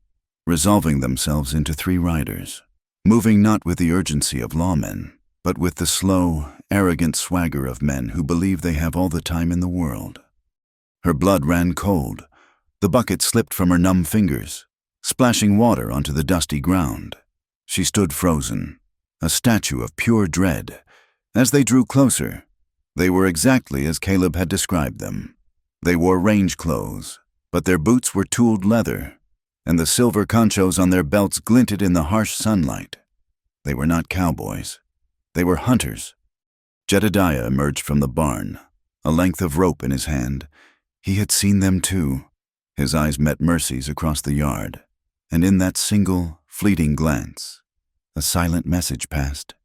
resolving themselves into 3 riders, moving not with the urgency of lawmen, but with the slow, arrogant swagger of men who believe they have all the time in the world. Her blood ran cold. The bucket slipped from her numb fingers, splashing water onto the dusty ground. She stood frozen, a statue of pure dread. As they drew closer, they were exactly as Caleb had described them. They wore range clothes, but their boots were tooled leather, and the silver conchos on their belts glinted in the harsh sunlight. They were not cowboys. They were hunters. Jedediah emerged from the barn, a length of rope in his hand. He had seen them too, His eyes met Mercy's across the yard, and in that single, fleeting glance, a silent message passed.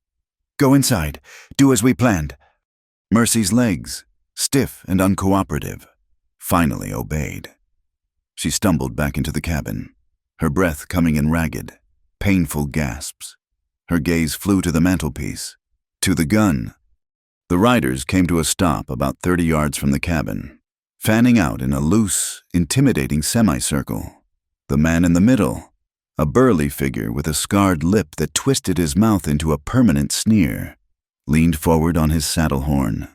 "Go inside. Do as we planned." Mercy's legs, stiff and uncooperative, finally obeyed. She stumbled back into the cabin, her breath coming in ragged, painful gasps. Her gaze flew to the mantelpiece, to the gun. The riders came to a stop about 30 yards from the cabin, fanning out in a loose, intimidating semicircle. The man in the middle, a burly figure with a scarred lip that twisted his mouth into a permanent sneer, leaned forward on his saddle horn.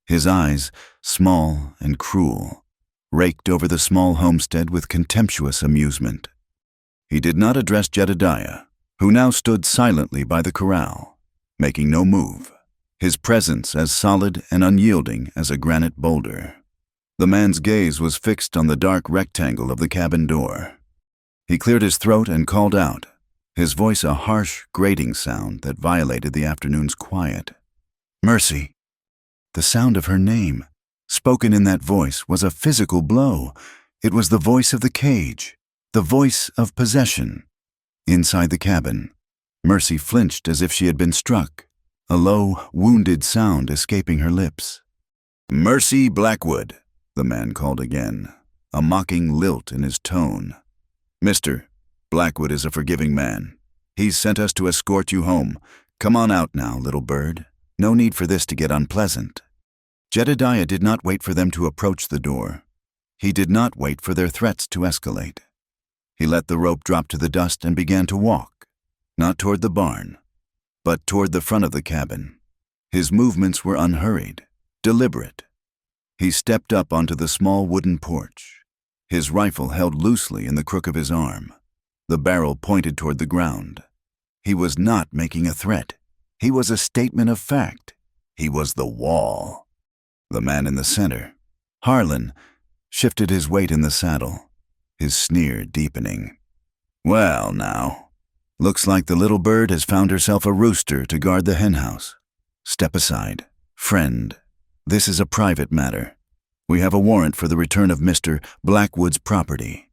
His eyes, small and cruel, raked over the small homestead with contemptuous amusement. He did not address Jedediah, who now stood silently by the corral, making no move, his presence as solid and unyielding as a granite boulder. The man's gaze was fixed on the dark rectangle of the cabin door. He cleared his throat and called out, his voice a harsh, grating sound that violated the afternoon's quiet. "Mercy." The sound of her name, spoken in that voice, was a physical blow. It was the voice of the cage, the voice of possession. Inside the cabin, Mercy flinched as if she had been struck, a low, wounded sound escaping her lips. "Mercy Blackwood," the man called again, a mocking lilt in his tone. "Mister, Blackwood is a forgiving man. He's sent us to escort you home. Come on out now, little bird. No need for this to get unpleasant." Jedediah did not wait for them to approach the door. He did not wait for their threats to escalate. He let the rope drop to the dust and began to walk, not toward the barn, but toward the front of the cabin. His movements were unhurried, deliberate. He stepped up onto the small wooden porch, his rifle held loosely in the crook of his arm, the barrel pointed toward the ground. He was not making a threat. He was a statement of fact. He was the wall. The man in the center, Harlan, shifted his weight in the saddle, his sneer deepening. "Well, now, looks like the little bird has found herself a rooster to guard the henhouse. Step aside, friend. This is a private matter. We have a warrant for the return of Mr. Blackwood's property."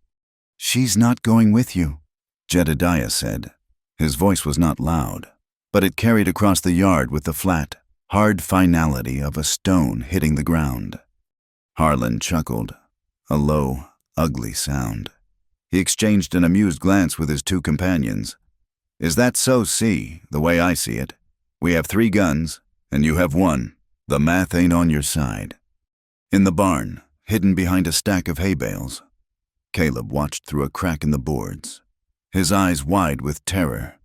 "She's not going with you," Jedediah said. His voice was not loud, but it carried across the yard with the flat, hard finality of a stone hitting the ground. Harlan chuckled, a low, ugly sound. He exchanged an amused glance with his two companions. "Is that so, C, the way I see it? We have 3 guns, and you have 1. The math ain't on your side." In the barn, hidden behind a stack of hay bales, Caleb watched through a crack in the boards, his eyes wide with terror.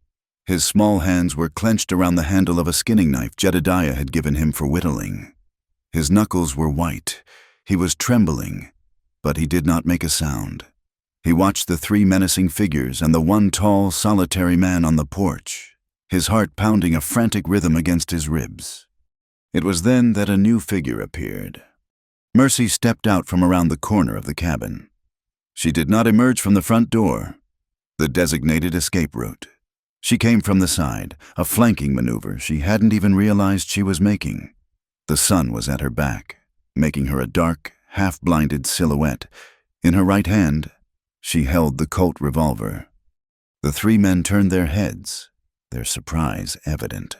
His small hands were clenched around the handle of a skinning knife Jedediah had given him for whittling. His knuckles were white. He was trembling, but he did not make a sound. He watched the 3 menacing figures and the one tall, solitary man on the porch, his heart pounding a frantic rhythm against his ribs. It was then that a new figure appeared. Mercy stepped out from around the corner of the cabin. She did not emerge from the front door, the designated escape route. She came from the side, a flanking maneuver she hadn't even realized she was making. The sun was at her back, making her a dark, half-blinded silhouette. In her right hand, she held the Colt revolver. The 3 men turned their heads, their surprise evident.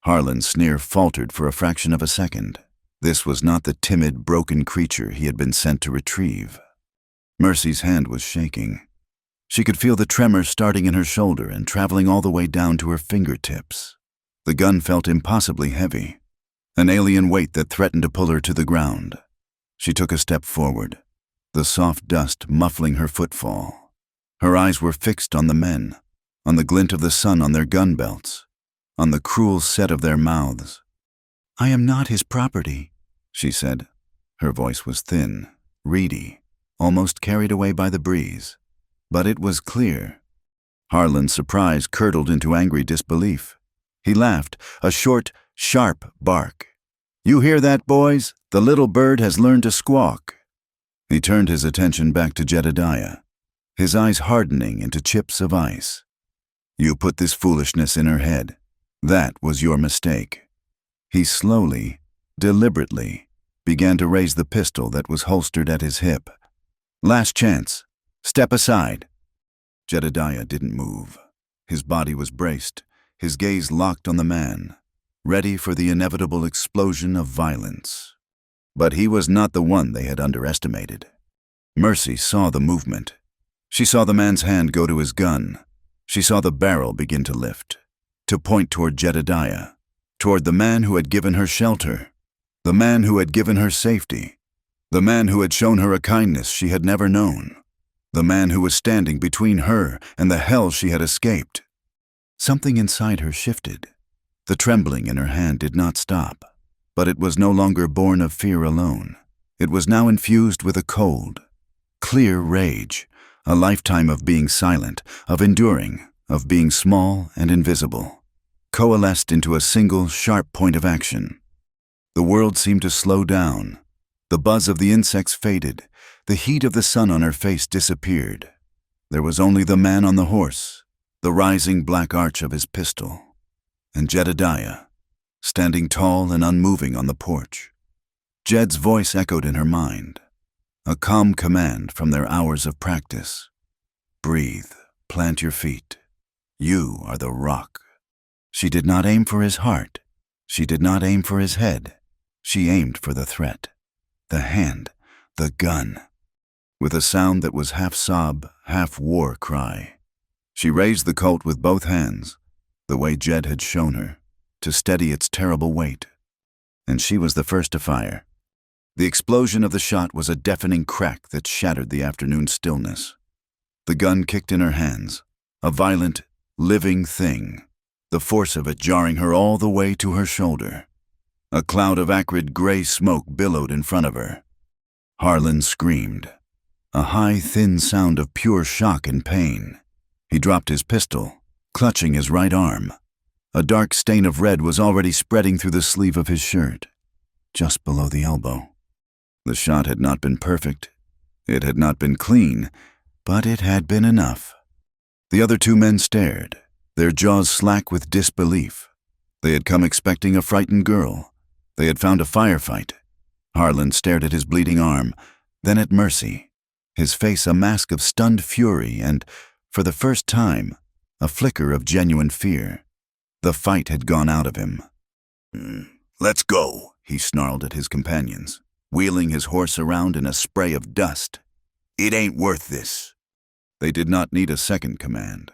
Harlan's sneer faltered for a fraction of a second. This was not the timid, broken creature he had been sent to retrieve. Mercy's hand was shaking. She could feel the tremor starting in her shoulder and traveling all the way down to her fingertips. The gun felt impossibly heavy, an alien weight that threatened to pull her to the ground. She took a step forward, the soft dust muffling her footfall. Her eyes were fixed on the men, on the glint of the sun on their gun belts, on the cruel set of their mouths. "I am not his property," she said. Her voice was thin, reedy, almost carried away by the breeze. But it was clear. Harlan's surprise curdled into angry disbelief. He laughed, a short, sharp bark. "You hear that, boys? The little bird has learned to squawk." He turned his attention back to Jedediah, his eyes hardening into chips of ice. "You put this foolishness in her head. That was your mistake." He slowly, deliberately, began to raise the pistol that was holstered at his hip. Last chance. Step aside. Jedediah didn't move. His body was braced, his gaze locked on the man, ready for the inevitable explosion of violence. But he was not the one they had underestimated. Mercy saw the movement. She saw the man's hand go to his gun. She saw the barrel begin to lift, to point toward Jedediah, toward the man who had given her shelter, the man who had given her safety, the man who had shown her a kindness she had never known, the man who was standing between her and the hell she had escaped. Something inside her shifted. The trembling in her hand did not stop, but it was no longer born of fear alone. It was now infused with a cold, clear rage, a lifetime of being silent, of enduring, of being small and invisible, coalesced into a single, sharp point of action. The world seemed to slow down. The buzz of the insects faded. The heat of the sun on her face disappeared. There was only the man on the horse, the rising black arch of his pistol, and Jedediah, standing tall and unmoving on the porch. Jed's voice echoed in her mind, a calm command from their hours of practice. Breathe, plant your feet. You are the rock. She did not aim for his heart. She did not aim for his head. She aimed for the threat, the hand, the gun. With a sound that was half sob, half war cry, she raised the Colt with both hands, the way Jed had shown her, to steady its terrible weight. And she was the first to fire. The explosion of the shot was a deafening crack that shattered the afternoon stillness. The gun kicked in her hands, a violent, living thing, the force of it jarring her all the way to her shoulder. A cloud of acrid gray smoke billowed in front of her. Harlan screamed, a high, thin sound of pure shock and pain. He dropped his pistol, clutching his right arm. A dark stain of red was already spreading through the sleeve of his shirt, just below the elbow. The shot had not been perfect. It had not been clean, but it had been enough. The other two men stared, their jaws slack with disbelief. They had come expecting a frightened girl. They had found a firefight. Harlan stared at his bleeding arm, then at Mercy, his face a mask of stunned fury and, for the first time, a flicker of genuine fear. The fight had gone out of him. "Let's go," he snarled at his companions, wheeling his horse around in a spray of dust. "It ain't worth this." They did not need a second command.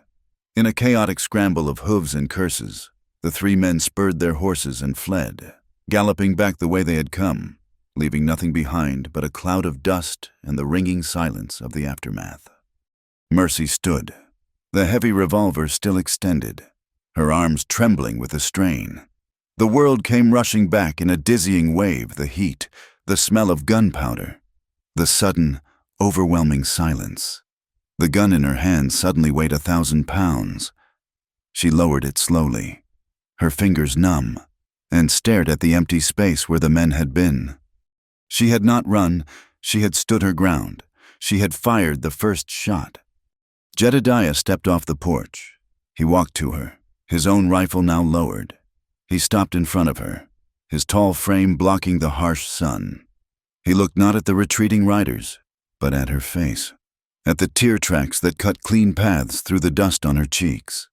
In a chaotic scramble of hooves and curses, the three men spurred their horses and fled, galloping back the way they had come, leaving nothing behind but a cloud of dust and the ringing silence of the aftermath. Mercy stood, the heavy revolver still extended, her arms trembling with the strain. The world came rushing back in a dizzying wave, the heat, the smell of gunpowder, the sudden, overwhelming silence. The gun in her hand suddenly weighed 1,000 pounds. She lowered it slowly, her fingers numb, and stared at the empty space where the men had been. She had not run, she had stood her ground. She had fired the first shot. Jedediah stepped off the porch. He walked to her, his own rifle now lowered. He stopped in front of her, his tall frame blocking the harsh sun. He looked not at the retreating riders, but at her face, at the tear tracks that cut clean paths through the dust on her cheeks,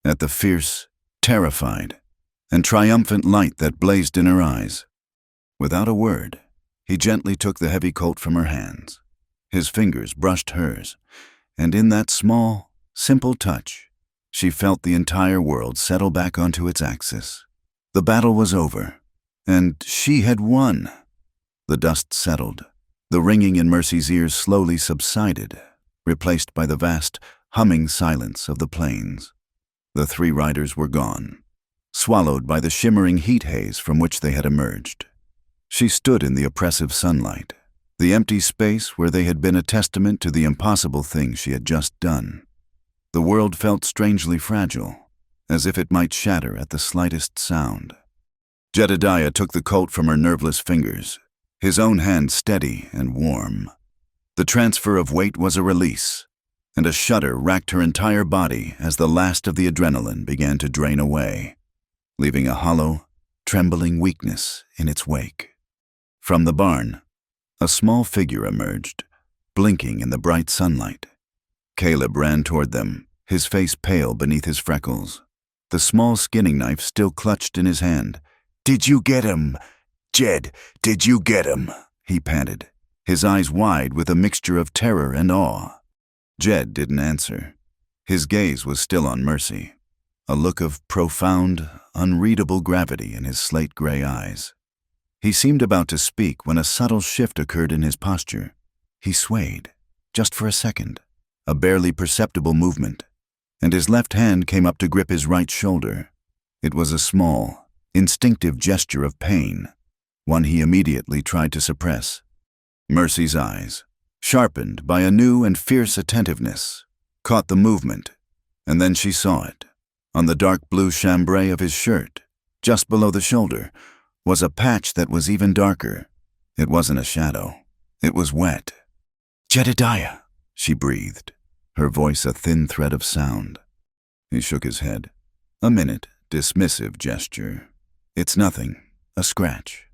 at the fierce, terrified, and triumphant light that blazed in her eyes. Without a word, he gently took the heavy Colt from her hands. His fingers brushed hers, and in that small, simple touch, she felt the entire world settle back onto its axis. The battle was over, and she had won. The dust settled. The ringing in Mercy's ears slowly subsided, replaced by the vast, humming silence of the plains. The three riders were gone, swallowed by the shimmering heat haze from which they had emerged. She stood in the oppressive sunlight, the empty space where they had been a testament to the impossible thing she had just done. The world felt strangely fragile, as if it might shatter at the slightest sound. Jedediah took the Colt from her nerveless fingers, his own hand steady and warm. The transfer of weight was a release, and a shudder racked her entire body as the last of the adrenaline began to drain away, leaving a hollow, trembling weakness in its wake. From the barn, a small figure emerged, blinking in the bright sunlight. Caleb ran toward them, his face pale beneath his freckles. The small skinning knife still clutched in his hand. "Did you get him? Jed, did you get him?" he panted, his eyes wide with a mixture of terror and awe. Jed didn't answer. His gaze was still on Mercy, a look of profound, unreadable gravity in his slate-gray eyes. He seemed about to speak when a subtle shift occurred in his posture. He swayed, just for a second, a barely perceptible movement, and his left hand came up to grip his right shoulder. It was a small, instinctive gesture of pain, one he immediately tried to suppress. Mercy's eyes, sharpened by a new and fierce attentiveness, caught the movement, and then she saw it. On the dark blue chambray of his shirt, just below the shoulder, was a patch that was even darker. It wasn't a shadow. It was wet. "Jedediah," she breathed, her voice a thin thread of sound. He shook his head. A minute, dismissive gesture. "It's nothing. A scratch."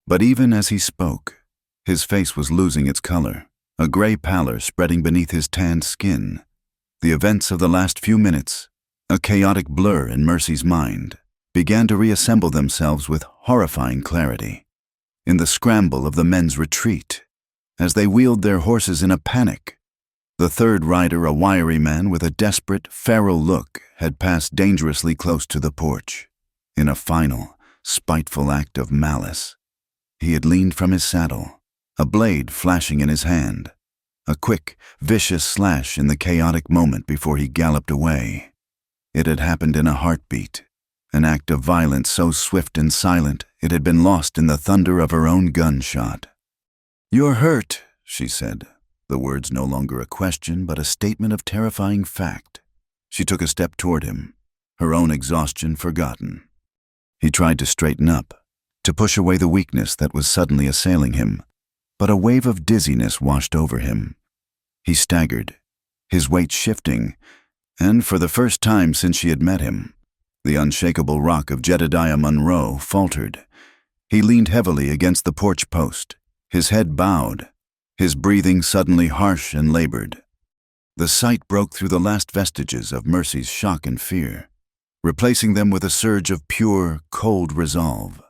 But even as he spoke, his face was losing its color, a gray pallor spreading beneath his tanned skin. The events of the last few minutes, a chaotic blur in Mercy's mind, began to reassemble themselves with horrifying clarity. In the scramble of the men's retreat, as they wheeled their horses in a panic, the third rider, a wiry man with a desperate, feral look, had passed dangerously close to the porch. In a final, spiteful act of malice, he had leaned from his saddle, a blade flashing in his hand, a quick, vicious slash in the chaotic moment before he galloped away. It had happened in a heartbeat, an act of violence so swift and silent it had been lost in the thunder of her own gunshot. "You're hurt," she said, the words no longer a question but a statement of terrifying fact. She took a step toward him, her own exhaustion forgotten. He tried to straighten up, to push away the weakness that was suddenly assailing him, but a wave of dizziness washed over him. He staggered, his weight shifting, and for the first time since she had met him, the unshakable rock of Jedediah Monroe faltered. He leaned heavily against the porch post, his head bowed, his breathing suddenly harsh and labored. The sight broke through the last vestiges of Mercy's shock and fear, replacing them with a surge of pure, cold resolve.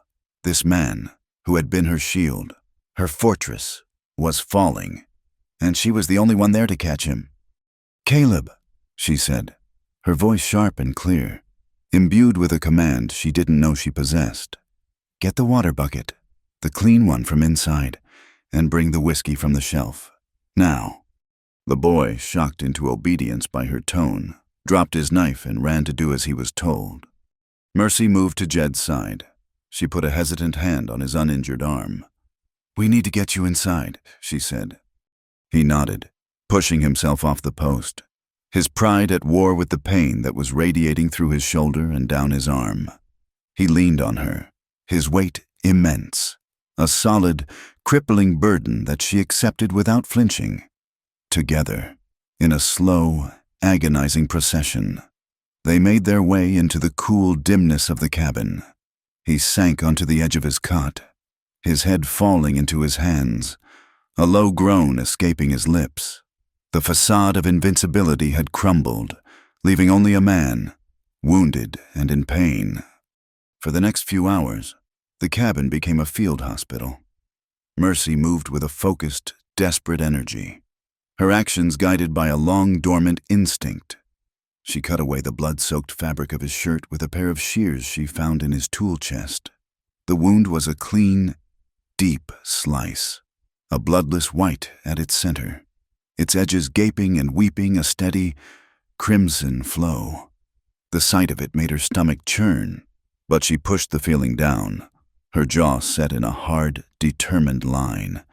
This man, who had been her shield, her fortress, was falling, and she was the only one there to catch him. "Caleb," she said, her voice sharp and clear, imbued with a command she didn't know she possessed. "Get the water bucket, the clean one from inside, and bring the whiskey from the shelf. Now." The boy, shocked into obedience by her tone, dropped his knife and ran to do as he was told. Mercy moved to Jed's side. She put a hesitant hand on his uninjured arm. "We need to get you inside," she said. He nodded, pushing himself off the post, his pride at war with the pain that was radiating through his shoulder and down his arm. He leaned on her, his weight immense, a solid, crippling burden that she accepted without flinching. Together, in a slow, agonizing procession, they made their way into the cool dimness of the cabin. He sank onto the edge of his cot, his head falling into his hands, a low groan escaping his lips. The facade of invincibility had crumbled, leaving only a man, wounded and in pain. For the next few hours, the cabin became a field hospital. Mercy moved with a focused, desperate energy, her actions guided by a long-dormant instinct. She cut away the blood-soaked fabric of his shirt with a pair of shears she found in his tool chest. The wound was a clean, deep slice, a bloodless white at its center, its edges gaping and weeping a steady, crimson flow. The sight of it made her stomach churn, but she pushed the feeling down, her jaw set in a hard, determined line.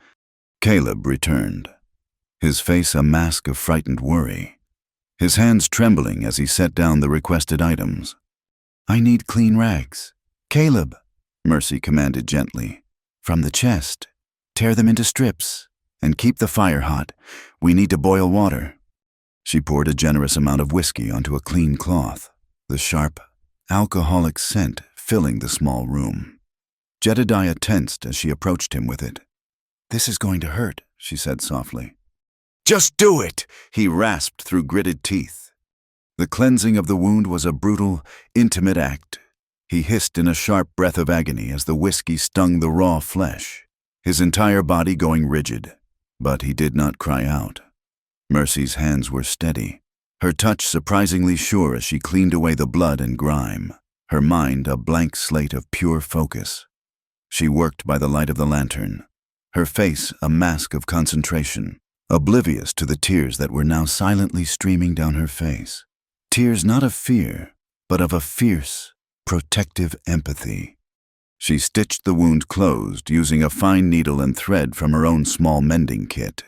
Caleb returned, his face a mask of frightened worry, his hands trembling as he set down the requested items. "I need clean rags. Caleb," Mercy commanded gently. "From the chest. Tear them into strips, and keep the fire hot. We need to boil water." She poured a generous amount of whiskey onto a clean cloth, the sharp, alcoholic scent filling the small room. Jedediah tensed as she approached him with it. "This is going to hurt," she said softly. "Just do it," he rasped through gritted teeth. The cleansing of the wound was a brutal, intimate act. He hissed in a sharp breath of agony as the whiskey stung the raw flesh, his entire body going rigid. But he did not cry out. Mercy's hands were steady, her touch surprisingly sure as she cleaned away the blood and grime, her mind a blank slate of pure focus. She worked by the light of the lantern, her face a mask of concentration, oblivious to the tears that were now silently streaming down her face. Tears not of fear, but of a fierce, protective empathy. She stitched the wound closed using a fine needle and thread from her own small mending kit,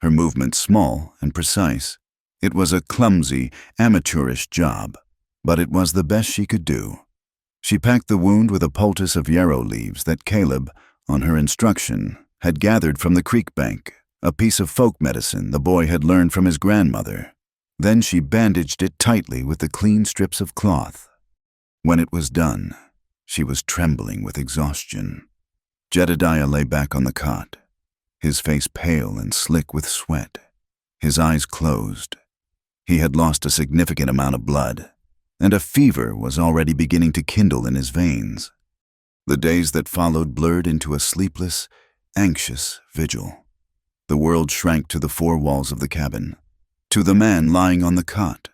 her movements small and precise. It was a clumsy, amateurish job, but it was the best she could do. She packed the wound with a poultice of yarrow leaves that Caleb, on her instruction, had gathered from the creek bank, a piece of folk medicine the boy had learned from his grandmother. Then she bandaged it tightly with the clean strips of cloth. When it was done, she was trembling with exhaustion. Jedediah lay back on the cot, his face pale and slick with sweat, his eyes closed. He had lost a significant amount of blood, and a fever was already beginning to kindle in his veins. The days that followed blurred into a sleepless, anxious vigil. The world shrank to the four walls of the cabin, to the man lying on the cot.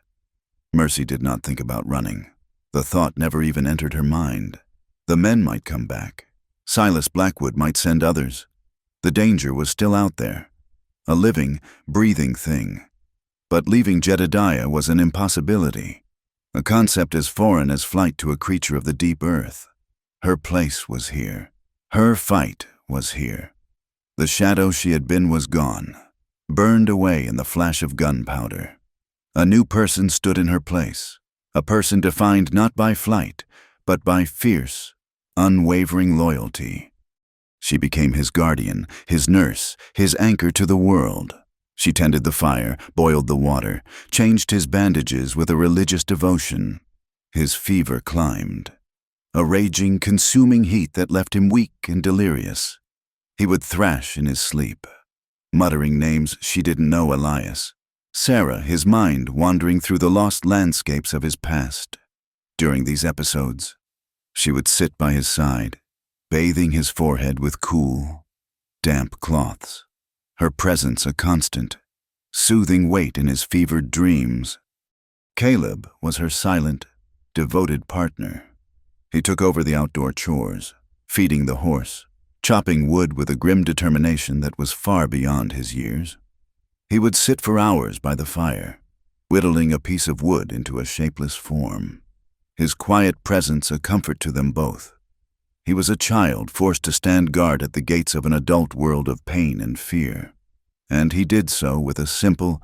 Mercy did not think about running. The thought never even entered her mind. The men might come back. Silas Blackwood might send others. The danger was still out there, a living, breathing thing. But leaving Jedediah was an impossibility, a concept as foreign as flight to a creature of the deep earth. Her place was here. Her fight was here. The shadow she had been was gone, burned away in the flash of gunpowder. A new person stood in her place, a person defined not by flight, but by fierce, unwavering loyalty. She became his guardian, his nurse, his anchor to the world. She tended the fire, boiled the water, changed his bandages with a religious devotion. His fever climbed, a raging, consuming heat that left him weak and delirious. He would thrash in his sleep, muttering names she didn't know Elias. Sarah, his mind wandering through the lost landscapes of his past. During these episodes, she would sit by his side, bathing his forehead with cool, damp cloths, her presence a constant, soothing weight in his fevered dreams. Caleb was her silent, devoted partner. He took over the outdoor chores, feeding the horse, chopping wood with a grim determination that was far beyond his years. He would sit for hours by the fire, whittling a piece of wood into a shapeless form, his quiet presence a comfort to them both. He was a child forced to stand guard at the gates of an adult world of pain and fear, and he did so with a simple,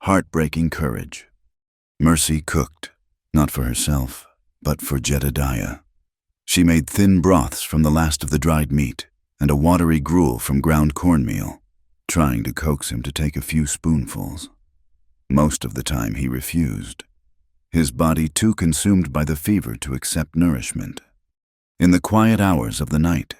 heartbreaking courage. Mercy cooked, not for herself, but for Jedediah. She made thin broths from the last of the dried meat and a watery gruel from ground cornmeal, trying to coax him to take a few spoonfuls. Most of the time he refused, his body too consumed by the fever to accept nourishment. In the quiet hours of the night,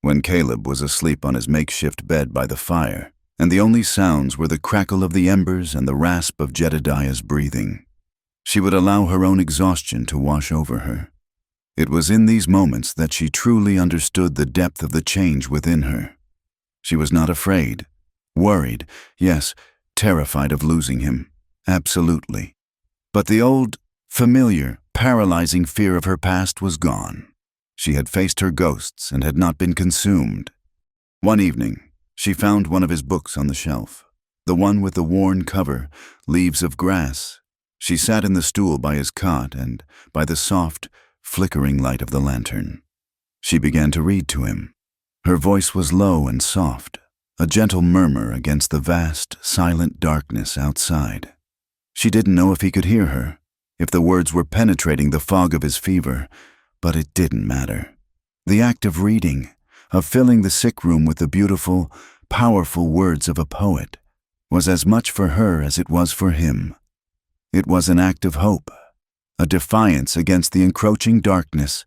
when Caleb was asleep on his makeshift bed by the fire, and the only sounds were the crackle of the embers and the rasp of Jedediah's breathing, she would allow her own exhaustion to wash over her. It was in these moments that she truly understood the depth of the change within her. She was not afraid, worried, yes, terrified of losing him, absolutely. But the old, familiar, paralyzing fear of her past was gone. She had faced her ghosts and had not been consumed. One evening, she found one of his books on the shelf, the one with the worn cover, Leaves of Grass. She sat in the stool by his cot and by the soft, flickering light of the lantern. She began to read to him. Her voice was low and soft, a gentle murmur against the vast, silent darkness outside. She didn't know if he could hear her, if the words were penetrating the fog of his fever, but it didn't matter. The act of reading, of filling the sick room with the beautiful, powerful words of a poet, was as much for her as it was for him. It was an act of hope, a defiance against the encroaching darkness.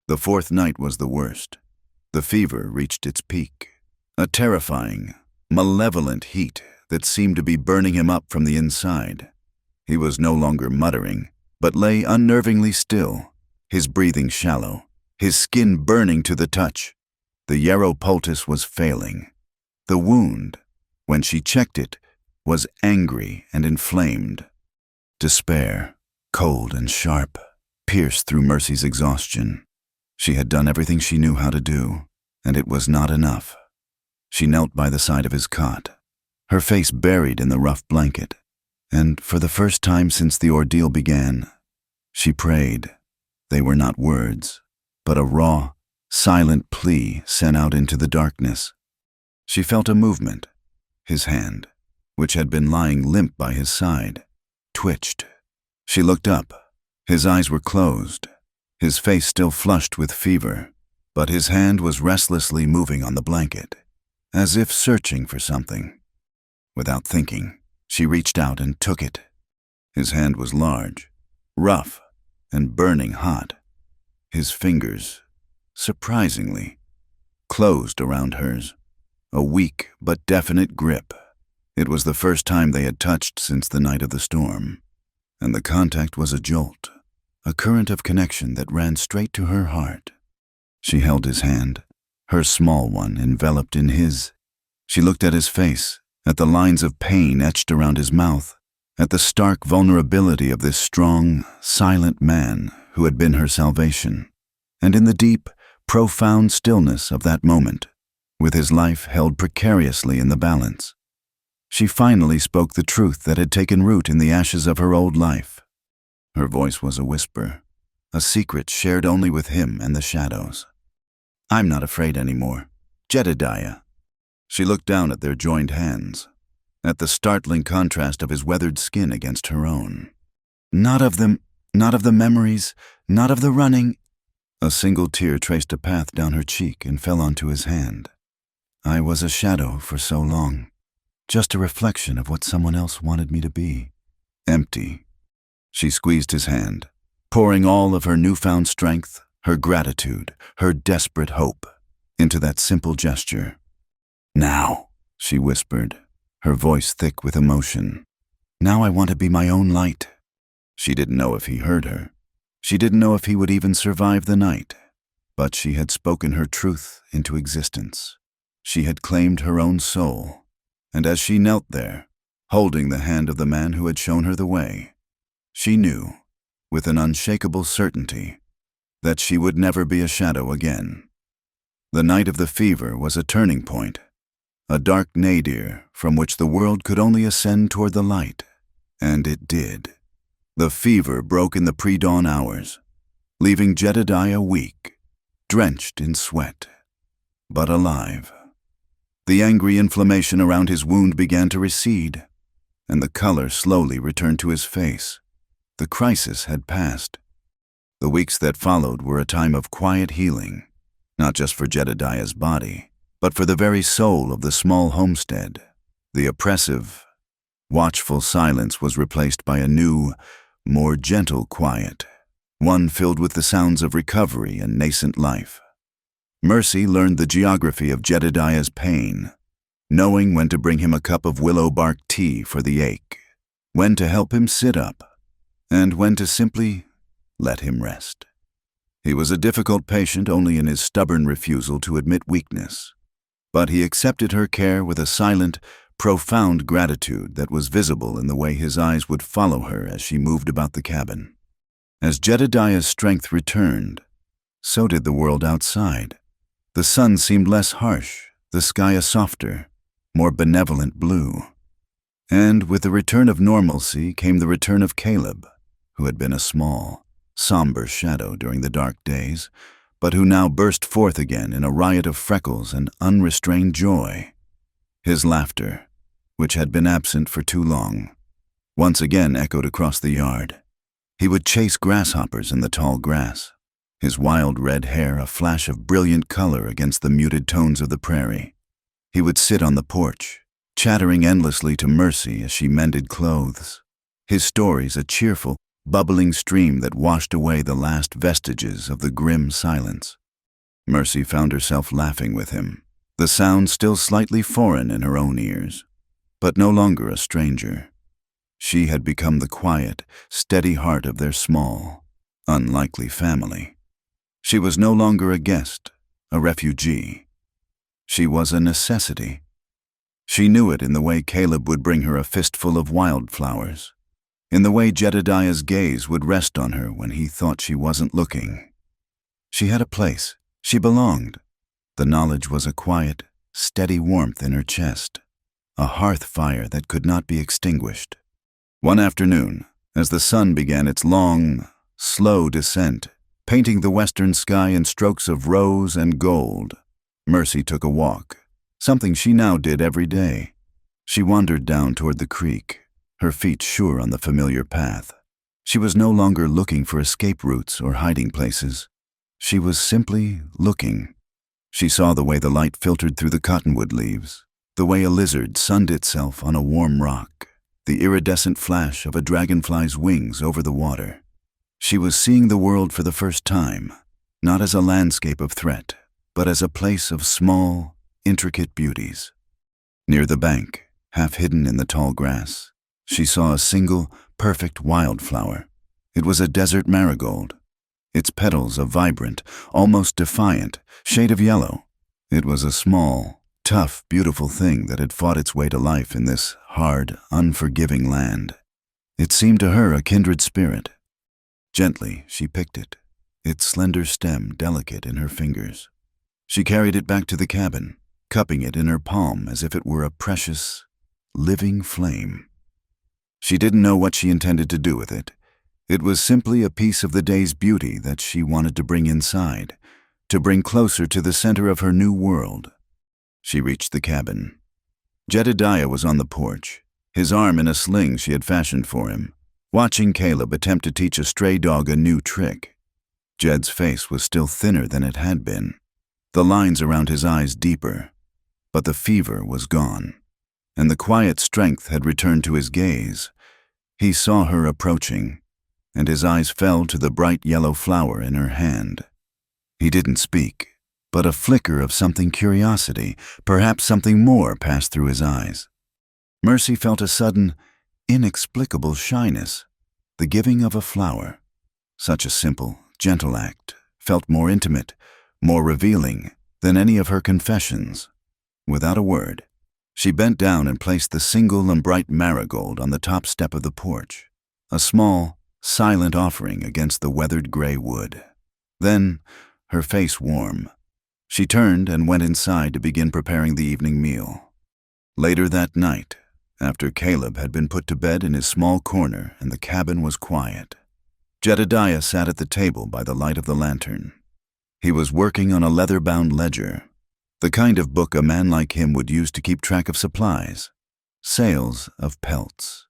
The fourth night was the worst. The fever reached its peak, a terrifying, malevolent heat that seemed to be burning him up from the inside. He was no longer muttering, but lay unnervingly still, his breathing shallow, his skin burning to the touch. The yarrow poultice was failing. The wound, when she checked it, was angry and inflamed. Despair, cold and sharp, pierced through Mercy's exhaustion. She had done everything she knew how to do, and it was not enough. She knelt by the side of his cot, her face buried in the rough blanket, and for the first time since the ordeal began, she prayed. They were not words, but a raw, silent plea sent out into the darkness. She felt a movement. His hand, which had been lying limp by his side, twitched. She looked up. His eyes were closed, his face still flushed with fever, but his hand was restlessly moving on the blanket, as if searching for something. Without thinking, she reached out and took it. His hand was large, rough, and burning hot. His fingers, surprisingly, closed around hers, a weak but definite grip. It was the first time they had touched since the night of the storm, and the contact was a jolt, a current of connection that ran straight to her heart. She held his hand, her small one enveloped in his. She looked at his face, at the lines of pain etched around his mouth, at the stark vulnerability of this strong, silent man who had been her salvation. And in the deep, profound stillness of that moment, with his life held precariously in the balance, she finally spoke the truth that had taken root in the ashes of her old life. Her voice was a whisper, a secret shared only with him and the shadows. "I'm not afraid anymore. Jedediah." She looked down at their joined hands, at the startling contrast of his weathered skin against her own. Not of the memories, not of the running." A single tear traced a path down her cheek and fell onto his hand. "I was a shadow for so long, just a reflection of what someone else wanted me to be. Empty." She squeezed his hand, pouring all of her newfound strength, her gratitude, her desperate hope, into that simple gesture. "Now," she whispered, her voice thick with emotion. "Now I want to be my own light." She didn't know if he heard her. She didn't know if he would even survive the night. But she had spoken her truth into existence. She had claimed her own soul. And as she knelt there, holding the hand of the man who had shown her the way, she knew, with an unshakable certainty, that she would never be a shadow again. The night of the fever was a turning point, a dark nadir from which the world could only ascend toward the light. And it did. The fever broke in the pre-dawn hours, leaving Jedediah weak, drenched in sweat, but alive. The angry inflammation around his wound began to recede, and the color slowly returned to his face. The crisis had passed. The weeks that followed were a time of quiet healing, not just for Jedediah's body, but for the very soul of the small homestead. The oppressive, watchful silence was replaced by a new, more gentle quiet, one filled with the sounds of recovery and nascent life. Mercy learned the geography of Jedediah's pain, knowing when to bring him a cup of willow bark tea for the ache, when to help him sit up, and when to simply let him rest. He was a difficult patient only in his stubborn refusal to admit weakness, but he accepted her care with a silent, profound gratitude that was visible in the way his eyes would follow her as she moved about the cabin. As Jedediah's strength returned, so did the world outside. The sun seemed less harsh, the sky a softer, more benevolent blue. And with the return of normalcy came the return of Caleb, who had been a small, somber shadow during the dark days, but who now burst forth again in a riot of freckles and unrestrained joy. His laughter, which had been absent for too long, once again echoed across the yard. He would chase grasshoppers in the tall grass, his wild red hair a flash of brilliant color against the muted tones of the prairie. He would sit on the porch, chattering endlessly to Mercy as she mended clothes, his stories a cheerful, bubbling stream that washed away the last vestiges of the grim silence. Mercy found herself laughing with him, the sound still slightly foreign in her own ears. but no longer a stranger. She had become the quiet, steady heart of their small, unlikely family. She was no longer a guest, a refugee. She was a necessity. She knew it in the way Caleb would bring her a fistful of wildflowers, in the way Jedediah's gaze would rest on her when he thought she wasn't looking. She had a place. She belonged. The knowledge was a quiet, steady warmth in her chest, a hearth fire that could not be extinguished. One afternoon, as the sun began its long, slow descent, painting the western sky in strokes of rose and gold, Mercy took a walk, something she now did every day. She wandered down toward the creek, her feet sure on the familiar path. She was no longer looking for escape routes or hiding places. She was simply looking. She saw the way the light filtered through the cottonwood leaves, the way a lizard sunned itself on a warm rock, the iridescent flash of a dragonfly's wings over the water. She was seeing the world for the first time, not as a landscape of threat, but as a place of small, intricate beauties. Near the bank, half hidden in the tall grass, she saw a single, perfect wildflower. It was a desert marigold, its petals a vibrant, almost defiant shade of yellow. It was a small, tough, beautiful thing that had fought its way to life in this hard, unforgiving land. It seemed to her a kindred spirit. Gently, she picked it, its slender stem delicate in her fingers. She carried it back to the cabin, cupping it in her palm as if it were a precious, living flame. She didn't know what she intended to do with it. It was simply a piece of the day's beauty that she wanted to bring inside, to bring closer to the center of her new world. She reached the cabin. Jedediah was on the porch, his arm in a sling she had fashioned for him, watching Caleb attempt to teach a stray dog a new trick. Jed's face was still thinner than it had been, the lines around his eyes deeper, but the fever was gone, and the quiet strength had returned to his gaze. He saw her approaching, and his eyes fell to the bright yellow flower in her hand. He didn't speak, but a flicker of something curiosity, perhaps something more, passed through his eyes. Mercy felt a sudden, inexplicable shyness, the giving of a flower. Such a simple, gentle act felt more intimate, more revealing than any of her confessions. Without a word, she bent down and placed the single and bright marigold on the top step of the porch, a small, silent offering against the weathered gray wood. Then, her face warm, she turned and went inside to begin preparing the evening meal. Later that night, after Caleb had been put to bed in his small corner and the cabin was quiet, Jedediah sat at the table by the light of the lantern. He was working on a leather-bound ledger, the kind of book a man like him would use to keep track of supplies, sales of pelts,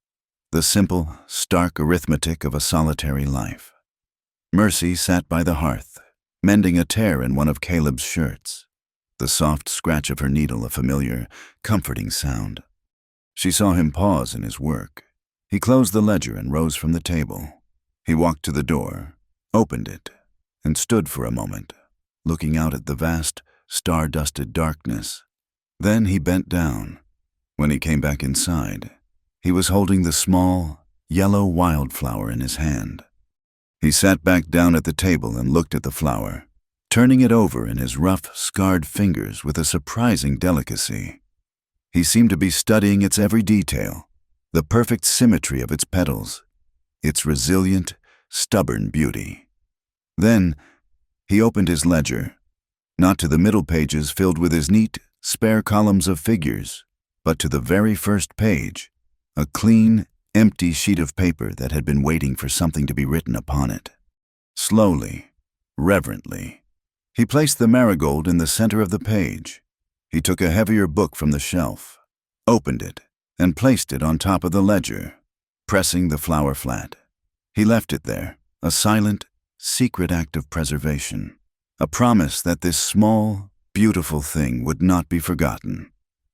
the simple, stark arithmetic of a solitary life. Mercy sat by the hearth, mending a tear in one of Caleb's shirts, the soft scratch of her needle a familiar, comforting sound. She saw him pause in his work. He closed the ledger and rose from the table. He walked to the door, opened it, and stood for a moment, looking out at the vast, star-dusted darkness. Then he bent down. When he came back inside, he was holding the small, yellow wildflower in his hand. He sat back down at the table and looked at the flower, turning it over in his rough, scarred fingers with a surprising delicacy. He seemed to be studying its every detail, the perfect symmetry of its petals, its resilient, stubborn beauty. Then, he opened his ledger, not to the middle pages filled with his neat, spare columns of figures, but to the very first page, a clean, empty sheet of paper that had been waiting for something to be written upon it. Slowly, reverently, he placed the marigold in the center of the page. He took a heavier book from the shelf, opened it, and placed it on top of the ledger, pressing the flower flat. He left it there, a silent, secret act of preservation, a promise that this small, beautiful thing would not be forgotten.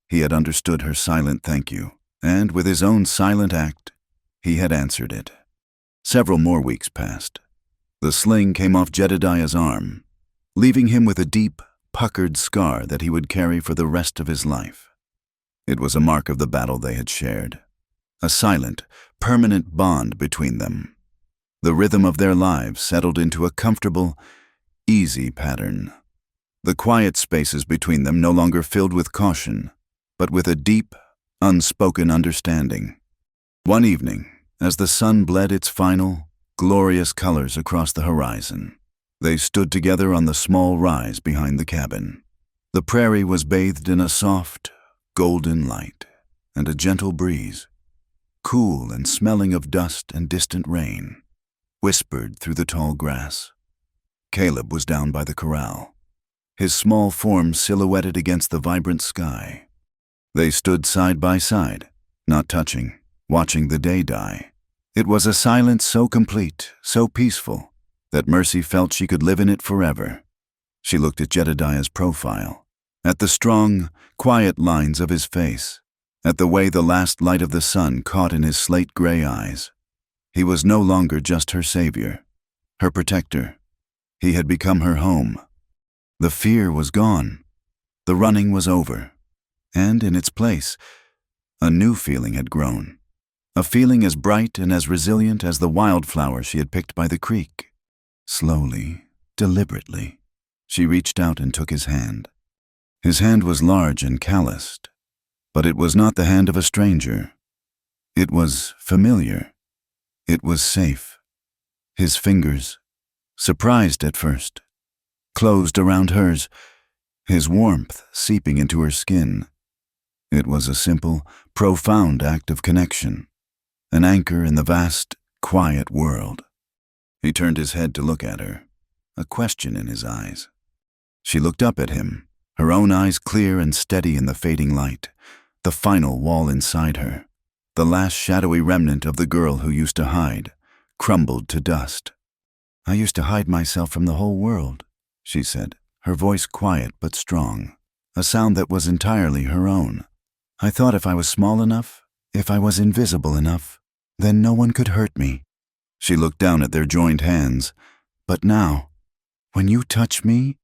He had understood her silent thank you, and with his own silent act, he had answered it. Several more weeks passed. The sling came off Jedediah's arm, leaving him with a deep, puckered scar that he would carry for the rest of his life. It was a mark of the battle they had shared, a silent, permanent bond between them. The rhythm of their lives settled into a comfortable, easy pattern. The quiet spaces between them no longer filled with caution, but with a deep, unspoken understanding. One evening, as the sun bled its final, glorious colors across the horizon, they stood together on the small rise behind the cabin. The prairie was bathed in a soft, golden light, and a gentle breeze, cool and smelling of dust and distant rain, whispered through the tall grass. Caleb was down by the corral, his small form silhouetted against the vibrant sky. They stood side by side, not touching, watching the day die. It was a silence so complete, so peaceful, that Mercy felt she could live in it forever. She looked at Jedediah's profile, at the strong, quiet lines of his face, at the way the last light of the sun caught in his slate-gray eyes. He was no longer just her savior, her protector. He had become her home. The fear was gone. The running was over. And in its place, a new feeling had grown. A feeling as bright and as resilient as the wildflower she had picked by the creek. Slowly, deliberately, she reached out and took his hand. His hand was large and calloused, but it was not the hand of a stranger. It was familiar. It was safe. His fingers, surprised at first, closed around hers, his warmth seeping into her skin. It was a simple, profound act of connection, an anchor in the vast, quiet world. He turned his head to look at her, a question in his eyes. She looked up at him, her own eyes clear and steady in the fading light, the final wall inside her, the last shadowy remnant of the girl who used to hide, crumbled to dust. "I used to hide myself from the whole world," she said, her voice quiet but strong, a sound that was entirely her own. "I thought if I was small enough, if I was invisible enough, then no one could hurt me." She looked down at their joined hands. "But now, when you touch me,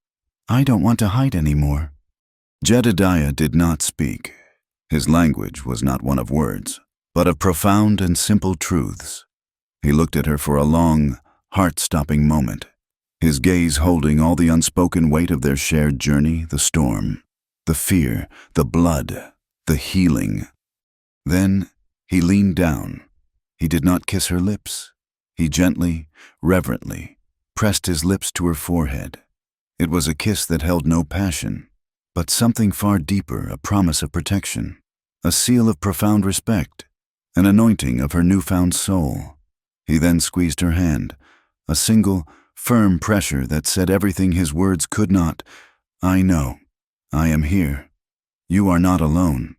I don't want to hide anymore." Jedediah did not speak. His language was not one of words, but of profound and simple truths. He looked at her for a long, heart-stopping moment, his gaze holding all the unspoken weight of their shared journey, the storm, the fear, the blood, the healing. Then he leaned down. He did not kiss her lips. He gently, reverently, pressed his lips to her forehead. It was a kiss that held no passion, but something far deeper, a promise of protection, a seal of profound respect, an anointing of her newfound soul. He then squeezed her hand, a single, firm pressure that said everything his words could not. "I know. I am here. You are not alone."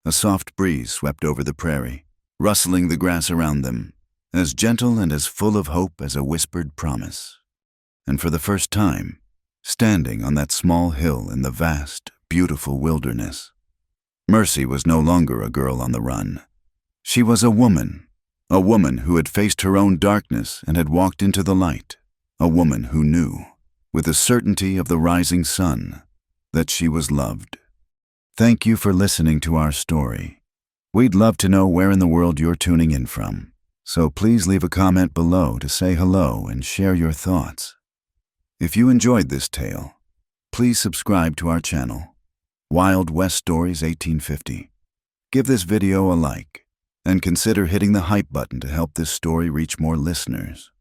A soft breeze swept over the prairie, rustling the grass around them, as gentle and as full of hope as a whispered promise. And for the first time, standing on that small hill in the vast, beautiful wilderness, Mercy was no longer a girl on the run. She was a woman who had faced her own darkness and had walked into the light, a woman who knew, with the certainty of the rising sun, that she was loved. Thank you for listening to our story. We'd love to know where in the world you're tuning in from, so please leave a comment below to say hello and share your thoughts. If you enjoyed this tale, please subscribe to our channel, Wild West Stories 1850. Give this video a like, and consider hitting the hype button to help this story reach more listeners.